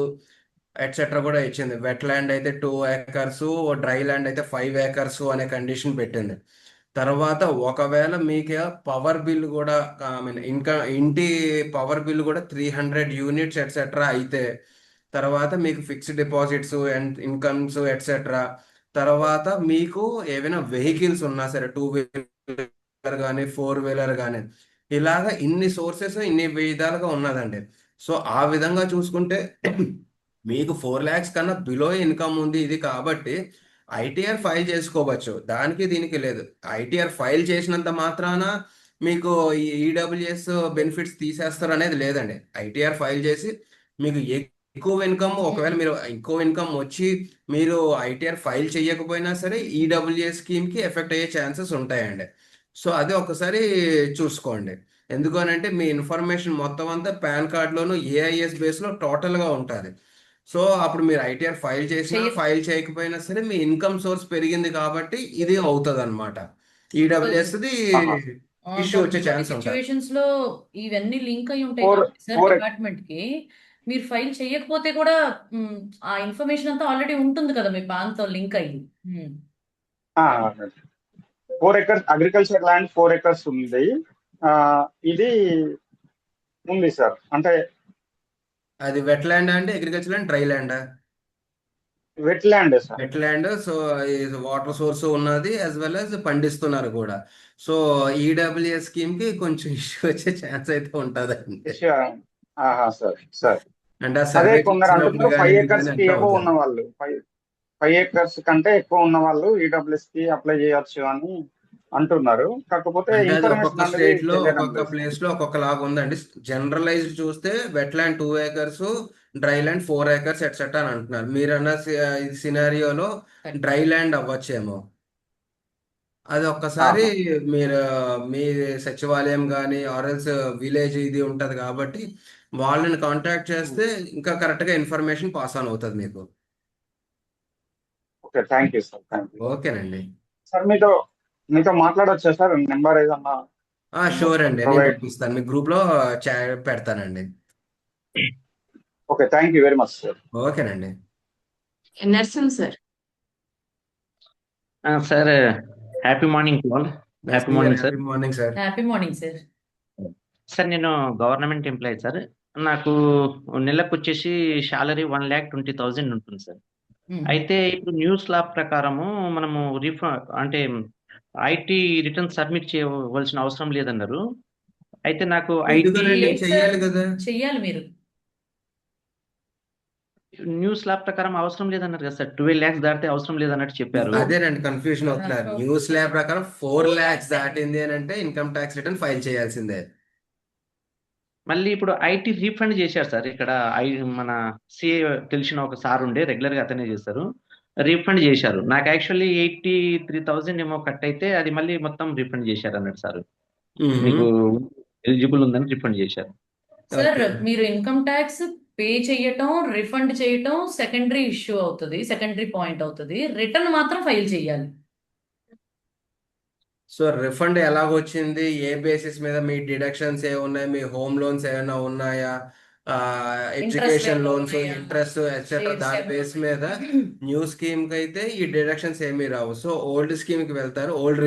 etcetera కూడా ఇచ్చింది. వెట్ ల్యాండ్ అయితే 2 acres, డ్రై ల్యాండ్ అయితే 5 acres అనే కండిషన్ పెట్టింది. తర్వాత ఒకవేళ మీకు పవర్ బిల్ కూడా ఐ మీన్ ఇంకా ఇంటి పవర్ బిల్ కూడా 300 యూనిట్స్ ఎట్సెట్రా అయితే తర్వాత మీకు fixed deposits and incomes etcetera. తర్వాత మీకు ఏవైనా వెహికల్స్ ఉన్నా సరే 2 వీలర్ కానీ 4 వీలర్ కానీ ఇలాగా ఇన్ని సోర్సెస్ ఇన్ని విధాలుగా ఉన్నదండి. సో ఆ విధంగా చూసుకుంటే మీకు 4 lakhs కన్నా బిలో ఇన్కమ్ ఉంది ఇది కాబట్టి ఐటీఆర్ ఫైల్ చేసుకోవచ్చు. దానికి దీనికి లేదు. ఐటీఆర్ ఫైల్ చేసినంత మాత్రాన మీకు ఈ ఈడబ్ల్యూఎస్ బెనిఫిట్స్ తీసేస్తారు అనేది లేదండి. ఐటీఆర్ ఫైల్ చేసి మీకు ఎక్కువ ఇన్కమ్ ఒకవేళ మీరు ఎక్కువ ఇన్కమ్ వచ్చి మీరు ఐటీఆర్ ఫైల్ చేయకపోయినా సరే ఈడబ్ల్యూఎస్ స్కీమ్కి ఎఫెక్ట్ అయ్యే ఛాన్సెస్ ఉంటాయండి. సో అది ఒకసారి చూసుకోండి. ఎందుకనంటే మీ ఇన్ఫర్మేషన్ మొత్తం అంతా పాన్ కార్డ్లోను ఏఐఎస్ బేస్లో టోటల్గా ఉంటుంది. సో అప్పుడు మీరు ఐటీఆర్ ఫైల్ చేసినా ఫైల్ చేయకపోయినా సరే మీ ఇన్కమ్ సోర్స్ పెరిగింది కాబట్టి ఇది అవుతుంది అనమాట. ఈడబ్ల్యూఎస్ ఇష్యూ వచ్చే ఛాన్స్ ఉంటుంది. సిచ్యువేషన్స్ లో ఇవన్నీ లింక్ అయి ఉంటాయి ఫోర్ కాబట్టి సార్ ఫోర్ డిపార్ట్మెంట్ కి మీరు ఫైల్ చేయకపోతే కూడా ఆ ఇన్ఫర్మేషన్ అంతా ఆల్రెడీ ఉంటుంది కదా మీ పాన్ తో లింక్ అయ్యి. 4 acres అగ్రికల్చర్ ల్యాండ్ 4 acres ఉంది. ఇది ఉంది సార్. అంటే అది వెట్ ల్యాండ్ అంటే agriculture land, dry land. Wet land sir. Wet land. So water source ఉన్నది యాజ్ వెల్ యాజ్ పండిస్తున్నారు కూడా. సో ఈడబ్ల్యూఎస్ స్కీమ్ కి కొంచెం ఇష్యూ వచ్చే ఛాన్స్ అయితే ఉంటుందండి. సార్ సార్ అంటే ఆ అదే సర్వే కొందరు చేసినప్పుడు అంటున్నారు కానీ 5 ఇది acres కానీ కి అంటే ఎక్కువ అవుతుంది. ఉన్న వాళ్ళు 5 acres కంటే ఎక్కువ ఉన్న వాళ్ళు ఈడబ్ల్యూఎస్ కి అప్లై చేయొచ్చు అని అంటున్నారు. కాకపోతే అంటే అది ఇన్ఫర్మేషన్ ఒక్కొక్క అనేది స్టేట్ లో తెలియడం ఒక్కొక్క లేదు సార్. ప్లేస్ లో ఒక్కొక్క లాగా ఉందండి. జనరలైజ్డ్ చూస్తే wet land 2 acres, dry land 4 acres etcetera అని అంటున్నారు. మీరన్న సినారియోలో డ్రై ల్యాండ్ అవ్వచ్చేమో. అది ఒక్కసారి మీరు మీ సచివాలయం కానీ ఆర్ఎల్స్ విలేజ్ ఇది ఉంటుంది కాబట్టి వాళ్ళని కాంటాక్ట్ చేస్తే ఇంకా కరెక్ట్గా ఇన్ఫర్మేషన్ పాస్ ఆన్ అవుతుంది మీకు. Okay thank you sir. Thank you ఓకేనండి. సార్. మీతో మాట్లాడొచ్చా సార్? నెంబర్ ఏదన్నా షూర్ అండి, నేను ప్రొవైడ్. పంపిస్తాను. మీ గ్రూప్లో పెడతానండి. Okay thank you very much sir. ఓకేనండి. Narsing sir. Sir happy morning to all. Happy morning sir. Happy morning sir. Happy morning sir. Sir నేను గవర్నమెంట్ ఎంప్లాయీ సార్. నాకు నెలకు వచ్చేసి శాలరీ 1,20,000 ఉంటుంది సార్. అయితే ఇప్పుడు న్యూస్ లా ప్రకారము మనము అంటే ఐటీ రిటర్న్ సబ్మిట్ చేయవలసిన అవసరం లేదన్నారు. అయితే నాకు ఐటీ ఎందుకనండి చెయ్యాలి కదా. చెయ్యాలి మీరు. న్యూస్ లా ప్రకారం అవసరం లేదన్నారు కదా సార్. 12 lakhs దాటితే అవసరం లేదన్నట్టు చెప్పారు. అదేనండి కన్ఫ్యూజన్ అవుతున్నారు. న్యూస్ ల్యాబ్ ప్రకారం 4 lakhs దాటింది అని అంటే ఇన్కమ్ ట్యాక్స్ రిటర్న్ ఫైల్ చేయాల్సిందే. మళ్ళీ ఇప్పుడు ఐటీ రీఫండ్ చేశారు సార్. ఇక్కడ మన సిఏ తెలిసిన ఒక సార్ ఉండే రెగ్యులర్ గా అతనే చేస్తారు. రీఫండ్ చేశారు. నాకు యాక్చువల్లీ 83,000 ఏమో కట్ అయితే అది మళ్ళీ మొత్తం రీఫండ్ చేశారు అన్నట్టు సార్. మీకు ఎలిజిబుల్ ఉందని రీఫండ్ చేశారు. సార్ మీరు ఇన్కమ్ ట్యాక్స్ పే చేయటం రిఫండ్ చేయటం సెకండరీ ఇష్యూ అవుతుంది, సెకండరీ పాయింట్ అవుతుంది. రిటర్న్ మాత్రం ఫైల్ చేయాలి. సో రిఫండ్ ఎలాగొచ్చింది, ఏ బేసిస్ మీద మీ డిడక్షన్స్ ఏ ఉన్నాయి, మీ హోమ్ లోన్స్ ఏమైనా ఉన్నాయా, ఎడ్యుకేషన్ లోన్స్, ఇంట్రెస్ట్ ఎట్సెట్రా, దాని బేస్ మీద న్యూ స్కీమ్ కి అయితే ఈ డిడక్షన్స్ ఏమీ రావు. సో ఓల్డ్ స్కీమ్ కి వెళ్తారు, ఓల్డ్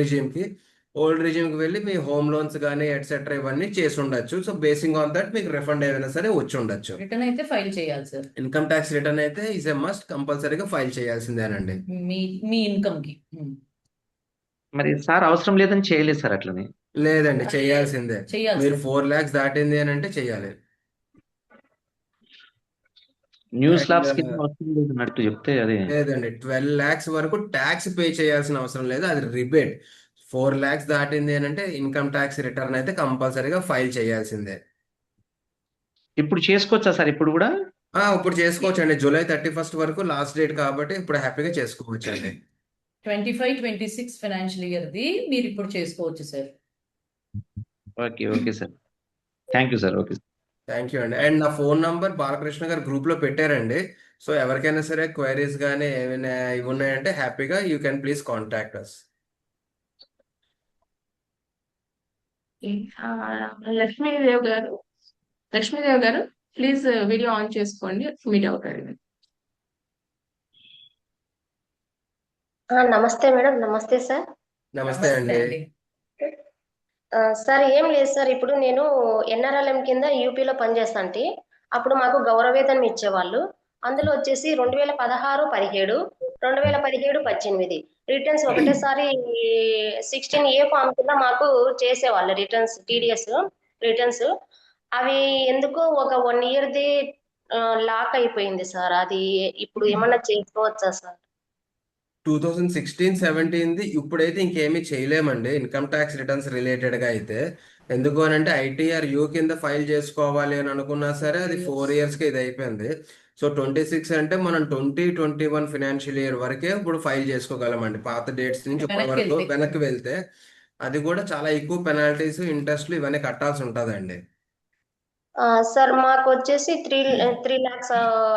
రిజిమ్ కి వెళ్ళి మీ హోమ్ లోన్స్ కానీ ఎట్సెట్రా ఇవన్నీ చేసి ఉండొచ్చు. సో బేసింగ్ ఆన్ దట్ మీకు రిఫండ్ ఏమైనా సరే వచ్చి ఉండొచ్చు. రిటర్న్ అయితే ఫైల్ చేయాలి సార్. ఇన్కమ్ ట్యాక్స్ రిటర్న్ అయితే ఈజ్ ఎ మస్ట్, కంపల్సరీగా ఫైల్ చేయాల్సిందేనండి మీ ఇన్కమ్ కి. మరి సార్ అవసరం లేదని చేయలేదు సార్ అట్లని. లేదండి చేయాల్సిందే. చేయాలి మీరు సార్. 4 lakhs దాటింది అని అంటే చేయాలి. న్యూస్ అండ్ ల్యాబ్స్ కింద అవసరం లేదు అన్నట్టు చెప్తే అదే. లేదండి 12 lakhs వరకు ట్యాక్స్ పే చేయాల్సిన అవసరం లేదు, అది రిబేట్. 4 lakhs దాటింది అని అంటే ఇన్కమ్ ట్యాక్స్ రిటర్న్ అయితే కంపల్సరీగా ఫైల్ చేయాల్సిందే. ఇప్పుడు చేసుకోవచ్చా సార్? ఇప్పుడు కూడా ఇప్పుడు చేసుకోవచ్చు అండి. July 31st వరకు లాస్ట్ డేట్ కాబట్టి ఇప్పుడు హ్యాపీగా చేసుకోవచ్చు అండి. 25-26 ఫైనాన్షియల్ ఇయర్ది మీరు ఇప్పుడు చేసుకోవచ్చు sir. Okay okay sir, thank you sir. Okay thank you అండి. అండ్ నా ఫోన్ నంబర్ బాలకృష్ణ గారు గ్రూప్లో పెట్టారండి. సో ఎవరికైనా సరే క్వైరీస్ కానీ ఏమైనా ఇవి ఉన్నాయంటే హ్యాపీగా you can please contact us. Lakshmidevi గారు ప్లీజ్ వీడియో ఆన్ చేసుకోండి, మీ డౌట్ అడిగింది. నమస్తే మేడం. నమస్తే సార్. నమస్తే అండి. సార్ ఏం లేదు సార్, ఇప్పుడు నేను ఎన్ఆర్ఎల్ఎం కింద యూపీలో పనిచేస్తాంటి. అప్పుడు మాకు గౌరవేతనం ఇచ్చేవాళ్ళు. అందులో వచ్చేసి 2016-17, 2017-18 రిటర్న్స్ ఒకటేసారి 16A ఫామ్ కింద మాకు చేసేవాళ్ళు రిటర్న్స్, టీడీఎస్ రిటర్న్స్. అవి ఎందుకో ఒక 1 ఇయర్ది లాక్ అయిపోయింది సార్. అది ఇప్పుడు ఏమన్నా చేసుకోవచ్చా సార్? 2016-17ది ఇప్పుడైతే ఇంకేమీ చేయలేమండి ఇన్కమ్ ట్యాక్స్ రిటర్న్స్ రిలేటెడ్గా అయితే. ఎందుకు అని అంటే ఐటీఆర్ యూ కింద ఫైల్ చేసుకోవాలి అని అనుకున్నా సరే అది 4 ఇయర్స్కి ఇది అయిపోయింది. సో 26 అంటే మనం 2021 ఫైనాన్షియల్ ఇయర్ వరకే ఇప్పుడు ఫైల్ చేసుకోగలమండి. పాత డేట్స్ నుంచి ఇప్పటి వరకు వెనక్కి వెళ్తే అది కూడా చాలా ఎక్కువ పెనాల్టీస్, ఇంట్రెస్ట్లు ఇవన్నీ కట్టాల్సి ఉంటుందండి. సార్ మాకు వచ్చేసి 3 lakhs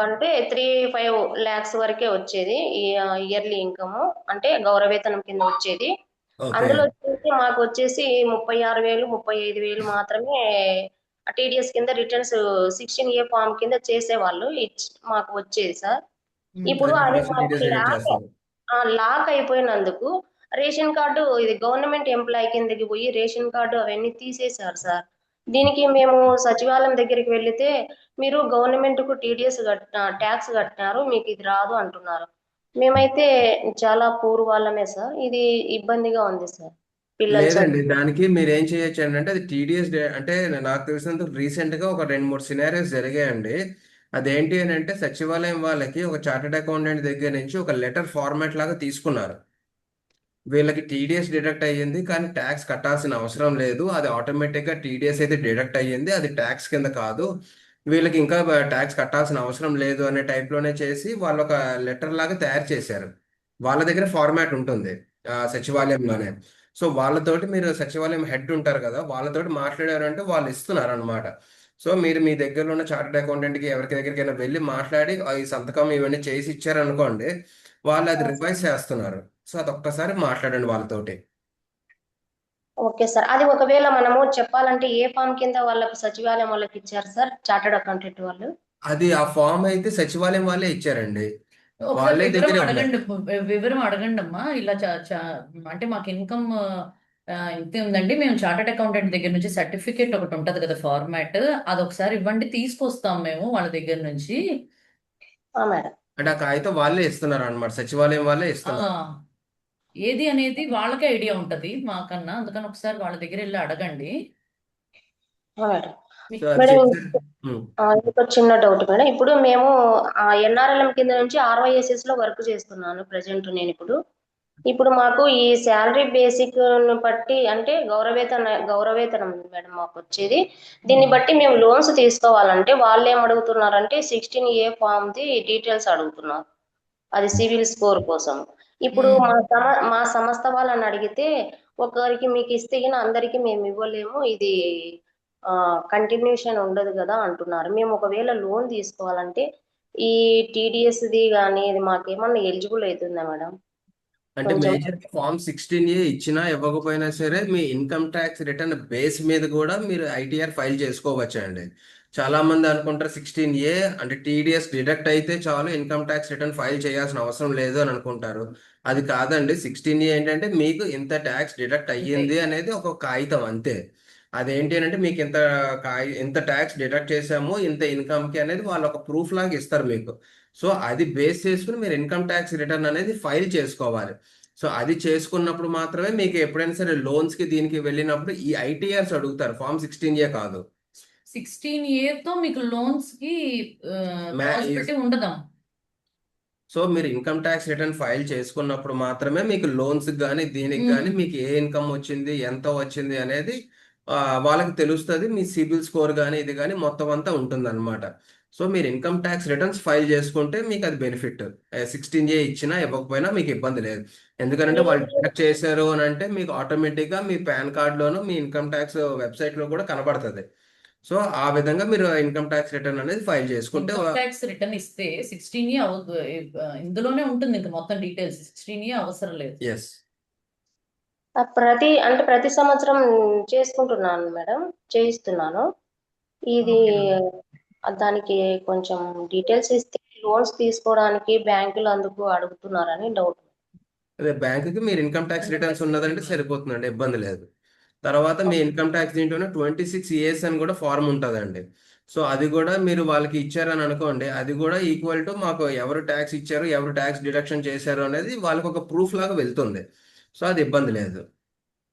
అంటే 3-5 lakhs వరకే వచ్చేది ఈ ఇయర్లీ ఇన్కమ్, అంటే గౌరవేతనం కింద వచ్చేది. ఓకే. అందులో వచ్చేసి మాకు వచ్చేసి 36,000, 35,000 మాత్రమే టీడీఎస్ కింద రిటర్న్స్ 16A ఫామ్ కింద చేసేవాళ్ళు మాకు వచ్చేది సార్. ఇప్పుడు అది అది ఇప్పుడు మాకు డీటెయిల్స్ రిలీజ్ చేస్తారు. లాక్ అయిపోయినందుకు రేషన్ కార్డు, ఇది గవర్నమెంట్ ఎంప్లాయ్ కిందకి పోయి రేషన్ కార్డు అవన్నీ తీసేశారు సార్. దీనికి మేము సచివాలయం దగ్గరికి వెళితే మీరు గవర్నమెంట్ కు టీడీఎస్ ట్యాక్స్ కట్టినారు, మీకు ఇది రాదు అంటున్నారు. మేమైతే చాలా పూర్ వాళ్ళమే సార్. ఇది ఇబ్బందిగా ఉంది సార్. పిల్లలు లేదండి, దానికి మీరు ఏం చేయొచ్చు అంటే అది టీడీఎస్ అంటే నాకు తెలిసినంత రీసెంట్ గా ఒక 2-3 సినారియోస్ జరిగాయండి. అదేంటి అని అంటే సచివాలయం వాళ్ళకి ఒక చార్టెడ్ అకౌంటెంట్ దగ్గర నుంచి ఒక లెటర్ ఫార్మాట్ లాగా తీసుకున్నారు. వీళ్ళకి టీడీఎస్ డిడక్ట్ అయ్యింది కానీ ట్యాక్స్ కట్టాల్సిన అవసరం లేదు, అది ఆటోమేటిక్గా టీడీఎస్ అయితే డిడక్ట్ అయ్యింది, అది ట్యాక్స్ కింద కాదు, వీళ్ళకి ఇంకా ట్యాక్స్ కట్టాల్సిన అవసరం లేదు అనే టైప్లోనే చేసి వాళ్ళు ఒక లెటర్ లాగా తయారు చేశారు. వాళ్ళ దగ్గర ఫార్మాట్ ఉంటుంది సచివాలయంలోనే. సో వాళ్ళతోటి మీరు సచివాలయం హెడ్ ఉంటారు కదా, వాళ్ళతోటి మాట్లాడారంటే వాళ్ళు ఇస్తున్నారు అనమాట. సో మీరు మీ దగ్గరలో ఉన్న చార్టెడ్ అకౌంటెంట్కి ఎవరికి దగ్గరికైనా వెళ్ళి మాట్లాడి ఈ సంతకం ఇవన్నీ చేసి ఇచ్చారనుకోండి, వాళ్ళు అది రివైజ్ చేస్తున్నారు. సో అది ఒక్కసారి మాట్లాడండి వాళ్ళతోటి. Okay sir. అది ఒకవేళ మనము చెప్పాలంటే ఏ ఫామ్ కింద వాళ్ళకు సచివాలయం వాళ్ళకి ఇచ్చారు సార్, చార్టెడ్ అకౌంటెంట్ వాళ్ళు? అది ఆ ఫామ్ అయితే సచివాలయం వాళ్ళే ఇచ్చారండి, ఒకసారి వాళ్ళే వివరం దగ్గరే ఉన్నాయి. అడగండి, వివరం అడగండి అమ్మా. ఇలా అంటే మాకు ఇన్కమ్ ఇంతే ఉందండి, మేము చార్టెడ్ అకౌంటెంట్ దగ్గర నుంచి సర్టిఫికేట్ ఒకటి ఉంటది కదా ఫార్మాట్, అది ఒకసారి ఇవ్వండి, తీసుకొస్తాం మేము వాళ్ళ దగ్గర నుంచి. మేడం అంటే ఆ కాగితం వాళ్ళే ఇస్తున్నారు అనమాట, సచివాలయం వాళ్ళే ఆ, ఇస్తున్నారు. ఏది అనేది వాళ్ళకే ఐడియా ఉంటది మాకన్నా, అందుకని ఒకసారి వాళ్ళ దగ్గర వెళ్ళి అడగండి. మేడం సో అది మేడం చెప్తే ఇంకొక చిన్న డౌట్ మేడం. ఇప్పుడు మేము ఎన్ఆర్ఎల్ఎం కింద నుంచి ఆర్వైఎస్ఎస్ లో వర్క్ చేస్తున్నాను ప్రెసెంట్ నేను. ఇప్పుడు మాకు ఈ శాలరీ బేసిక్ బట్టి అంటే గౌరవేతనం మేడం మాకు వచ్చేది. దీన్ని బట్టి మేము లోన్స్ తీసుకోవాలంటే వాళ్ళు ఏం అడుగుతున్నారంటే 16A ఫామ్ ది డీటెయిల్స్ అడుగుతున్నారు, అది సివిల్ స్కోర్ కోసం. ఇప్పుడు మా సంస్థ వాళ్ళని అడిగితే ఒకరికి మీకు ఇస్తే అందరికి మేము ఇవ్వలేము, ఇది కంటిన్యూషన్ ఉండదు కదా అంటున్నారు. మేము ఒకవేళ లోన్ తీసుకోవాలంటే ఈ టీడీఎస్ ది కానీ ఇది మాకేమన్నా ఎలిజిబుల్ అవుతుందా మేడం? అంటే మేజర్ ఫామ్ 16A ఇచ్చినా ఇవ్వకపోయినా సరే మీ ఇన్కమ్ ట్యాక్స్ రిటర్న్ బేస్ మీద కూడా మీరు ఐటీఆర్ ఫైల్ చేసుకోవచ్చు అండి. చాలా మంది అనుకుంటారు 16A అంటే టీడీఎస్ డిడక్ట్ అయితే చాలు ఇన్కమ్ ట్యాక్స్ రిటర్న్ ఫైల్ చేయాల్సిన అవసరం లేదు అని అనుకుంటారు. అది కాదండి. 16A ఏంటంటే మీకు ఇంత ట్యాక్స్ డిడక్ట్ అయ్యింది అనేది ఒక కాగితం అంతే. అదేంటి అంటే మీకు ఇంత ట్యాక్స్ డిడక్ట్ చేసాము ఇంత ఇన్కమ్ కి అనేది వాళ్ళు ఒక ప్రూఫ్ లాగా ఇస్తారు మీకు. సో అది బేస్ చేసుకుని మీరు ఇన్కమ్ ట్యాక్స్ రిటర్న్ అనేది ఫైల్ చేసుకోవాలి. సో అది చేసుకున్నప్పుడు మాత్రమే మీకు ఎప్పుడైనా సరే లోన్స్ కి దీనికి వెళ్ళినప్పుడు ఈ ఐటీఆర్స్ అడుగుతారు, ఫామ్ 16A కాదు. 16A తో మీకు లోన్స్ కి పాసిబిలిటీ ఉండదా? సో మీరు ఇన్కమ్ ట్యాక్స్ రిటర్న్ ఫైల్ చేసుకున్నప్పుడు మాత్రమే మీకు లోన్స్ కానీ దీనికి కానీ మీకు ఏ ఇన్కమ్ వచ్చింది ఎంత వచ్చింది అనేది వాళ్ళకి తెలుస్తుంది. మీ సిబిల్ స్కోర్ కానీ ఇది కానీ మొత్తం అంతా ఉంటుంది అనమాట. సో మీరు ఇన్కమ్ ట్యాక్స్ రిటర్న్స్ ఫైల్ చేసుకుంటే మీకు అది బెనిఫిట్. 16A ఇచ్చినా ఇవ్వకపోయినా మీకు ఇబ్బంది లేదు. ఎందుకంటే వాళ్ళు డిడక్ట్ చేశారు అని అంటే మీకు ఆటోమేటిక్గా మీ పాన్ కార్డ్లోను మీ ఇన్కమ్ ట్యాక్స్ వెబ్సైట్లో కూడా కనబడుతుంది. సో ఆ విధంగా మీరు ఇన్కమ్ ట్యాక్స్ రిటర్న్ అనేది ఫైల్ చేసుకుంటే ఇన్కమ్ ట్యాక్స్ రిటర్న్ ఇస్తే 16A ఇందులోనే ఉంటుంది, ఇంకా మొత్తం డీటెయిల్స్ 16A అవసరం లేదు. ఎస్. ప్రతి సంవత్సరం చేసుకుంటున్నాను మేడం, చేయిస్తున్నాను. ఇది దానికి కొంచెం డీటెయిల్స్ ఇస్తే లోన్స్ తీసుకోవడానికి బ్యాంకులు అందుకు అడుగుతున్నారని డౌట్. అదే బ్యాంకుకి మీరు ఇన్కమ్ ట్యాక్స్ రిటర్న్స్ ఉన్నదంటే సరిపోతుందండి, ఇబ్బంది లేదు. తర్వాత మీ ఇన్కమ్ ట్యాక్స్ దీంట్లోనే 26 అని కూడా ఫార్మ్ ఉంటుందండి. సో అది కూడా మీరు వాళ్ళకి ఇచ్చారని అనుకోండి, అది కూడా ఈక్వల్ టు మాకు ఎవరు ట్యాక్స్ ఇచ్చారు, ఎవరు ట్యాక్స్ డిడక్షన్ చేశారు అనేది వాళ్ళకి ఒక ప్రూఫ్ లాగా వెళ్తుంది. సో అది ఇబ్బంది లేదు.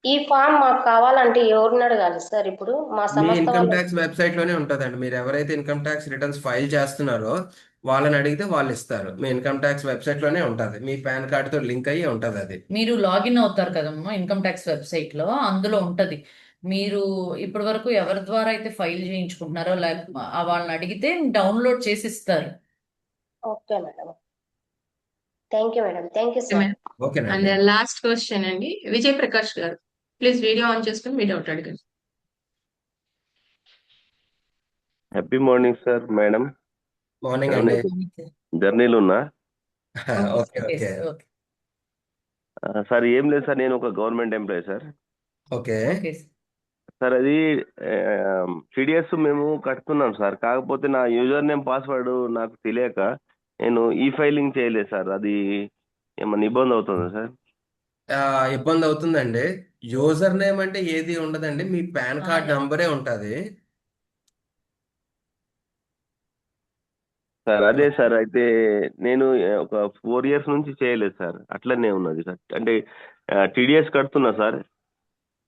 ఈ ఫామ్ మాకు కావాలంటే ఎవరిని అడగాలి సార్? ఇప్పుడు మా మీ సంస్థ ఇన్కమ్ వాళ్ళు ట్యాక్స్ వెబ్సైట్ లోనే ఉంటుందండి. మీరు ఎవరైతే ఇన్కమ్ ట్యాక్స్ రిటర్న్స్ ఫైల్ చేస్తున్నారో వాళ్ళని అడిగితే వాళ్ళు ఇస్తారు. మీ ఇన్కమ్ ట్యాక్స్ వెబ్సైట్ లోనే ఉంటుంది, మీ పాన్ కార్డ్ తో లింక్ అయ్యి ఉంటుంది. అది మీరు లాగిన్ అవుతారు కదమ్మా ఇన్కమ్ ట్యాక్స్ వెబ్సైట్ లో, అందులో ఉంటది. మీరు ఇప్పటి వరకు ఎవరి ద్వారా అయితే ఫైల్ చేయించుకుంటున్నారో వాళ్ళని అడిగితే డౌన్లోడ్ చేసి ఇస్తారు. Okay madam, thank you madam, thank you sir. ఓకేనండి. అండ్ లాస్ట్ క్వశ్చన్ అండి, విజయ్ ప్రకాష్ గారు, ప్లీజ్ వీడియో ఆన్ చేసుకుని మీ డౌట్ అడగండి. Happy morning sir. Madam morning అండి. జర్నీలో ఉన్నా ఓకే ఓకే సార్. ఏం లేదు సార్, నేను ఒక government employee sir. Okay sir అది టీడీఎస్ మేము కడుతున్నాం సార్, కాకపోతే నా యూజర్ నేమ్ పాస్వర్డ్ నాకు తెలియక నేను ఈ ఫైలింగ్ చేయలేదు సార్. అది ఏమన్నా ఇబ్బంది అవుతుందా సార్? ఇబ్బంది అవుతుందండి. యూజర్ నేమ్ అంటే ఏది ఉండదండి, మీ పాన్ కార్డ్ నంబరే ఉంటుంది. సార్ అదే సార్, అయితే నేను ఒక 4 years నుంచి చేయలేదు సార్, అట్లనే ఉన్నది సార్. అంటే టీడీఎస్ కడుతున్నా సార్,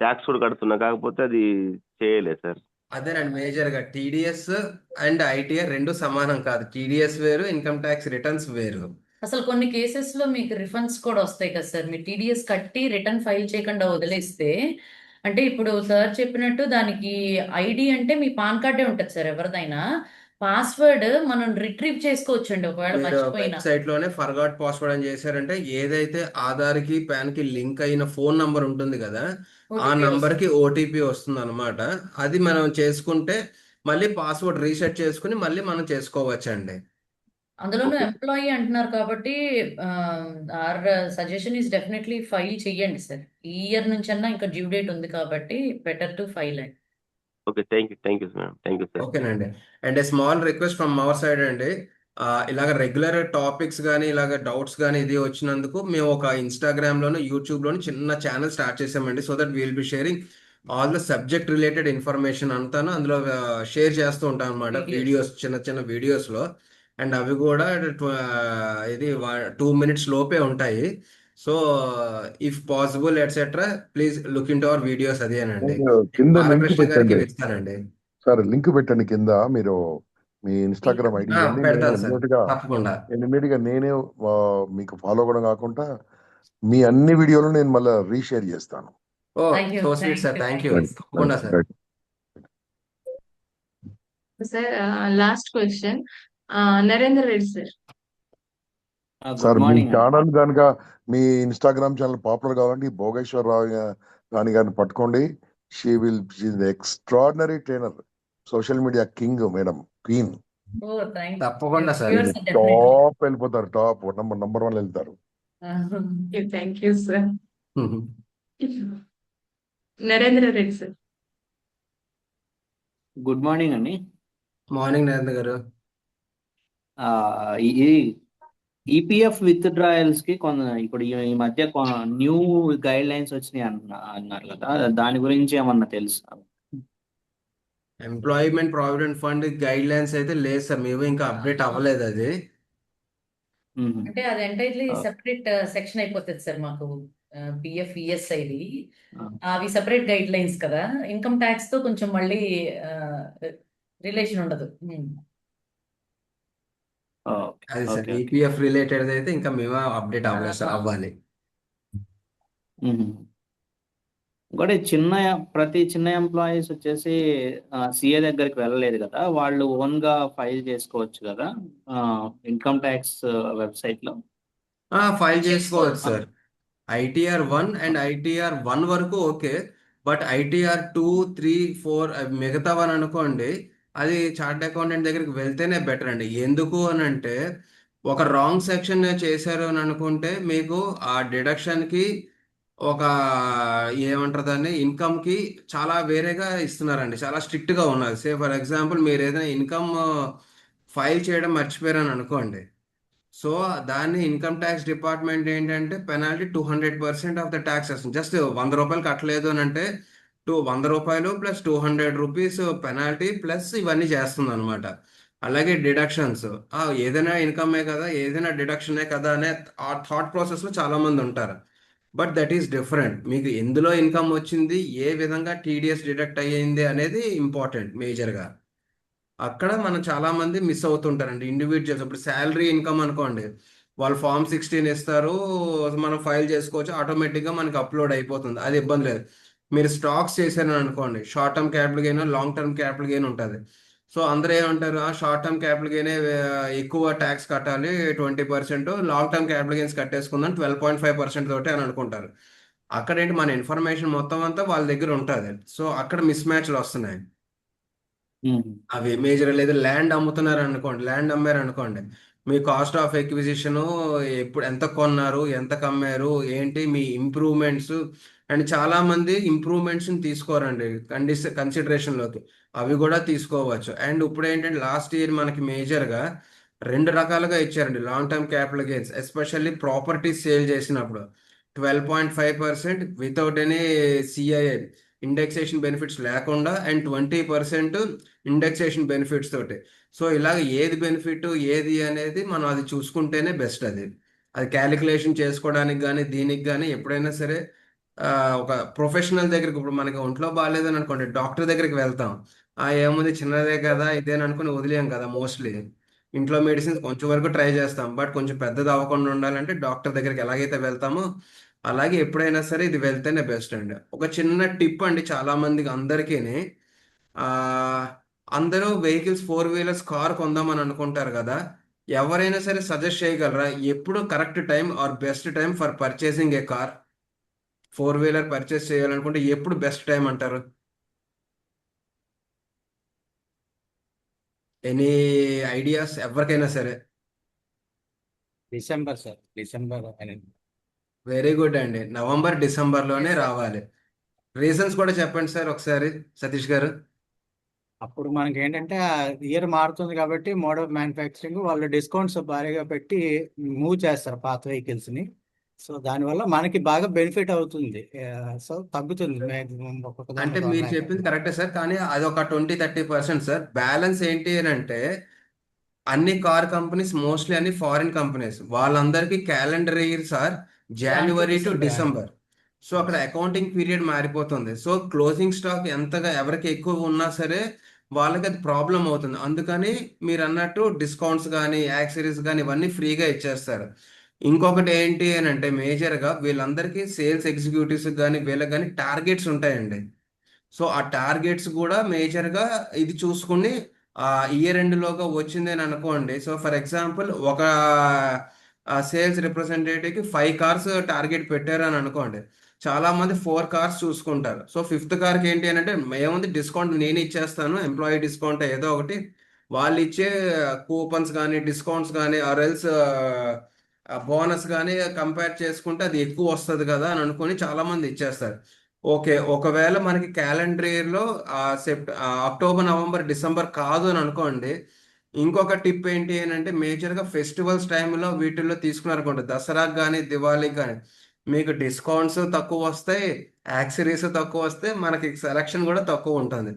ట్యాక్స్ కూడా కడుతున్నా, కాకపోతే అది చేయలేదు సార్. అదేనండి, మేజర్ గా టీడీఎస్ అండ్ ఐటీఆర్ రెండు సమానం కాదు. టీడీఎస్ వేరు, ఇన్కమ్ ట్యాక్స్ రిటర్న్స్ వేరు. అసలు కొన్ని కేసెస్ లో మీకు రిఫండ్స్ కూడా వస్తాయి కదా సార్, మీరు టీడీఎస్ కట్టి రిటర్న్ ఫైల్ చేయకుండా వదిలేస్తే. అంటే ఇప్పుడు సార్ చెప్పినట్టు దానికి ఐడి అంటే మీ పాన్ కార్డే ఉంటుంది సార్, ఎవరిదైనా. పాస్వర్డ్ మనం రిట్రీవ్ చేసుకోవచ్చండి ఒకవేళ మీరు మర్చిపోయినా. వెబ్సైట్ లోనే ఫర్గాట్ పాస్వర్డ్ అని చేశారంటే, ఏదైతే ఆధార్ కి పాన్ కి లింక్ అయిన ఫోన్ నంబర్ ఉంటుంది కదా, ఆ ఓటీపీ నంబర్ కి వస్తుంది. ఓటీపీ వస్తుంది అనమాట. అది మనం చేసుకుంటే మళ్ళీ పాస్వర్డ్ రీసెట్ చేసుకుని మళ్ళీ మనం చేసుకోవచ్చండి. అందులోనూ ఓకే ఎంప్లాయీ అంటున్నారు కాబట్టి our suggestion is definitely file చెయ్యండి సార్. ఈ ఇయర్ నుంచన్నా ఇంకా డ్యూ డేట్ ఉంది కాబట్టి బెటర్ టు ఫైల్ అండి. Okay, thank you madam, thank you sir. ఓకేనండి. And a small request from our side అండి, ఇలాగ రెగ్యులర్ టాపిక్స్ కానీ ఇలాగ డౌట్స్ కానీ ఇది వచ్చినందుకు మేము ఒక ఇన్స్టాగ్రామ్లోను యూట్యూబ్లోను చిన్న ఛానల్ స్టార్ట్ చేసామండి. So that will be sharing all the subject related information అంతాను అందులో షేర్ చేస్తూ ఉంటాం అనమాట, వీడియోస్ వీడియోస్ చిన్న చిన్న వీడియోస్లో. అండ్ అవి కూడా ఇది 2 minutes లోపే ఉంటాయి. So if possible etcetera please look in to our videos. అది అనండి, మీరు కింద లింక్ బాలకృష్ణ గారికి పెట్టండి ఇవి ఇస్తానండి. సార్, లింక్ పెట్టండి కింద. మీరు మీ ఇన్స్టాగ్రామ్ ఐడి ఇవ్వండి, నేను పెడతాను సార్, ఇమ్మీడియట్ తప్పకుండా. గా నేనే మీకు ఫాలో అవ్వడం కాకుండా మీ అన్ని వీడియోలు నేను మళ్ళీ రీషేర్ చేస్తాను. Oh thank you so sweet sir, thank you. Right తప్పకుండా right sir. Right. Sir last question, Narender Reddy sir. Sir good మీ మార్నింగ్ అండి. ఛానల్ కనుక మీ ఇన్స్టాగ్రామ్ ఛానల్ పాపులర్ కావాలంటే ఈ భోగేశ్వరరావు రాణి గారిని పట్టుకోండి. She extraordinary trainer, social media king madam, queen. Oh thank తప్పకుండా sir. Your sir definitely. Top వెళ్ళిపోతారు, టాప్ నంబర్ 1 వెళ్తారు. Thank you sir. Narendra Reddy sir. Good morning అండి. మార్నింగ్ నరేంద్ర గారు. ఈ ఈపీఎఫ్ విత్ డ్రాయల్స్ కి ఇప్పుడు ఈ మధ్య న్యూ గైడ్ లైన్స్ వచ్చినాయి అన్నారు కదా, దాని గురించి ఏమన్నా తెలుసా? Employment provident fund guide lines అయితే లేదు సార్, మేము ఇంకా అప్డేట్ అవ్వలేదు అది. అంటే అది ఎంటైర్లీ సెపరేట్ సెక్షన్ అయిపోతుంది సార్ మాకు. పిఎఫ్ ఈఎస్ఐది అవి సెపరేట్ గైడ్ లైన్స్ కదా, ఇన్కమ్ ట్యాక్స్ తో కొంచెం మళ్ళీ రిలేషన్ ఉండదు. అది సార్ ఈపీఎఫ్ రిలేటెడ్ అయితే ఇంకా మేము అప్డేట్ అవ్వలేదు సార్, అవ్వాలి. ఇంకోటి ప్రతి చిన్న ఎంప్లాయీస్ వచ్చేసి సిఏ దగ్గరికి వెళ్ళలేదు కదా, వాళ్ళు ఓన్ గా ఫైల్ చేసుకోవచ్చు కదా ఇన్కమ్ ట్యాక్స్ వెబ్సైట్ లో. ఫైల్ చేసుకోవచ్చు చేసుకోవచ్చు. సార్. ITR 1 అండ్ ITR 1 వరకు ఓకే. బట్ ITR 2, 3, 4 మిగతావని అనుకోండి, అది చార్ట్ అకౌంటెంట్ దగ్గరికి వెళ్తేనే బెటర్ అండి. ఎందుకు అని అంటే ఒక రాంగ్ సెక్షన్ చేశారు అని అనుకుంటే మీకు ఆ డిడక్షన్కి ఒక ఏమంటారు దాన్ని ఇన్కమ్కి చాలా వేరేగా ఇస్తున్నారండి. చాలా స్ట్రిక్ట్గా ఉన్నది. సే ఫర్ ఎగ్జాంపుల్ మీరు ఏదైనా ఇన్కమ్ ఫైల్ చేయడం మర్చిపోయారని అనుకోండి. సో దాన్ని ఇన్కమ్ ట్యాక్స్ డిపార్ట్మెంట్ ఏంటంటే పెనాల్టీ 200% ఆఫ్ ద ట్యాక్స్ వస్తుంది. జస్ట్ 100 రూపాయలు కట్టలేదు అని అంటే 100 రూపాయలు ప్లస్ 200 రూపీస్ పెనాల్టీ ప్లస్ ఇవన్నీ చేస్తుంది అనమాట. అలాగే డిడక్షన్స్, ఏదైనా ఇన్కమే కదా, ఏదైనా డిడక్షనే కదా అనే ఆ థాట్ ప్రాసెస్లో చాలా మంది ఉంటారు. But that is different. మీకు ఎందులో ఇన్కమ్ వచ్చింది, ఏ విధంగా TDS డిడక్ట్ అయ్యింది అనేది ఇంపార్టెంట్ మేజర్గా. అక్కడ మనం చాలా మంది మిస్ అవుతుంటారండి. ఇండివిజువల్స్ ఇప్పుడు శాలరీ ఇన్కమ్ అనుకోండి, వాళ్ళు ఫామ్ 16 ఇస్తారు, మనం ఫైల్ చేసుకోవచ్చు, ఆటోమేటిక్గా మనకి అప్లోడ్ అయిపోతుంది, అది ఇబ్బంది లేదు. మీరు స్టాక్స్ చేశారని అనుకోండి, short term capital gain, long term capital gain ఉంటుంది. సో అందరూ ఏమంటారు, షార్ట్ టర్మ్ క్యాపిటల్ గెయిన్ ఎక్కువ ట్యాక్స్ కట్టాలి 20%, లాంగ్ టర్మ్ క్యాపిటల్ గెయిన్స్ కట్టేసుకుందాం 12.5% తోటి అని అనుకుంటారు. అక్కడ ఏంటి, మన ఇన్ఫర్మేషన్ మొత్తం అంతా వాళ్ళ దగ్గర ఉంటుంది. సో అక్కడ మిస్ మ్యాచ్లు వస్తున్నాయి. అవి మేజర్ లేదు. ల్యాండ్ అమ్ముతున్నారు అనుకోండి, ల్యాండ్ అమ్మారు అనుకోండి, మీ కాస్ట్ ఆఫ్ ఎక్విజిషన్ ఎప్పుడు ఎంత కొన్నారు, ఎంత కమ్మారు, ఏంటి మీ ఇంప్రూవ్మెంట్స్. అండ్ చాలా మంది ఇంప్రూవ్మెంట్స్ తీసుకోరండి కన్సిడరేషన్లోకి, అవి కూడా తీసుకోవచ్చు. అండ్ ఇప్పుడు ఏంటంటే లాస్ట్ ఇయర్ మనకి మేజర్గా 2 రకాలుగా ఇచ్చారండి long term capital gains, especially properties sale చేసినప్పుడు 12.5% without any CII indexation benefits లేకుండా, అండ్ 20% ఇండెక్సేషన్ బెనిఫిట్స్ తోటి. సో ఇలాగ ఏది బెనిఫిట్ ఏది అనేది మనం అది చూసుకుంటేనే బెస్ట్. అది క్యాలిక్యులేషన్ చేసుకోవడానికి కానీ దీనికి కానీ ఎప్పుడైనా సరే ఒక ప్రొఫెషనల్ దగ్గరికి, ఇప్పుడు మనకి ఒంట్లో బాగాలేదని అనుకోండి, డాక్టర్ దగ్గరికి వెళ్తాం. ఏముంది చిన్నదే కదా ఇదేని అనుకుని వదిలేం కదా మోస్ట్లీ. ఇంట్లో మెడిసిన్స్ కొంచెం వరకు ట్రై చేస్తాం, బట్ కొంచెం పెద్దది అవ్వకుండా ఉండాలంటే డాక్టర్ దగ్గరికి ఎలాగైతే వెళ్తామో అలాగే ఎప్పుడైనా సరే ఇది వెళ్తేనే బెస్ట్ అండి. ఒక చిన్న టిప్ అండి, చాలా మందికి అందరికీ అందరూ వెహికల్స్ 4 వీలర్స్ కార్ కొందామని అనుకుంటారు కదా, ఎవరైనా సరే సజెస్ట్ చేయగలరా ఎప్పుడు correct time or best time for purchasing a car? 4 wheeler purchase చేయాలనుకుంటే ఎప్పుడు బెస్ట్ టైం అంటారు? ఎనీ ఐడియాస్ ఎవరికైనా సరే? December sir, December. Very good అండి, నవంబర్ డిసెంబర్లోనే రావాలి. రీజన్స్ కూడా చెప్పండి సార్ ఒకసారి, సతీష్ గారు. అప్పుడు మనకి ఏంటంటే ఇయర్ మారుతుంది కాబట్టి మోడ్ ఆఫ్ మ్యానుఫ్యాక్చరింగ్ వాళ్ళు డిస్కౌంట్స్ భారీగా పెట్టి మూవ్ చేస్తారు పాత వెహికల్స్ ని. సో దానివల్ల మనకి బాగా బెనిఫిట్ అవుతుంది. సో తగ్గుతుంది maximum ఒక్కొక్క అంటే దాంట్లో మీరు 1 చెప్పింది కరెక్టే సార్, కానీ అది ఒక 20-30% సార్. బ్యాలెన్స్ ఏంటి అని అంటే అన్ని కార్ కంపెనీస్ మోస్ట్లీ అన్ని ఫారిన్ కంపెనీస్, వాళ్ళందరికీ calendar year sir January to December. So అక్కడ అకౌంటింగ్ పీరియడ్ మారిపోతుంది. సో క్లోజింగ్ స్టాక్ ఎంతగా ఎవరికి ఎక్కువ ఉన్నా సరే వాళ్ళకి అది ప్రాబ్లం అవుతుంది. అందుకని మీరు అన్నట్టు డిస్కౌంట్స్ కానీ యాక్సరీస్ కానీ ఇవన్నీ ఫ్రీగా ఇచ్చేస్తారు. ఇంకొకటి ఏంటి అని అంటే మేజర్గా వీళ్ళందరికీ సేల్స్ ఎగ్జిక్యూటివ్స్ కానీ వీళ్ళకి కానీ టార్గెట్స్ ఉంటాయండి. సో ఆ టార్గెట్స్ కూడా మేజర్గా ఇది చూసుకుని ఆ ఇయర్ ఎండ్లోగా వచ్చింది అని అనుకోండి. సో ఫర్ ఎగ్జాంపుల్ ఒక సేల్స్ రిప్రజెంటేటివ్కి 5 కార్స్ టార్గెట్ పెట్టారు అని అనుకోండి, చాలా మంది 4 కార్స్ చూసుకుంటారు. సో 5th కార్కి ఏంటి అని అంటే ఏముంది డిస్కౌంట్ నేను ఇచ్చేస్తాను, ఎంప్లాయీ డిస్కౌంట్ ఏదో ఒకటి, వాళ్ళు ఇచ్చే కూపన్స్ కానీ డిస్కౌంట్స్ కానీ ఆర్ఎల్స్ బోనస్ కానీ కంపేర్ చేసుకుంటే అది ఎక్కువ వస్తుంది కదా అని అనుకుని చాలా మంది ఇచ్చేస్తారు. ఓకే, ఒకవేళ మనకి క్యాలెండర్ ఇయర్లో అక్టోబర్ నవంబర్ డిసెంబర్ కాదు అని అనుకోండి, ఇంకొక టిప్ ఏంటి అని అంటే మేజర్గా ఫెస్టివల్స్ టైంలో వీటిల్లో తీసుకున్నారనుకోండి, దసరాకి కానీ దివాళీకి కానీ మీకు డిస్కౌంట్స్ తక్కువ వస్తాయి, యాక్సరీస్ తక్కువ వస్తాయి, మనకి సెలక్షన్ కూడా తక్కువ ఉంటుంది.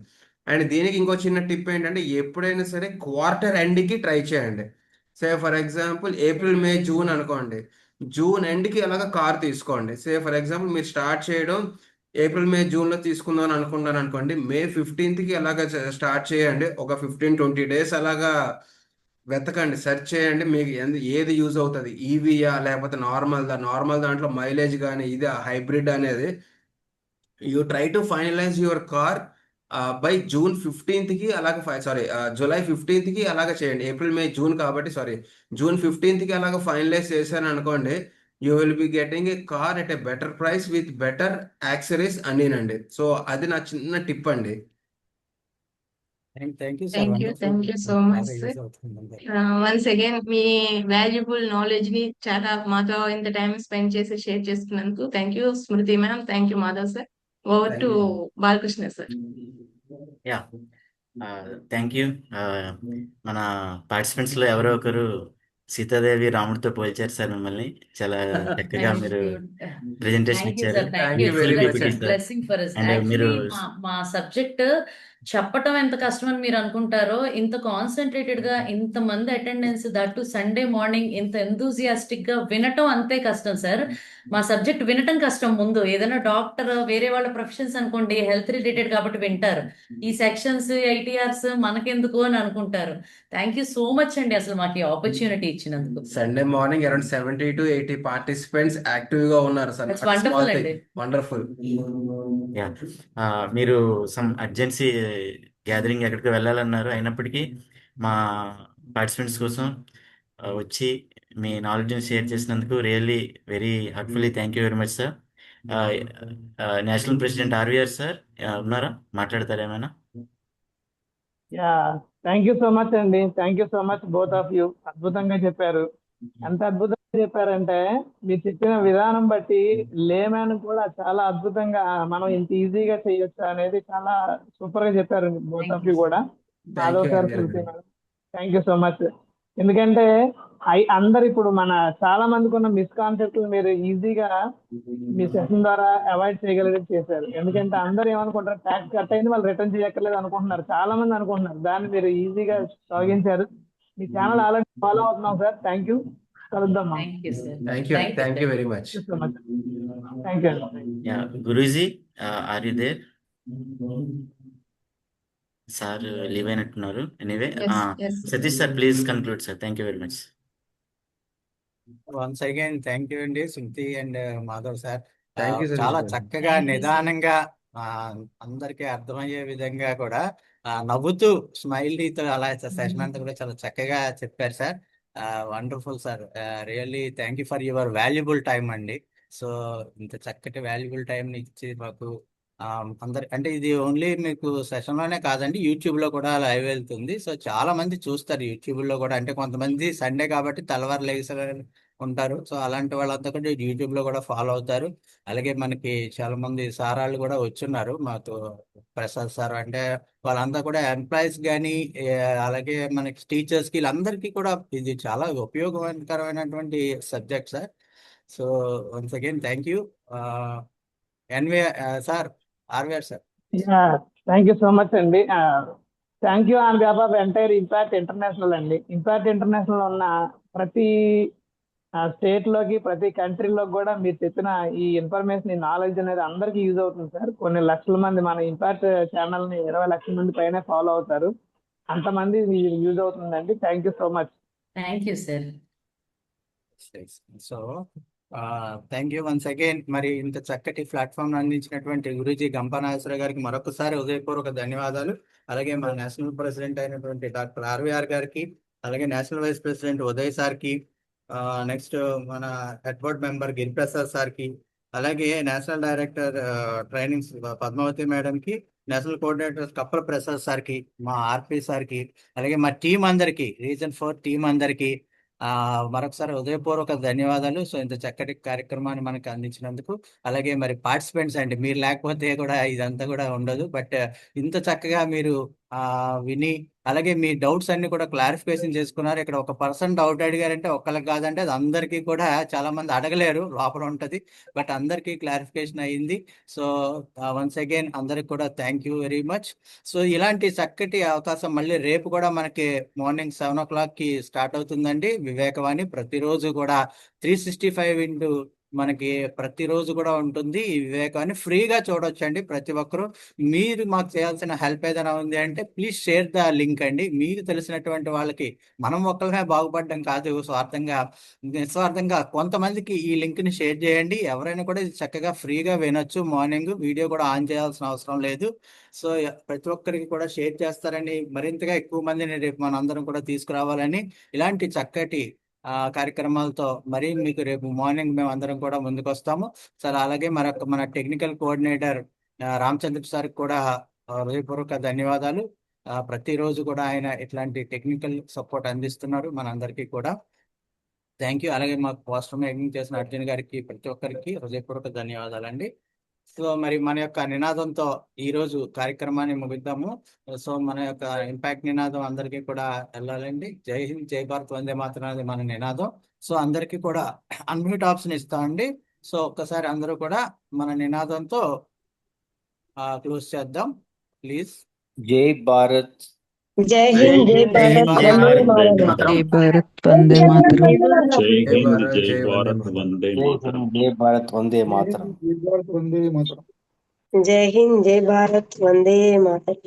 అండ్ దీనికి ఇంకో చిన్న టిప్ ఏంటంటే ఎప్పుడైనా సరే క్వార్టర్ ఎండ్కి ట్రై చేయండి. సే for example April May June అనుకోండి, జూన్ ఎండ్కి అలాగా కార్ తీసుకోండి. సే ఫర్ ఎగ్జాంపుల్ మీరు స్టార్ట్ చేయడం ఏప్రిల్ మే జూన్లో తీసుకుందాం అనుకుంటున్నాను అనుకోండి, మే 15కి అలాగా స్టార్ట్ చేయండి. ఒక 15-20 డేస్ అలాగా వెతకండి, సెర్చ్ చేయండి, మీకు ఏది యూజ్ అవుతుంది, ఈవీయా లేకపోతే నార్మల్ దాంట్లో మైలేజ్ కానీ ఇది హైబ్రిడ్ అనేది you try to finalize your car by June 15కి అలాగ సారీ జూలై 15కి అలాగ చేయండి. ఏప్రిల్ మే జూన్ కాబట్టి సారీ జూన్ 15కి అలాగ ఫైనలైజ్ చేశాను అనుకోండి, you will be getting a car at a better price with better accessories అన్నీనండి. సో అది నా చిన్న టిప్ అండి. Thank you sir, thank you wonderful. So much బాగా సార్. యూజ్ అవుతుంది అందరికి. వన్స్ అగైన్ మీ వాల్యుబుల్ నాలెడ్జ్ ని చాలా మాతో ఇంత టైం స్పెండ్ చేసి షేర్ చేసుకున్నందుకు thank you Smriti ma'am, thank you Madhav sir. Over thank to you. Balakrishna sir. Yeah thank you. మన పార్టిసిపెంట్స్ లో ఎవరో ఒకరు సీతాదేవి రాముడితో పోల్చారు సార్ మిమ్మల్ని. చాలా చక్కగా థ్యాంక్ మీరు యూ ప్రెజెంటేషన్ థ్యాంక్ యూ ఇచ్చారు. Sir, thank thank you. You it's very extremely much big good sir. Blessing for us. And మీరు యాక్చువల్లీ మా సబ్జెక్ట్ చెప్పటం ఎంత కష్టం అని మీరు అనుకుంటారో, ఇంత కాన్సన్ట్రేటెడ్ గా ఇంత మంది అటెండెన్స్, దట్టు సండే మార్నింగ్ ఇంత ఎంతూజియాస్టిక్ గా వినటం అంతే కష్టం సార్. మా సబ్జెక్ట్ వినటం కష్టం ముందు. ఏదైనా డాక్టర్ వేరే వాళ్ళ ప్రొఫెషన్స్ అనుకోండి, హెల్త్ రిలేటెడ్ కాబట్టి వింటారు. ఈ సెక్షన్స్ ఐటీఆర్స్ మనకెందుకు అని అనుకుంటారు. థ్యాంక్ యూ సో మచ్ అండి అసలు మాకు ఈ ఆపర్చునిటీ ఇచ్చినందుకు. Sunday morning around 70 to 80 participants active గా ఉన్నారు సార్. ఇట్స్ వండర్ఫుల్ అండి. వండర్ఫుల్. యా మీరు సమ్ అర్జెన్సీ గ్యాదరింగ్ ఎక్కడికి వెళ్ళాలన్నారు, అయినప్పటికీ మా పార్టిసిపెంట్స్ కోసం వచ్చి మీ నాలెడ్జ్ని షేర్ చేసినందుకు really very heartfully thank you very much sir. National president RVR sir ఉన్నారా, మాట్లాడతారా ఏమైనా? Yeah thank you so much అండి, thank you so much both of you. అద్భుతంగా చెప్పారు. ఎంత అద్భుతంగా చెప్పారంటే మీరు చెప్పిన విధానం బట్టి లేమ్యాన్ కూడా చాలా అద్భుతంగా మనం ఇంత ఈజీగా చేయొచ్చు అనేది చాలా సూపర్ గా చెప్పారు both thank of you you కూడా. థ్యాంక్ మాధవ్ యూ సార్, అండి. Shruti madam, thank you so much. ఎందుకంటే అందరు ఇప్పుడు మన చాలా మందికి ఉన్న మిస్కాన్సెప్ట్ మీరు ఈజీగా మీ సెషన్ ద్వారా అవాయిడ్ చేయగలిగేది చేశారు. ఎందుకంటే అందరు ఏమనుకుంటారు, ట్యాక్స్ కట్ అయింది వాళ్ళు రిటర్న్ చేయక్కర్లేదు అనుకుంటున్నారు, చాలా మంది అనుకుంటున్నారు. దాన్ని మీరు ఈజీగా తొలగించారు. మీ ఛానల్ ఆల్రెడీ ఫాలో అవుతున్నాం సార్. Thank you. కలుద్దాం మనం. Thank you sir. Thank you thank you very much. So much. Thank you అండి. Yeah Guruji are you there? Sir leave అయినట్టున్నారు. Anyway Yes. Satish sir please conclude sir. Thank you very much. Once again thank you అండి Shruti and Madhav sir. Thank you చాలా సతీష్ గారు. చక్కగా thank you sir. నిదానంగా అందరికీ అర్థమయ్యే విధంగా కూడా నవ్వుతూ స్మైలీతో అలా సెషన్ అంతా కూడా చాలా చక్కగా చెప్పారు sir. Wonderful sir. Really thank you for your valuable time అండి. సో ఇంత చక్కటి వాల్యుబుల్ టైం ఇచ్చి మాకు అందరి అంటే ఇది ఓన్లీ మీకు సెషన్ లోనే కాదండి, యూట్యూబ్ లో కూడా లైవ్ వెళ్తుంది. సో చాలా మంది చూస్తారు యూట్యూబ్ లో కూడా. అంటే కొంతమంది సండే కాబట్టి తెల్లవారు లేచి ఉంటారు. సో అలాంటి వాళ్ళంతా కూడా యూట్యూబ్ లో కూడా ఫాలో అవుతారు. అలాగే మనకి చాలా మంది సారాళ్ళు కూడా వచ్చున్నారు మాతో. ప్రసాద్ సార్ అంటే వాళ్ళంతా కూడా ఎంప్లాయీస్ కానీ అలాగే మనకి టీచర్స్ కి వీళ్ళందరికీ కూడా ఇది చాలా ఉపయోగకరమైనటువంటి subject sir. So once again thank you NV sir, RVR sir. Yeah thank you so much అండి. Thank you on behalf of entire impact international అండి. ఇంపాక్ట్ ఇంటర్నేషనల్ ఉన్న ప్రతి స్టేట్ లోకి ప్రతి కంట్రీలోకి కూడా మీరు చెప్పిన ఈ ఇన్ఫర్మేషన్, ఈ నాలెడ్జ్ అనేది అందరికీ యూజ్ అవుతుంది సార్. కొన్ని లక్షల మంది మన ఇంపాక్ట్ ఛానల్ ని 20 లక్షల మంది పైన ఫాలో అవుతారు. అంతమంది యూజ్ అవుతుందండి. Thank you so much. Thank you sir. So thank you once again. మరి ఇంత చక్కటి ప్లాట్ఫామ్ అందించినటువంటి గురూజీ గంపా నాగేశ్వర గారికి మరొకసారి హృదయపూర్వక ధన్యవాదాలు. అలాగే మా నేషనల్ ప్రెసిడెంట్ అయినటువంటి డాక్టర్ ఆర్వీఆర్ గారికి, అలాగే నేషనల్ వైస్ ప్రెసిడెంట్ ఉదయ్ సార్కి, నెక్స్ట్ మన హెడ్ మెంబర్ గిరిప్రసాద్ సార్కి, అలాగే నేషనల్ డైరెక్టర్ ట్రైనింగ్స్ పద్మావతి మేడంకి, నేషనల్ కోఆర్డినేటర్ కప్పల ప్రసాద్ సార్కి, మా ఆర్పి సార్కి, అలాగే మా టీం అందరికి, రీజన్ 4 టీం అందరికి మరొకసారి హృదయపూర్వక ధన్యవాదాలు. సో ఇంత చక్కటి కార్యక్రమాన్ని మనకు అందించినందుకు. అలాగే మరి పార్టిసిపెంట్స్ అండి, మీరు లేకపోతే కూడా ఇదంతా కూడా ఉండదు. బట్ ఇంత చక్కగా మీరు విని అలాగే మీ డౌట్స్ అన్ని కూడా క్లారిఫికేషన్ చేసుకున్నారు. ఇక్కడ ఒక పర్సన్ డౌట్ అడిగారంటే ఒక్కరికి కాదంటే అది అందరికీ కూడా చాలా మంది అడగలేరు, లోపల ఉంటది. బట్ అందరికీ క్లారిఫికేషన్ అయ్యింది. సో వన్స్ అగైన్ అందరికి కూడా thank you very much. So ఇలాంటి చక్కటి అవకాశం మళ్ళీ రేపు కూడా మనకి మార్నింగ్ 7 o'clock కి స్టార్ట్ అవుతుందండి వివేకవాణి. ప్రతిరోజు కూడా 365 మనకి ప్రతిరోజు కూడా ఉంటుంది. ఈ వివేకాన్ని ఫ్రీగా చూడొచ్చండి ప్రతి ఒక్కరు. మీరు మాకు చేయాల్సిన హెల్ప్ ఏదైనా ఉంది అంటే ప్లీజ్ షేర్ ద లింక్ అండి. మీకు తెలిసినటువంటి వాళ్ళకి, మనం ఒక్కరిమే బాగుపడడం కాదు, నిస్వార్థంగా కొంతమందికి ఈ లింక్ని షేర్ చేయండి. ఎవరైనా కూడా ఇది చక్కగా ఫ్రీగా వినొచ్చు. మార్నింగ్ వీడియో కూడా ఆన్ చేయాల్సిన అవసరం లేదు. సో ప్రతి ఒక్కరికి కూడా షేర్ చేస్తారని, మరింతగా ఎక్కువ మందిని రేపు మనందరం కూడా తీసుకురావాలని, ఇలాంటి చక్కటి కార్యక్రమాలతో మరి మీకు రేపు మార్నింగ్ మేము అందరం కూడా ముందుకు వస్తాము. సరే, అలాగే మన టెక్నికల్ కోఆర్డినేటర్ రామచంద్ర సార్కి కూడా హృదయపూర్వక ధన్యవాదాలు. ప్రతిరోజు కూడా ఆయన ఇట్లాంటి టెక్నికల్ సపోర్ట్ అందిస్తున్నారు మనందరికీ కూడా. Thank you. అలాగే మాకు పోస్టర్ మేకింగ్ చేసిన అర్జున్ గారికి, ప్రతి ఒక్కరికి హృదయపూర్వక ధన్యవాదాలండి. సో మరి మన యొక్క నినాదంతో ఈరోజు కార్యక్రమాన్ని ముగిద్దాము. సో మన యొక్క ఇంపాక్ట్ నినాదం అందరికీ కూడా వెళ్ళాలండి. జై హింద్, జై భారత్, వందే మాతరం అనేది మన నినాదం. సో అందరికీ కూడా అన్మ్యూట్ ఆప్షన్ ఇస్తామండి. సో ఒక్కసారి అందరూ కూడా మన నినాదంతో క్లోజ్ చేద్దాం ప్లీజ్. జై భారత్, జై హింద్, జై భారత్, వందే మాతరం. జై హింద్, జై భారత్, వందే మాతరం. జై భారత్, వందే మాతరం. జై హింద్, జై భారత్, వందే మాతరం.